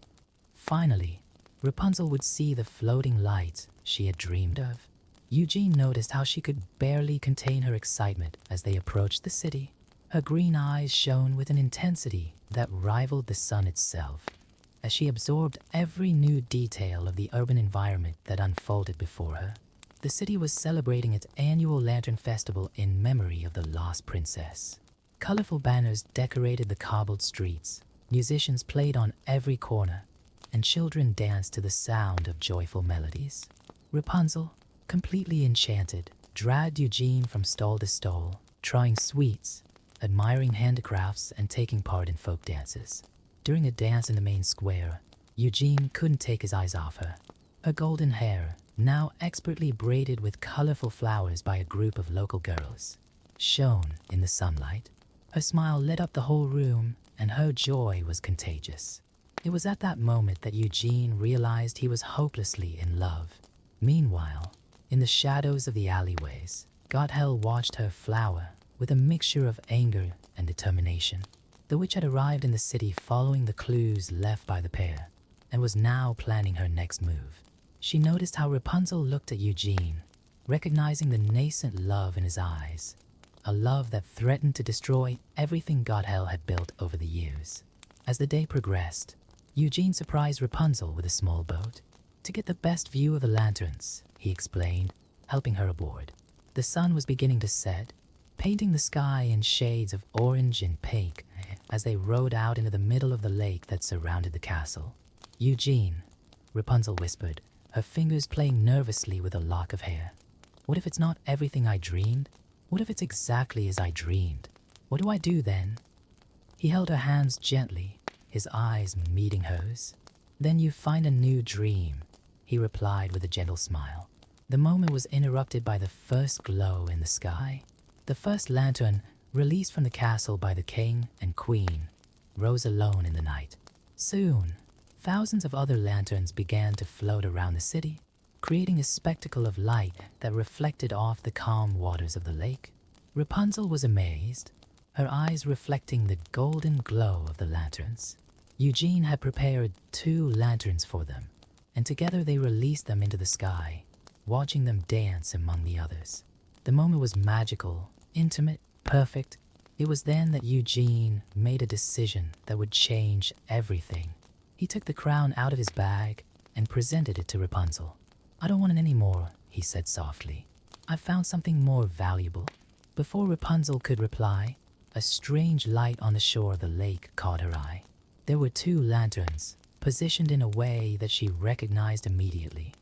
Finally, Rapunzel would see the floating lights she had dreamed of. Eugene noticed how she could barely contain her excitement as they approached the city. Her green eyes shone with an intensity that rivaled the sun itself, as she absorbed every new detail of the urban environment that unfolded before her. The city was celebrating its annual Lantern Festival in memory of the lost princess. Colorful banners decorated the cobbled streets, musicians played on every corner, and children danced to the sound of joyful melodies. Rapunzel, completely enchanted, dragged Eugene from stall to stall, trying sweets, admiring handicrafts, and taking part in folk dances. During a dance in the main square, Eugene couldn't take his eyes off her. Her golden hair, now expertly braided with colorful flowers by a group of local girls, shone in the sunlight. Her smile lit up the whole room, and her joy was contagious. It was at that moment that Eugene realized he was hopelessly in love. Meanwhile, in the shadows of the alleyways, Hel watched her flower with a mixture of anger and determination. The witch had arrived in the city following the clues left by the pair, and was now planning her next move. She noticed how Rapunzel looked at Eugene, recognizing the nascent love in his eyes, a love that threatened to destroy everything Hel had built over the years. As the day progressed, Eugene surprised Rapunzel with a small boat. To get the best view of the lanterns, he explained, helping her aboard. The sun was beginning to set, painting the sky in shades of orange and pink as they rowed out into the middle of the lake that surrounded the castle. Eugene, Rapunzel whispered, her fingers playing nervously with a lock of hair. What if it's not everything I dreamed? What if it's exactly as I dreamed? What do I do then? He held her hands gently, his eyes meeting hers. Then you find a new dream, he replied with a gentle smile. The moment was interrupted by the first glow in the sky. The first lantern, released from the castle by the king and queen, rose alone in the night. Soon, thousands of other lanterns began to float around the city, creating a spectacle of light that reflected off the calm waters of the lake. Rapunzel was amazed, her eyes reflecting the golden glow of the lanterns. Eugene had prepared 2 lanterns for them, and together they released them into the sky, watching them dance among the others. The moment was magical, intimate, perfect. It was then that Eugene made a decision that would change everything. He took the crown out of his bag and presented it to Rapunzel. I don't want it anymore, he said softly. I've found something more valuable. Before Rapunzel could reply, a strange light on the shore of the lake caught her eye. There were 2 lanterns, positioned in a way that she recognized immediately.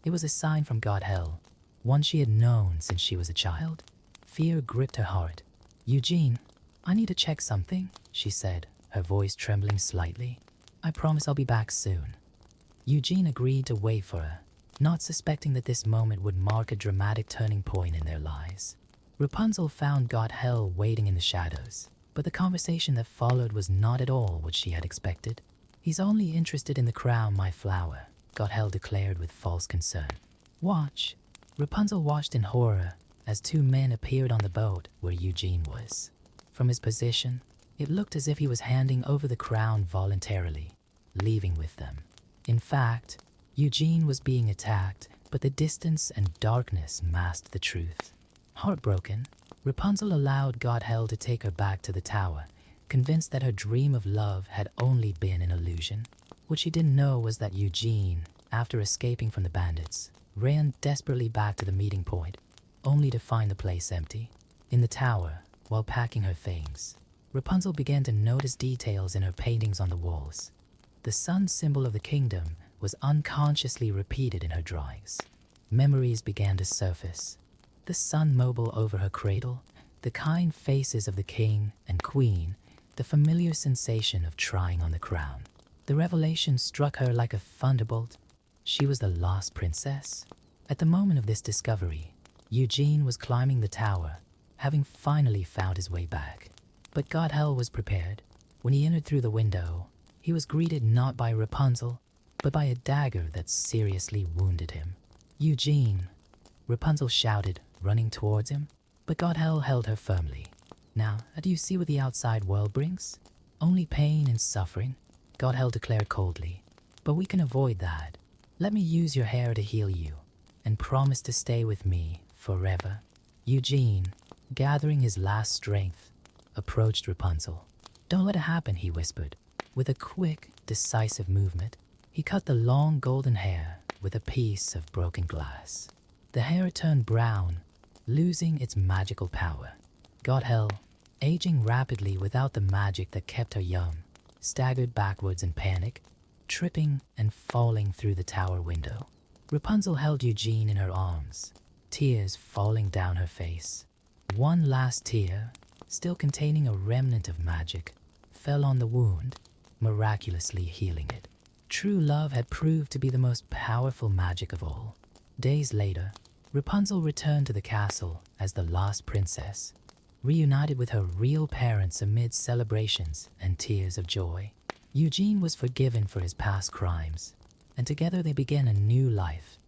It was a sign from Hel, one she had known since she was a child. Fear gripped her heart. Eugene, I need to check something, she said, her voice trembling slightly. I promise I'll be back soon. Eugene agreed to wait for her, not suspecting that this moment would mark a dramatic turning point in their lives. Rapunzel found Gothel waiting in the shadows, but the conversation that followed was not at all what she had expected. "He's only interested in the crown, my flower," Gothel declared with false concern. "Watch." Rapunzel watched in horror as two men appeared on the boat where Eugene was. From his position, it looked as if he was handing over the crown voluntarily, leaving with them. In fact, Eugene was being attacked, but the distance and darkness masked the truth. Heartbroken, Rapunzel allowed Gothel to take her back to the tower, convinced that her dream of love had only been an illusion. What she didn't know was that Eugene, after escaping from the bandits, ran desperately back to the meeting point, only to find the place empty. In the tower, while packing her things, Rapunzel began to notice details in her paintings on the walls. The sun symbol of the kingdom was unconsciously repeated in her drawings. Memories began to surface. The sun mobile over her cradle, the kind faces of the king and queen, the familiar sensation of trying on the crown. The revelation struck her like a thunderbolt. She was the lost princess. At the moment of this discovery, Eugene was climbing the tower, having finally found his way back. But Gothel was prepared. When he entered through the window, he was greeted not by Rapunzel, but by a dagger that seriously wounded him. "Eugene," Rapunzel shouted, running towards him, but Gothel held her firmly. "Now, do you see what the outside world brings? Only pain and suffering," Gothel declared coldly. "But we can avoid that. Let me use your hair to heal you, and promise to stay with me forever." Eugene, gathering his last strength, approached Rapunzel. "Don't let it happen," he whispered. With a quick, decisive movement, he cut the long golden hair with a piece of broken glass. The hair turned brown, losing its magical power. Gothel, aging rapidly without the magic that kept her young, staggered backwards in panic, tripping and falling through the tower window. Rapunzel held Eugene in her arms, tears falling down her face. One last tear, still containing a remnant of magic, fell on the wound, miraculously healing it. True love had proved to be the most powerful magic of all. Days later, Rapunzel returned to the castle as the lost princess, reunited with her real parents amid celebrations and tears of joy. Eugene was forgiven for his past crimes, and together they began a new life,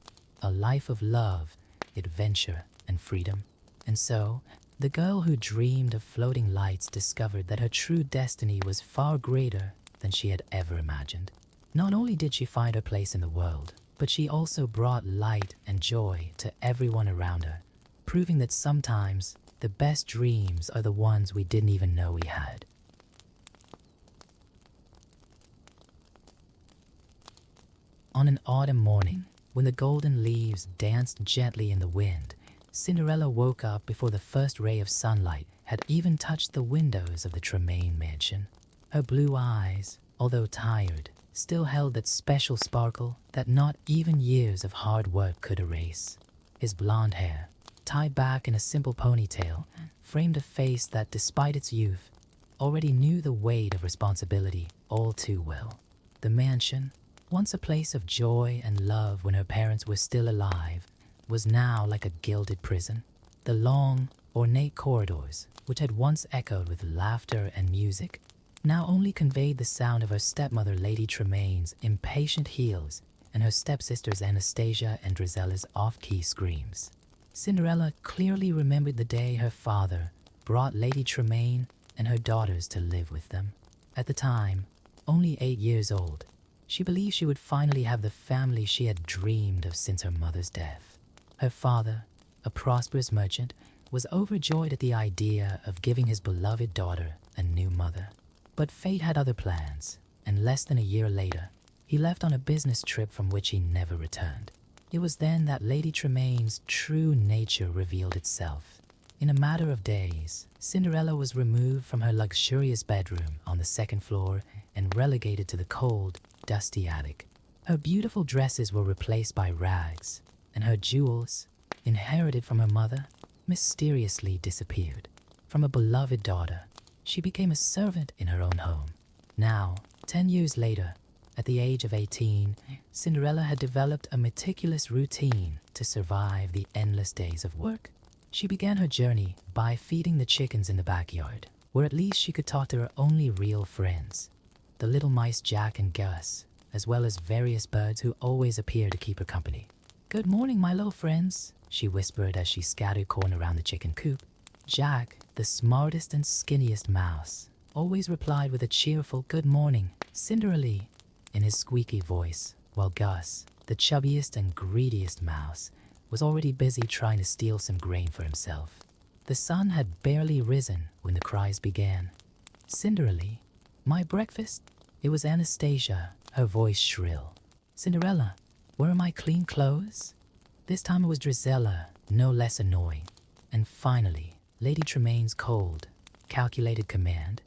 a life of love, adventure, and freedom. And so, the girl who dreamed of floating lights discovered that her true destiny was far greater than she had ever imagined. Not only did she find her place in the world, but she also brought light and joy to everyone around her, proving that sometimes the best dreams are the ones we didn't even know we had. On an autumn morning, when the golden leaves danced gently in the wind, Cinderella woke up before the first ray of sunlight had even touched the windows of the Tremaine mansion. Her blue eyes, although tired, still held that special sparkle that not even years of hard work could erase. His blonde hair, tied back in a simple ponytail, framed a face that, despite its youth, already knew the weight of responsibility all too well. The mansion, once a place of joy and love when her parents were still alive, was now like a gilded prison. The long, ornate corridors, which had once echoed with laughter and music, now only conveyed the sound of her stepmother Lady Tremaine's impatient heels and her stepsisters Anastasia and Drizella's off-key screams. Cinderella clearly remembered the day her father brought Lady Tremaine and her daughters to live with them. At the time, only 8 years old, she believed she would finally have the family she had dreamed of since her mother's death. Her father, a prosperous merchant, was overjoyed at the idea of giving his beloved daughter a new mother. But fate had other plans, and less than a year later, he left on a business trip from which he never returned. It was then that Lady Tremaine's true nature revealed itself. In a matter of days, Cinderella was removed from her luxurious bedroom on the second floor and relegated to the cold, dusty attic. Her beautiful dresses were replaced by rags, and her jewels, inherited from her mother, mysteriously disappeared. From a beloved daughter, she became a servant in her own home. Now, 10 years later, at the age of 18, Cinderella had developed a meticulous routine to survive the endless days of work. She began her journey by feeding the chickens in the backyard, where at least she could talk to her only real friends, the little mice Jack and Gus, as well as various birds who always appear to keep her company. "Good morning, my little friends," she whispered as she scattered corn around the chicken coop. Jack, the smartest and skinniest mouse, always replied with a cheerful "Good morning, Cinderella," in his squeaky voice, while Gus, the chubbiest and greediest mouse, was already busy trying to steal some grain for himself. The sun had barely risen when the cries began. "Cinderella, my breakfast?" It was Anastasia, her voice shrill. "Cinderella, where are my clean clothes?" This time it was Drizella, no less annoying. And finally, Lady Tremaine's cold, calculated command.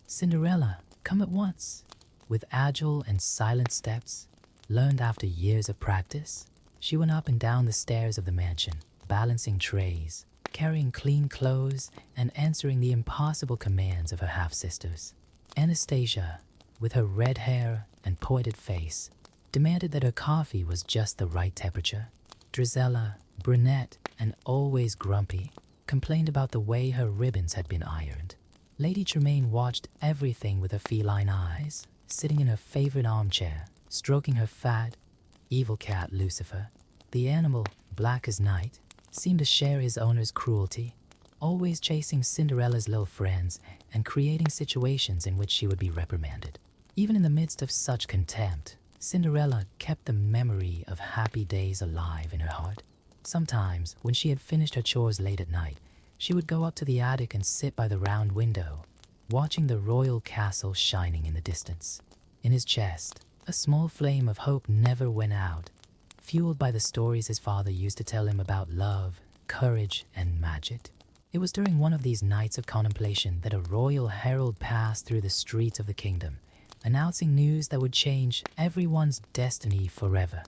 "Cinderella, come at once." With agile and silent steps, learned after years of practice, she went up and down the stairs of the mansion, balancing trays, carrying clean clothes, and answering the impossible commands of her half-sisters. Anastasia, with her red hair and pointed face, demanded that her coffee was just the right temperature. Drizella, brunette and always grumpy, complained about the way her ribbons had been ironed. Lady Tremaine watched everything with her feline eyes, sitting in her favorite armchair, stroking her fat, evil cat Lucifer. The animal, black as night, seemed to share his owner's cruelty, always chasing Cinderella's little friends and creating situations in which she would be reprimanded. Even in the midst of such contempt, Cinderella kept the memory of happy days alive in her heart. Sometimes, when she had finished her chores late at night, she would go up to the attic and sit by the round window, watching the royal castle shining in the distance. In his chest, a small flame of hope never went out, fueled by the stories his father used to tell him about love, courage, and magic. It was during one of these nights of contemplation that a royal herald passed through the streets of the kingdom, announcing news that would change everyone's destiny forever.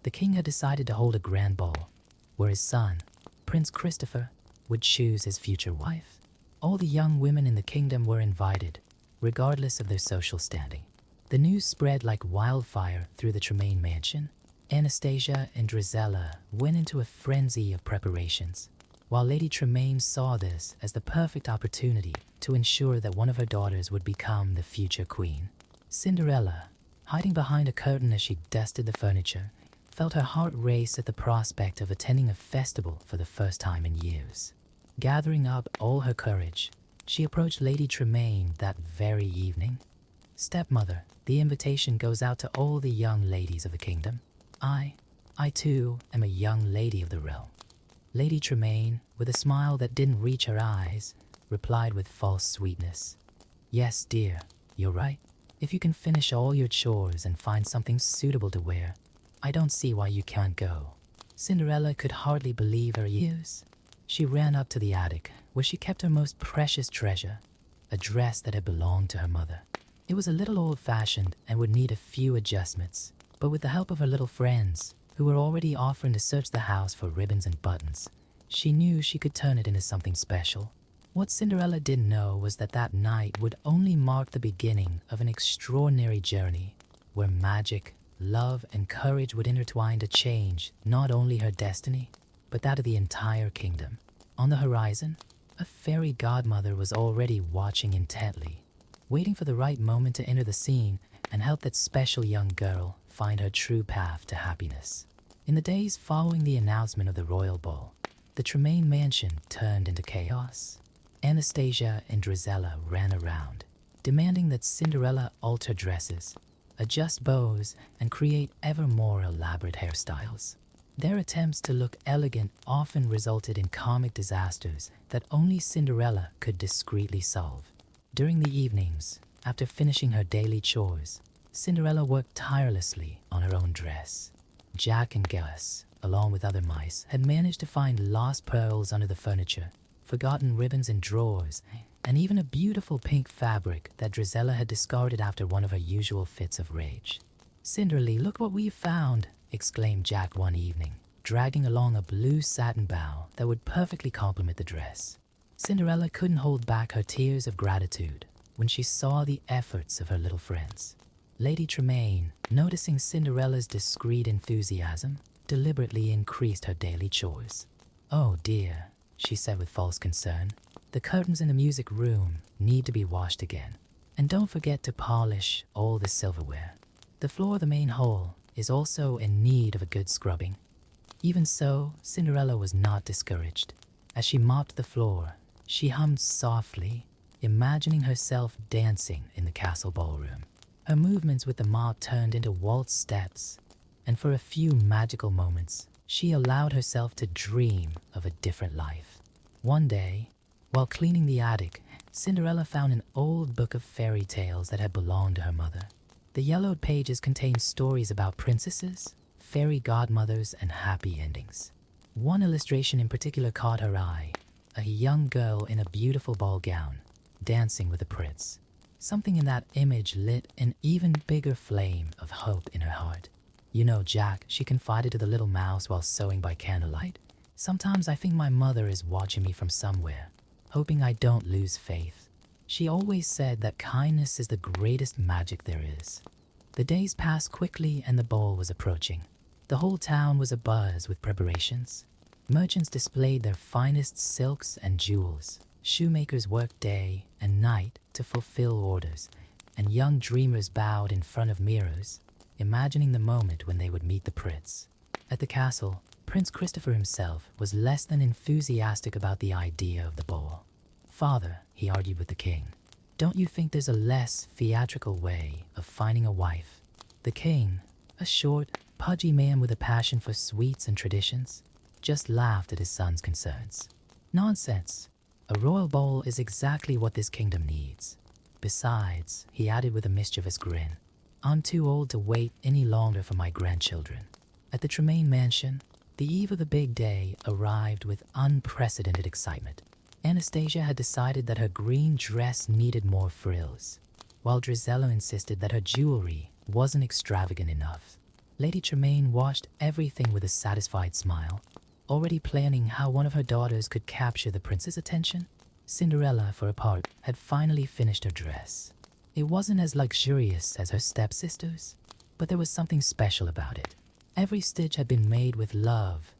The king had decided to hold a grand ball, where his son, Prince Christopher, would choose his future wife. All the young women in the kingdom were invited, regardless of their social standing. The news spread like wildfire through the Tremaine mansion. Anastasia and Drizella went into a frenzy of preparations, while Lady Tremaine saw this as the perfect opportunity to ensure that one of her daughters would become the future queen. Cinderella, hiding behind a curtain as she dusted the furniture, felt her heart race at the prospect of attending a festival for the first time in years. Gathering up all her courage, she approached Lady Tremaine that very evening. "Stepmother, the invitation goes out to all the young ladies of the kingdom. I too am a young lady of the realm." Lady Tremaine, with a smile that didn't reach her eyes, replied with false sweetness, "Yes, dear, you're right. If you can finish all your chores and find something suitable to wear, I don't see why you can't go." Cinderella could hardly believe her ears. She ran up to the attic, where she kept her most precious treasure, a dress that had belonged to her mother. It was a little old-fashioned and would need a few adjustments, but with the help of her little friends, who were already offering to search the house for ribbons and buttons, she knew she could turn it into something special. What Cinderella didn't know was that that night would only mark the beginning of an extraordinary journey, where magic, love, and courage would intertwine to change not only her destiny, but that of the entire kingdom. On the horizon, a fairy godmother was already watching intently, waiting for the right moment to enter the scene and help that special young girl find her true path to happiness. In the days following the announcement of the royal ball, the Tremaine mansion turned into chaos. Anastasia and Drizella ran around, demanding that Cinderella alter dresses, adjust bows, and create ever more elaborate hairstyles. Their attempts to look elegant often resulted in comic disasters that only Cinderella could discreetly solve. During the evenings, after finishing her daily chores, Cinderella worked tirelessly on her own dress. Jack and Gus, along with other mice, had managed to find lost pearls under the furniture, forgotten ribbons in drawers, and even a beautiful pink fabric that Drizella had discarded after one of her usual fits of rage. "Cinderella, look what we've found," exclaimed Jack one evening, dragging along a blue satin bow that would perfectly complement the dress. Cinderella couldn't hold back her tears of gratitude when she saw the efforts of her little friends. Lady Tremaine, noticing Cinderella's discreet enthusiasm, deliberately increased her daily chores. "Oh dear," she said with false concern. "The curtains in the music room need to be washed again. And don't forget to polish all the silverware. The floor of the main hall is also in need of a good scrubbing." Even so, Cinderella was not discouraged. As she mopped the floor, she hummed softly, imagining herself dancing in the castle ballroom. Her movements with the mop turned into waltz steps, and for a few magical moments, she allowed herself to dream of a different life. One day, while cleaning the attic, Cinderella found an old book of fairy tales that had belonged to her mother. The yellowed pages contained stories about princesses, fairy godmothers, and happy endings. One illustration in particular caught her eye: a young girl in a beautiful ball gown, dancing with a prince. Something in that image lit an even bigger flame of hope in her heart. "You know, Jack," she confided to the little mouse while sewing by candlelight, "sometimes I think my mother is watching me from somewhere, hoping I don't lose faith. She always said that kindness is the greatest magic there is." The days passed quickly and the ball was approaching. The whole town was abuzz with preparations. Merchants displayed their finest silks and jewels. Shoemakers worked day and night to fulfill orders, and young dreamers bowed in front of mirrors, imagining the moment when they would meet the prince. At the castle, Prince Christopher himself was less than enthusiastic about the idea of the ball. "Father," he argued with the king, "don't you think there's a less theatrical way of finding a wife?" The king, a short, pudgy man with a passion for sweets and traditions, just laughed at his son's concerns. "Nonsense. A royal ball is exactly what this kingdom needs. Besides," he added with a mischievous grin, "I'm too old to wait any longer for my grandchildren." At the Tremaine mansion, the eve of the big day arrived with unprecedented excitement. Anastasia had decided that her green dress needed more frills, while Drizella insisted that her jewelry wasn't extravagant enough. Lady Tremaine watched everything with a satisfied smile, already planning how one of her daughters could capture the prince's attention. Cinderella, for her part, had finally finished her dress. It wasn't as luxurious as her stepsisters, but there was something special about it. Every stitch had been made with love,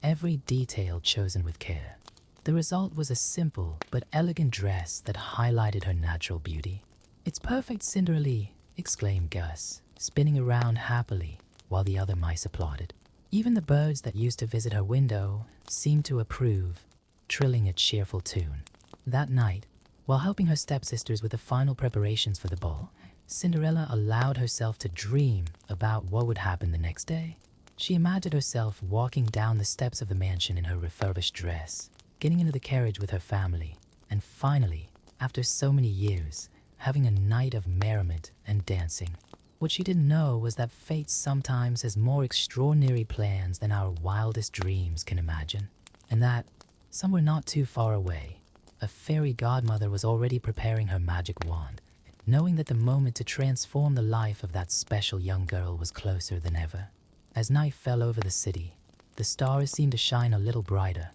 every detail chosen with care. The result was a simple but elegant dress that highlighted her natural beauty. "It's perfect, Cinderella," exclaimed Gus, spinning around happily while the other mice applauded. Even the birds that used to visit her window seemed to approve, trilling a cheerful tune. That night, while helping her stepsisters with the final preparations for the ball, Cinderella allowed herself to dream about what would happen the next day. She imagined herself walking down the steps of the mansion in her refurbished dress, getting into the carriage with her family, and finally, after so many years, having a night of merriment and dancing. What she didn't know was that fate sometimes has more extraordinary plans than our wildest dreams can imagine, and that, somewhere not too far away, a fairy godmother was already preparing her magic wand, knowing that the moment to transform the life of that special young girl was closer than ever. As night fell over the city, the stars seemed to shine a little brighter,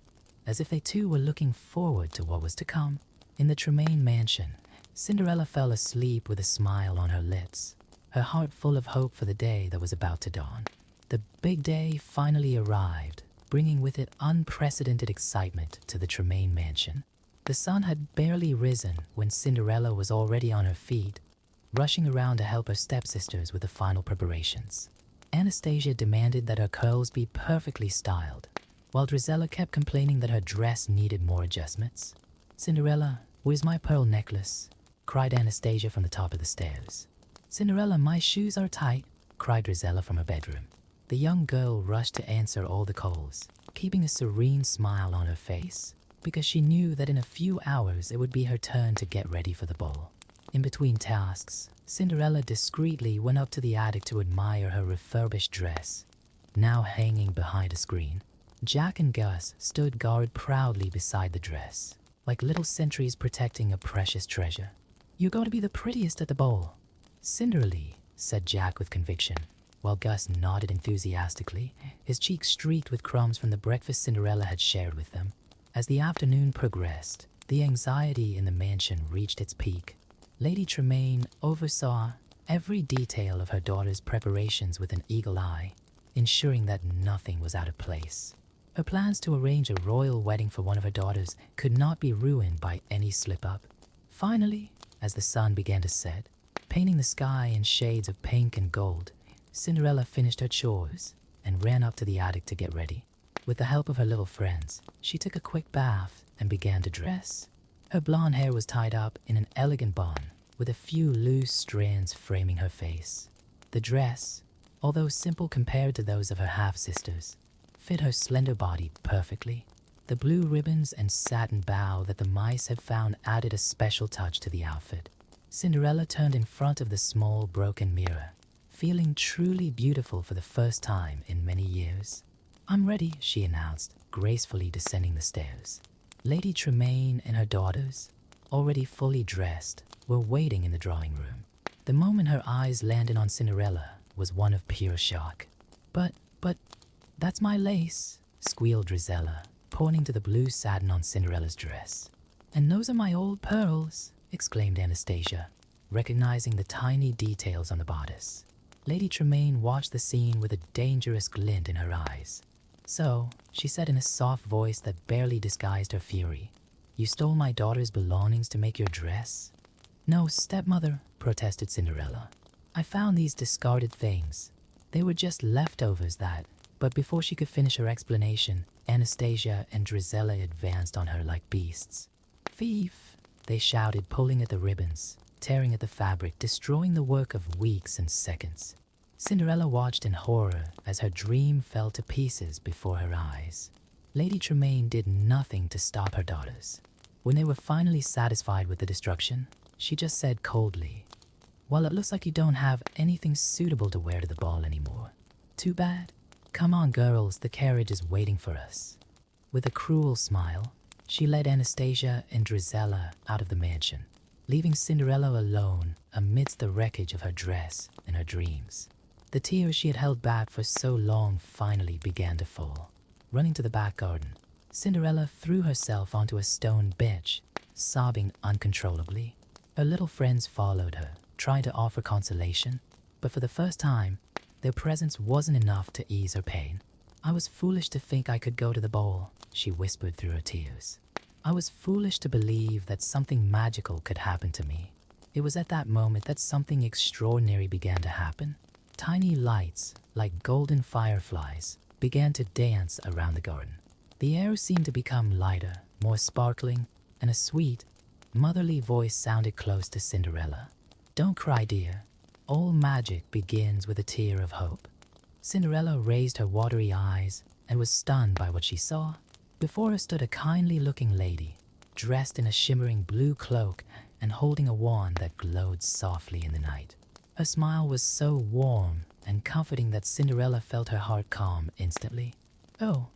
as if they too were looking forward to what was to come. In the Tremaine mansion, Cinderella fell asleep with a smile on her lips, her heart full of hope for the day that was about to dawn. The big day finally arrived, bringing with it unprecedented excitement to the Tremaine mansion. The sun had barely risen when Cinderella was already on her feet, rushing around to help her stepsisters with the final preparations. Anastasia demanded that her curls be perfectly styled, while Drizella kept complaining that her dress needed more adjustments. "Cinderella, where's my pearl necklace?" cried Anastasia from the top of the stairs. "Cinderella, my shoes are tight," cried Drizella from her bedroom. The young girl rushed to answer all the calls, keeping a serene smile on her face, because she knew that in a few hours it would be her turn to get ready for the ball. In between tasks, Cinderella discreetly went up to the attic to admire her refurbished dress, now hanging behind a screen. Jack and Gus stood guard proudly beside the dress, like little sentries protecting a precious treasure. "You're going to be the prettiest at the ball, Cinderella," said Jack with conviction, while Gus nodded enthusiastically, his cheeks streaked with crumbs from the breakfast Cinderella had shared with them. As the afternoon progressed, the anxiety in the mansion reached its peak. Lady Tremaine oversaw every detail of her daughter's preparations with an eagle eye, ensuring that nothing was out of place. Her plans to arrange a royal wedding for one of her daughters could not be ruined by any slip-up. Finally, as the sun began to set, painting the sky in shades of pink and gold, Cinderella finished her chores and ran up to the attic to get ready. With the help of her little friends, she took a quick bath and began to dress. Her blonde hair was tied up in an elegant bun, with a few loose strands framing her face. The dress, although simple compared to those of her half-sisters, fit her slender body perfectly. The blue ribbons and satin bow that the mice had found added a special touch to the outfit. Cinderella turned in front of the small broken mirror, feeling truly beautiful for the first time in many years. "I'm ready," she announced, gracefully descending the stairs. Lady Tremaine and her daughters, already fully dressed, were waiting in the drawing room. The moment her eyes landed on Cinderella was one of pure shock. But, that's my lace," squealed Drizella, pointing to the blue satin on Cinderella's dress. "And those are my old pearls," exclaimed Anastasia, recognizing the tiny details on the bodice. Lady Tremaine watched the scene with a dangerous glint in her eyes. "So," she said in a soft voice that barely disguised her fury, "you stole my daughter's belongings to make your dress?" "No, stepmother," protested Cinderella. "I found these discarded things. They were just leftovers that..." But before she could finish her explanation, Anastasia and Drizella advanced on her like beasts. "Thief!" they shouted, pulling at the ribbons, tearing at the fabric, destroying the work of weeks and seconds. Cinderella watched in horror as her dream fell to pieces before her eyes. Lady Tremaine did nothing to stop her daughters. When they were finally satisfied with the destruction, she just said coldly, "Well, it looks like you don't have anything suitable to wear to the ball anymore. Too bad. Come on, girls, the carriage is waiting for us." With a cruel smile, she led Anastasia and Drizella out of the mansion, leaving Cinderella alone amidst the wreckage of her dress and her dreams. The tears she had held back for so long finally began to fall. Running to the back garden, Cinderella threw herself onto a stone bench, sobbing uncontrollably. Her little friends followed her, trying to offer consolation, but for the first time, their presence wasn't enough to ease her pain. "I was foolish to think I could go to the ball," she whispered through her tears. "I was foolish to believe that something magical could happen to me." It was at that moment that something extraordinary began to happen. Tiny lights, like golden fireflies, began to dance around the garden. The air seemed to become lighter, more sparkling, and a sweet, motherly voice sounded close to Cinderella. "Don't cry, dear. All magic begins with a tear of hope." Cinderella raised her watery eyes and was stunned by what she saw. Before her stood a kindly-looking lady, dressed in a shimmering blue cloak and holding a wand that glowed softly in the night. Her smile was so warm and comforting that Cinderella felt her heart calm instantly. "Oh,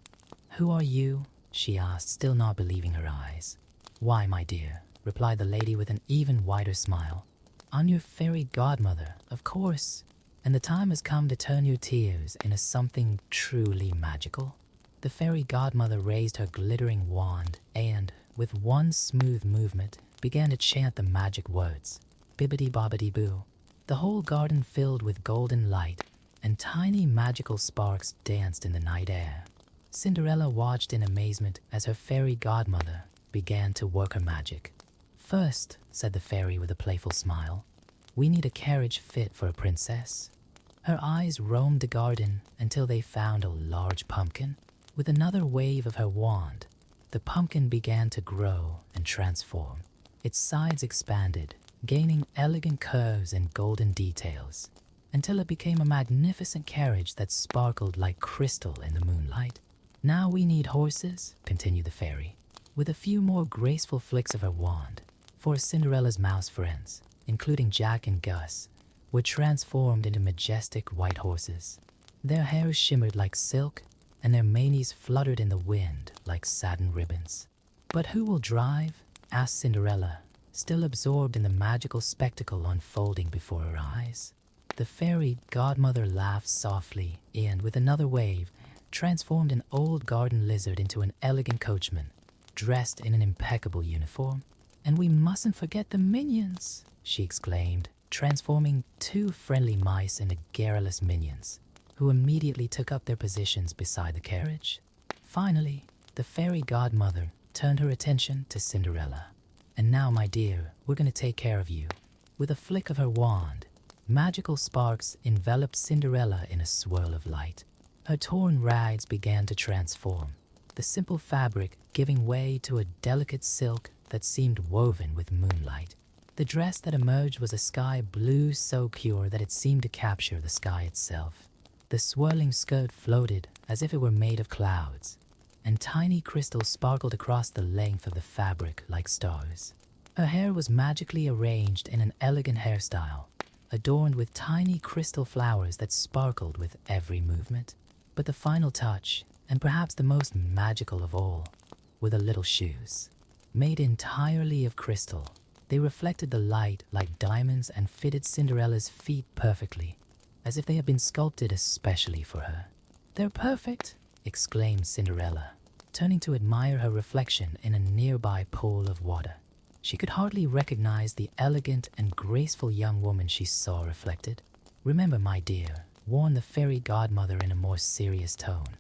who are you?" she asked, still not believing her eyes. "Why, my dear," replied the lady with an even wider smile, "I'm your fairy godmother, of course, and the time has come to turn your tears into something truly magical." The fairy godmother raised her glittering wand and, with one smooth movement, began to chant the magic words, "Bibbidi-bobbidi-boo." The whole garden filled with golden light, and tiny magical sparks danced in the night air. Cinderella watched in amazement as her fairy godmother began to work her magic. "First," said the fairy with a playful smile, "we need a carriage fit for a princess." Her eyes roamed the garden until they found a large pumpkin. With another wave of her wand, the pumpkin began to grow and transform. Its sides expanded, gaining elegant curves and golden details, until it became a magnificent carriage that sparkled like crystal in the moonlight. "Now we need horses," continued the fairy, with a few more graceful flicks of her wand, for Cinderella's mouse friends, including Jack and Gus, were transformed into majestic white horses. Their hair shimmered like silk, and their manes fluttered in the wind like satin ribbons. "But who will drive?" asked Cinderella, still absorbed in the magical spectacle unfolding before her eyes. The fairy godmother laughed softly and, with another wave, transformed an old garden lizard into an elegant coachman, dressed in an impeccable uniform. "And we mustn't forget the minions," she exclaimed, transforming 2 friendly mice into garrulous minions, who immediately took up their positions beside the carriage. Finally, the fairy godmother turned her attention to Cinderella. "And now, my dear, we're going to take care of you." With a flick of her wand, magical sparks enveloped Cinderella in a swirl of light. Her torn rags began to transform, the simple fabric giving way to a delicate silk that seemed woven with moonlight. The dress that emerged was a sky blue so pure that it seemed to capture the sky itself. The swirling skirt floated as if it were made of clouds, and tiny crystals sparkled across the length of the fabric like stars. Her hair was magically arranged in an elegant hairstyle, adorned with tiny crystal flowers that sparkled with every movement. But the final touch, and perhaps the most magical of all, were the little shoes. Made entirely of crystal, they reflected the light like diamonds and fitted Cinderella's feet perfectly, as if they had been sculpted especially for her. "They're perfect!" exclaimed Cinderella, turning to admire her reflection in a nearby pool of water. She could hardly recognize the elegant and graceful young woman she saw reflected. "Remember, my dear," warned the fairy godmother in a more serious tone,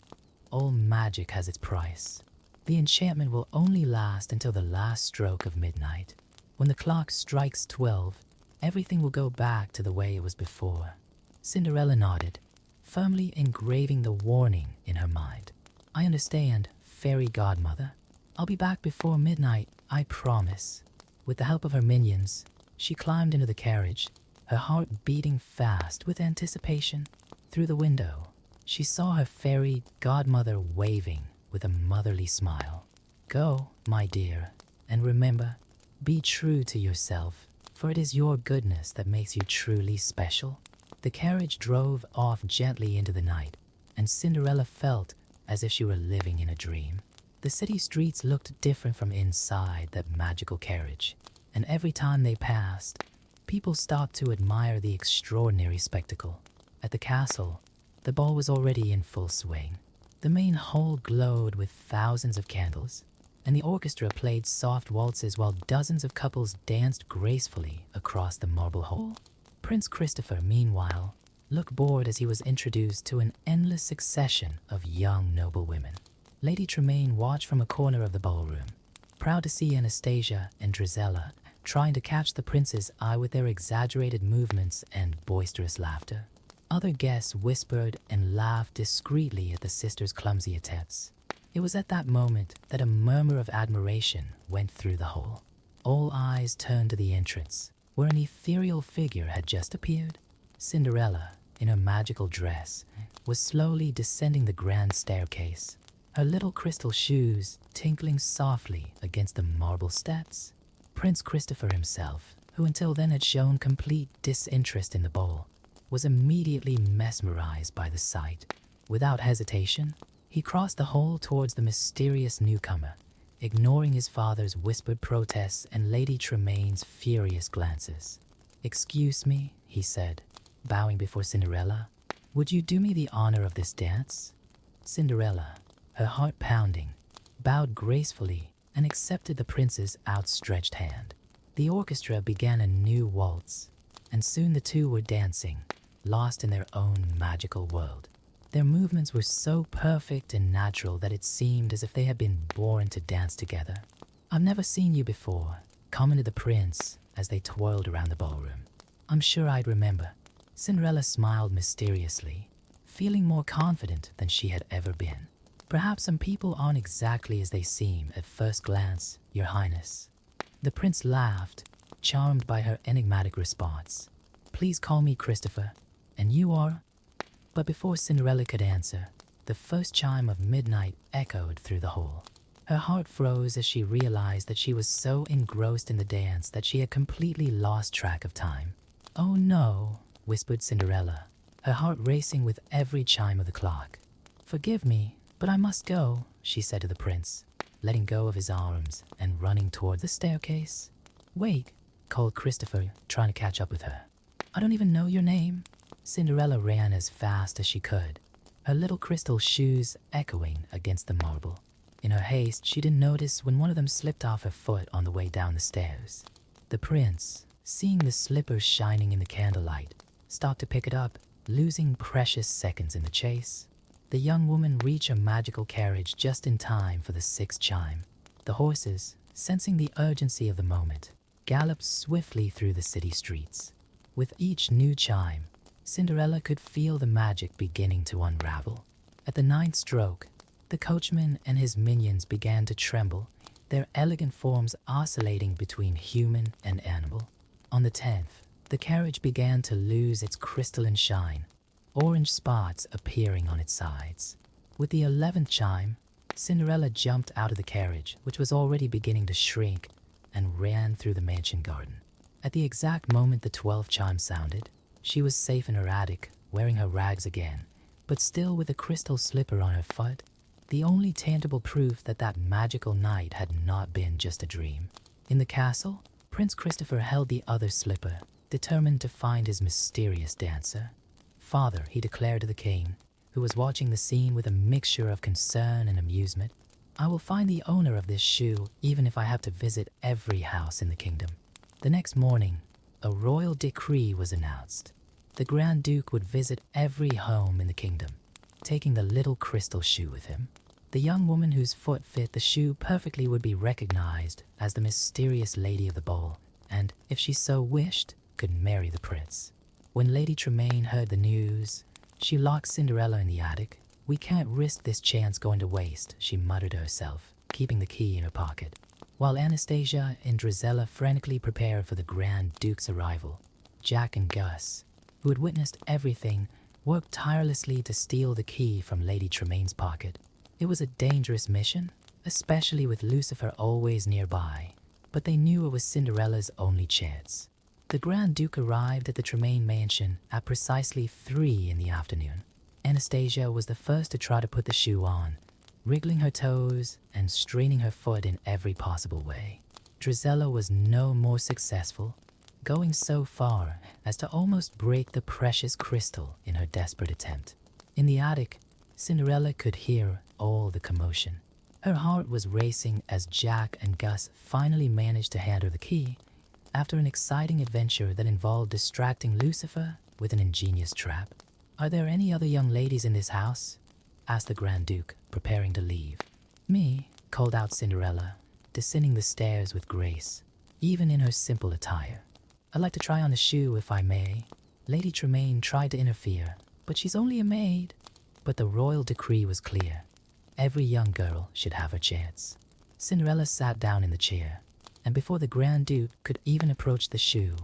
"all magic has its price. The enchantment will only last until the last stroke of midnight. When the clock strikes 12, everything will go back to the way it was before." Cinderella nodded, firmly engraving the warning in her mind. "I understand, fairy godmother. I'll be back before midnight, I promise." With the help of her minions, she climbed into the carriage, her heart beating fast with anticipation. Through the window, she saw her fairy godmother waving with a motherly smile. "Go, my dear, and remember, be true to yourself, for it is your goodness that makes you truly special." The carriage drove off gently into the night, and Cinderella felt as if she were living in a dream. The city streets looked different from inside that magical carriage, and every time they passed, people stopped to admire the extraordinary spectacle. At the castle, the ball was already in full swing. The main hall glowed with thousands of candles, and the orchestra played soft waltzes while dozens of couples danced gracefully across the marble hall. Prince Christopher, meanwhile, looked bored as he was introduced to an endless succession of young noble women. Lady Tremaine watched from a corner of the ballroom, proud to see Anastasia and Drizella trying to catch the prince's eye with their exaggerated movements and boisterous laughter. Other guests whispered and laughed discreetly at the sisters' clumsy attempts. It was at that moment that a murmur of admiration went through the hall. All eyes turned to the entrance, where an ethereal figure had just appeared. Cinderella, in her magical dress, was slowly descending the grand staircase, her little crystal shoes tinkling softly against the marble steps. Prince Christopher himself, who until then had shown complete disinterest in the ball, was immediately mesmerized by the sight. Without hesitation, he crossed the hall towards the mysterious newcomer, ignoring his father's whispered protests and Lady Tremaine's furious glances. "Excuse me," he said, bowing before Cinderella. "Would you do me the honor of this dance?" Cinderella, her heart pounding, bowed gracefully and accepted the prince's outstretched hand. The orchestra began a new waltz, and soon the two were dancing, lost in their own magical world. Their movements were so perfect and natural that it seemed as if they had been born to dance together. "I've never seen you before," commented the prince as they twirled around the ballroom. "I'm sure I'd remember." Cinderella smiled mysteriously, feeling more confident than she had ever been. "Perhaps some people aren't exactly as they seem at first glance, Your Highness." The prince laughed, charmed by her enigmatic response. "Please call me Christopher, and you are—" But before Cinderella could answer, the first chime of midnight echoed through the hall. Her heart froze as she realized that she was so engrossed in the dance that she had completely lost track of time. "Oh no," whispered Cinderella, her heart racing with every chime of the clock. "Forgive me, but I must go," she said to the prince, letting go of his arms and running toward the staircase. "Wait," called Christopher, trying to catch up with her. "I don't even know your name." Cinderella ran as fast as she could, her little crystal shoes echoing against the marble. In her haste, she didn't notice when one of them slipped off her foot on the way down the stairs. The prince, seeing the slippers shining in the candlelight, stopped to pick it up, losing precious seconds in the chase. The young woman reached her magical carriage just in time for the sixth chime. The horses, sensing the urgency of the moment, galloped swiftly through the city streets. With each new chime, Cinderella could feel the magic beginning to unravel. At the ninth stroke, the coachman and his minions began to tremble, their elegant forms oscillating between human and animal. On the 10th, the carriage began to lose its crystalline shine, orange spots appearing on its sides. With the 11th chime, Cinderella jumped out of the carriage, which was already beginning to shrink, and ran through the mansion garden. At the exact moment the 12th chime sounded, she was safe in her attic, wearing her rags again, but still with a crystal slipper on her foot, the only tangible proof that that magical night had not been just a dream. In the castle, Prince Christopher held the other slipper, determined to find his mysterious dancer. "Father," he declared to the king, who was watching the scene with a mixture of concern and amusement, "I will find the owner of this shoe even if I have to visit every house in the kingdom." The next morning, a royal decree was announced. The Grand Duke would visit every home in the kingdom, taking the little crystal shoe with him. The young woman whose foot fit the shoe perfectly would be recognized as the mysterious lady of the ball, and, if she so wished, could marry the prince. When Lady Tremaine heard the news, she locked Cinderella in the attic. "We can't risk this chance going to waste," she muttered to herself, keeping the key in her pocket. While Anastasia and Drizella frantically prepared for the Grand Duke's arrival, Jack and Gus, who had witnessed everything, worked tirelessly to steal the key from Lady Tremaine's pocket. It was a dangerous mission, especially with Lucifer always nearby, but they knew it was Cinderella's only chance. The Grand Duke arrived at the Tremaine mansion at precisely 3 in the afternoon. Anastasia was the first to try to put the shoe on, wriggling her toes and straining her foot in every possible way. Drizella was no more successful, going so far as to almost break the precious crystal in her desperate attempt. In the attic, Cinderella could hear all the commotion. Her heart was racing as Jack and Gus finally managed to hand her the key, after an exciting adventure that involved distracting Lucifer with an ingenious trap. "Are there any other young ladies in this house?" asked the Grand Duke, preparing to leave. "Me," called out Cinderella, descending the stairs with grace, even in her simple attire. "I'd like to try on the shoe if I may." Lady Tremaine tried to interfere, "But she's only a maid." But the royal decree was clear. Every young girl should have her chance. Cinderella sat down in the chair, and before the Grand Duke could even approach the shoe,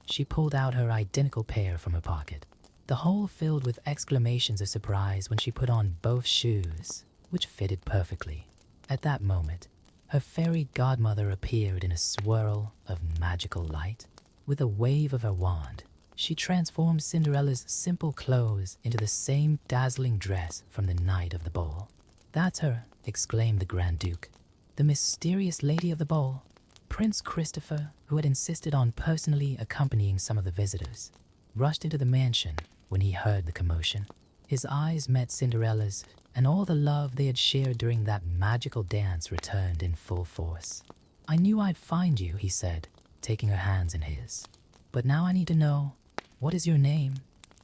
she pulled out her identical pair from her pocket. The hall filled with exclamations of surprise when she put on both shoes, which fitted perfectly. At that moment, her fairy godmother appeared in a swirl of magical light. With a wave of her wand, she transformed Cinderella's simple clothes into the same dazzling dress from the night of the ball. "That's her," exclaimed the Grand Duke. The mysterious lady of the ball, Prince Christopher, who had insisted on personally accompanying some of the visitors, rushed into the mansion when he heard the commotion. His eyes met Cinderella's, and all the love they had shared during that magical dance returned in full force. "I knew I'd find you," he said, taking her hands in his. "But now I need to know, what is your name?"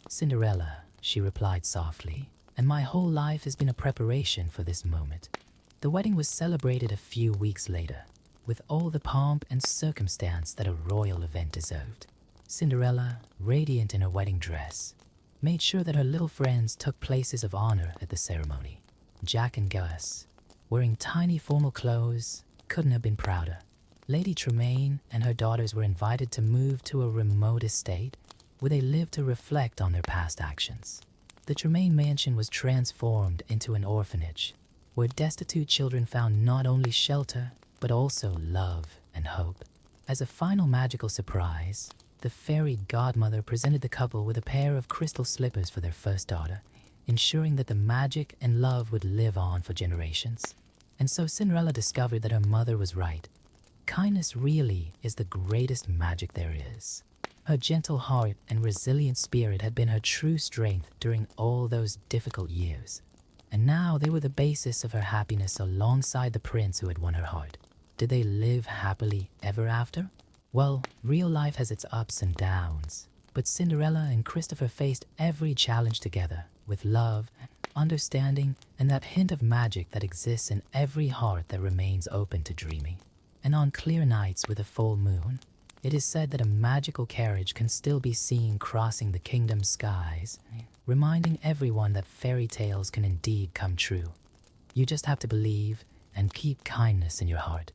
"Cinderella," she replied softly, "and my whole life has been a preparation for this moment." The wedding was celebrated a few weeks later, with all the pomp and circumstance that a royal event deserved. Cinderella, radiant in her wedding dress, made sure that her little friends took places of honor at the ceremony. Jack and Gus, wearing tiny formal clothes, couldn't have been prouder. Lady Tremaine and her daughters were invited to move to a remote estate where they lived to reflect on their past actions. The Tremaine mansion was transformed into an orphanage where destitute children found not only shelter but also love and hope. As a final magical surprise, the fairy godmother presented the couple with a pair of crystal slippers for their first daughter, ensuring that the magic and love would live on for generations. And so Cinderella discovered that her mother was right. Kindness really is the greatest magic there is. Her gentle heart and resilient spirit had been her true strength during all those difficult years. And now they were the basis of her happiness alongside the prince who had won her heart. Did they live happily ever after? Well, real life has its ups and downs, but Cinderella and Christopher faced every challenge together with love understanding, and that hint of magic that exists in every heart that remains open to dreaming. And on clear nights with a full moon, it is said that a magical carriage can still be seen crossing the kingdom's skies, reminding everyone that fairy tales can indeed come true. You just have to believe and keep kindness in your heart.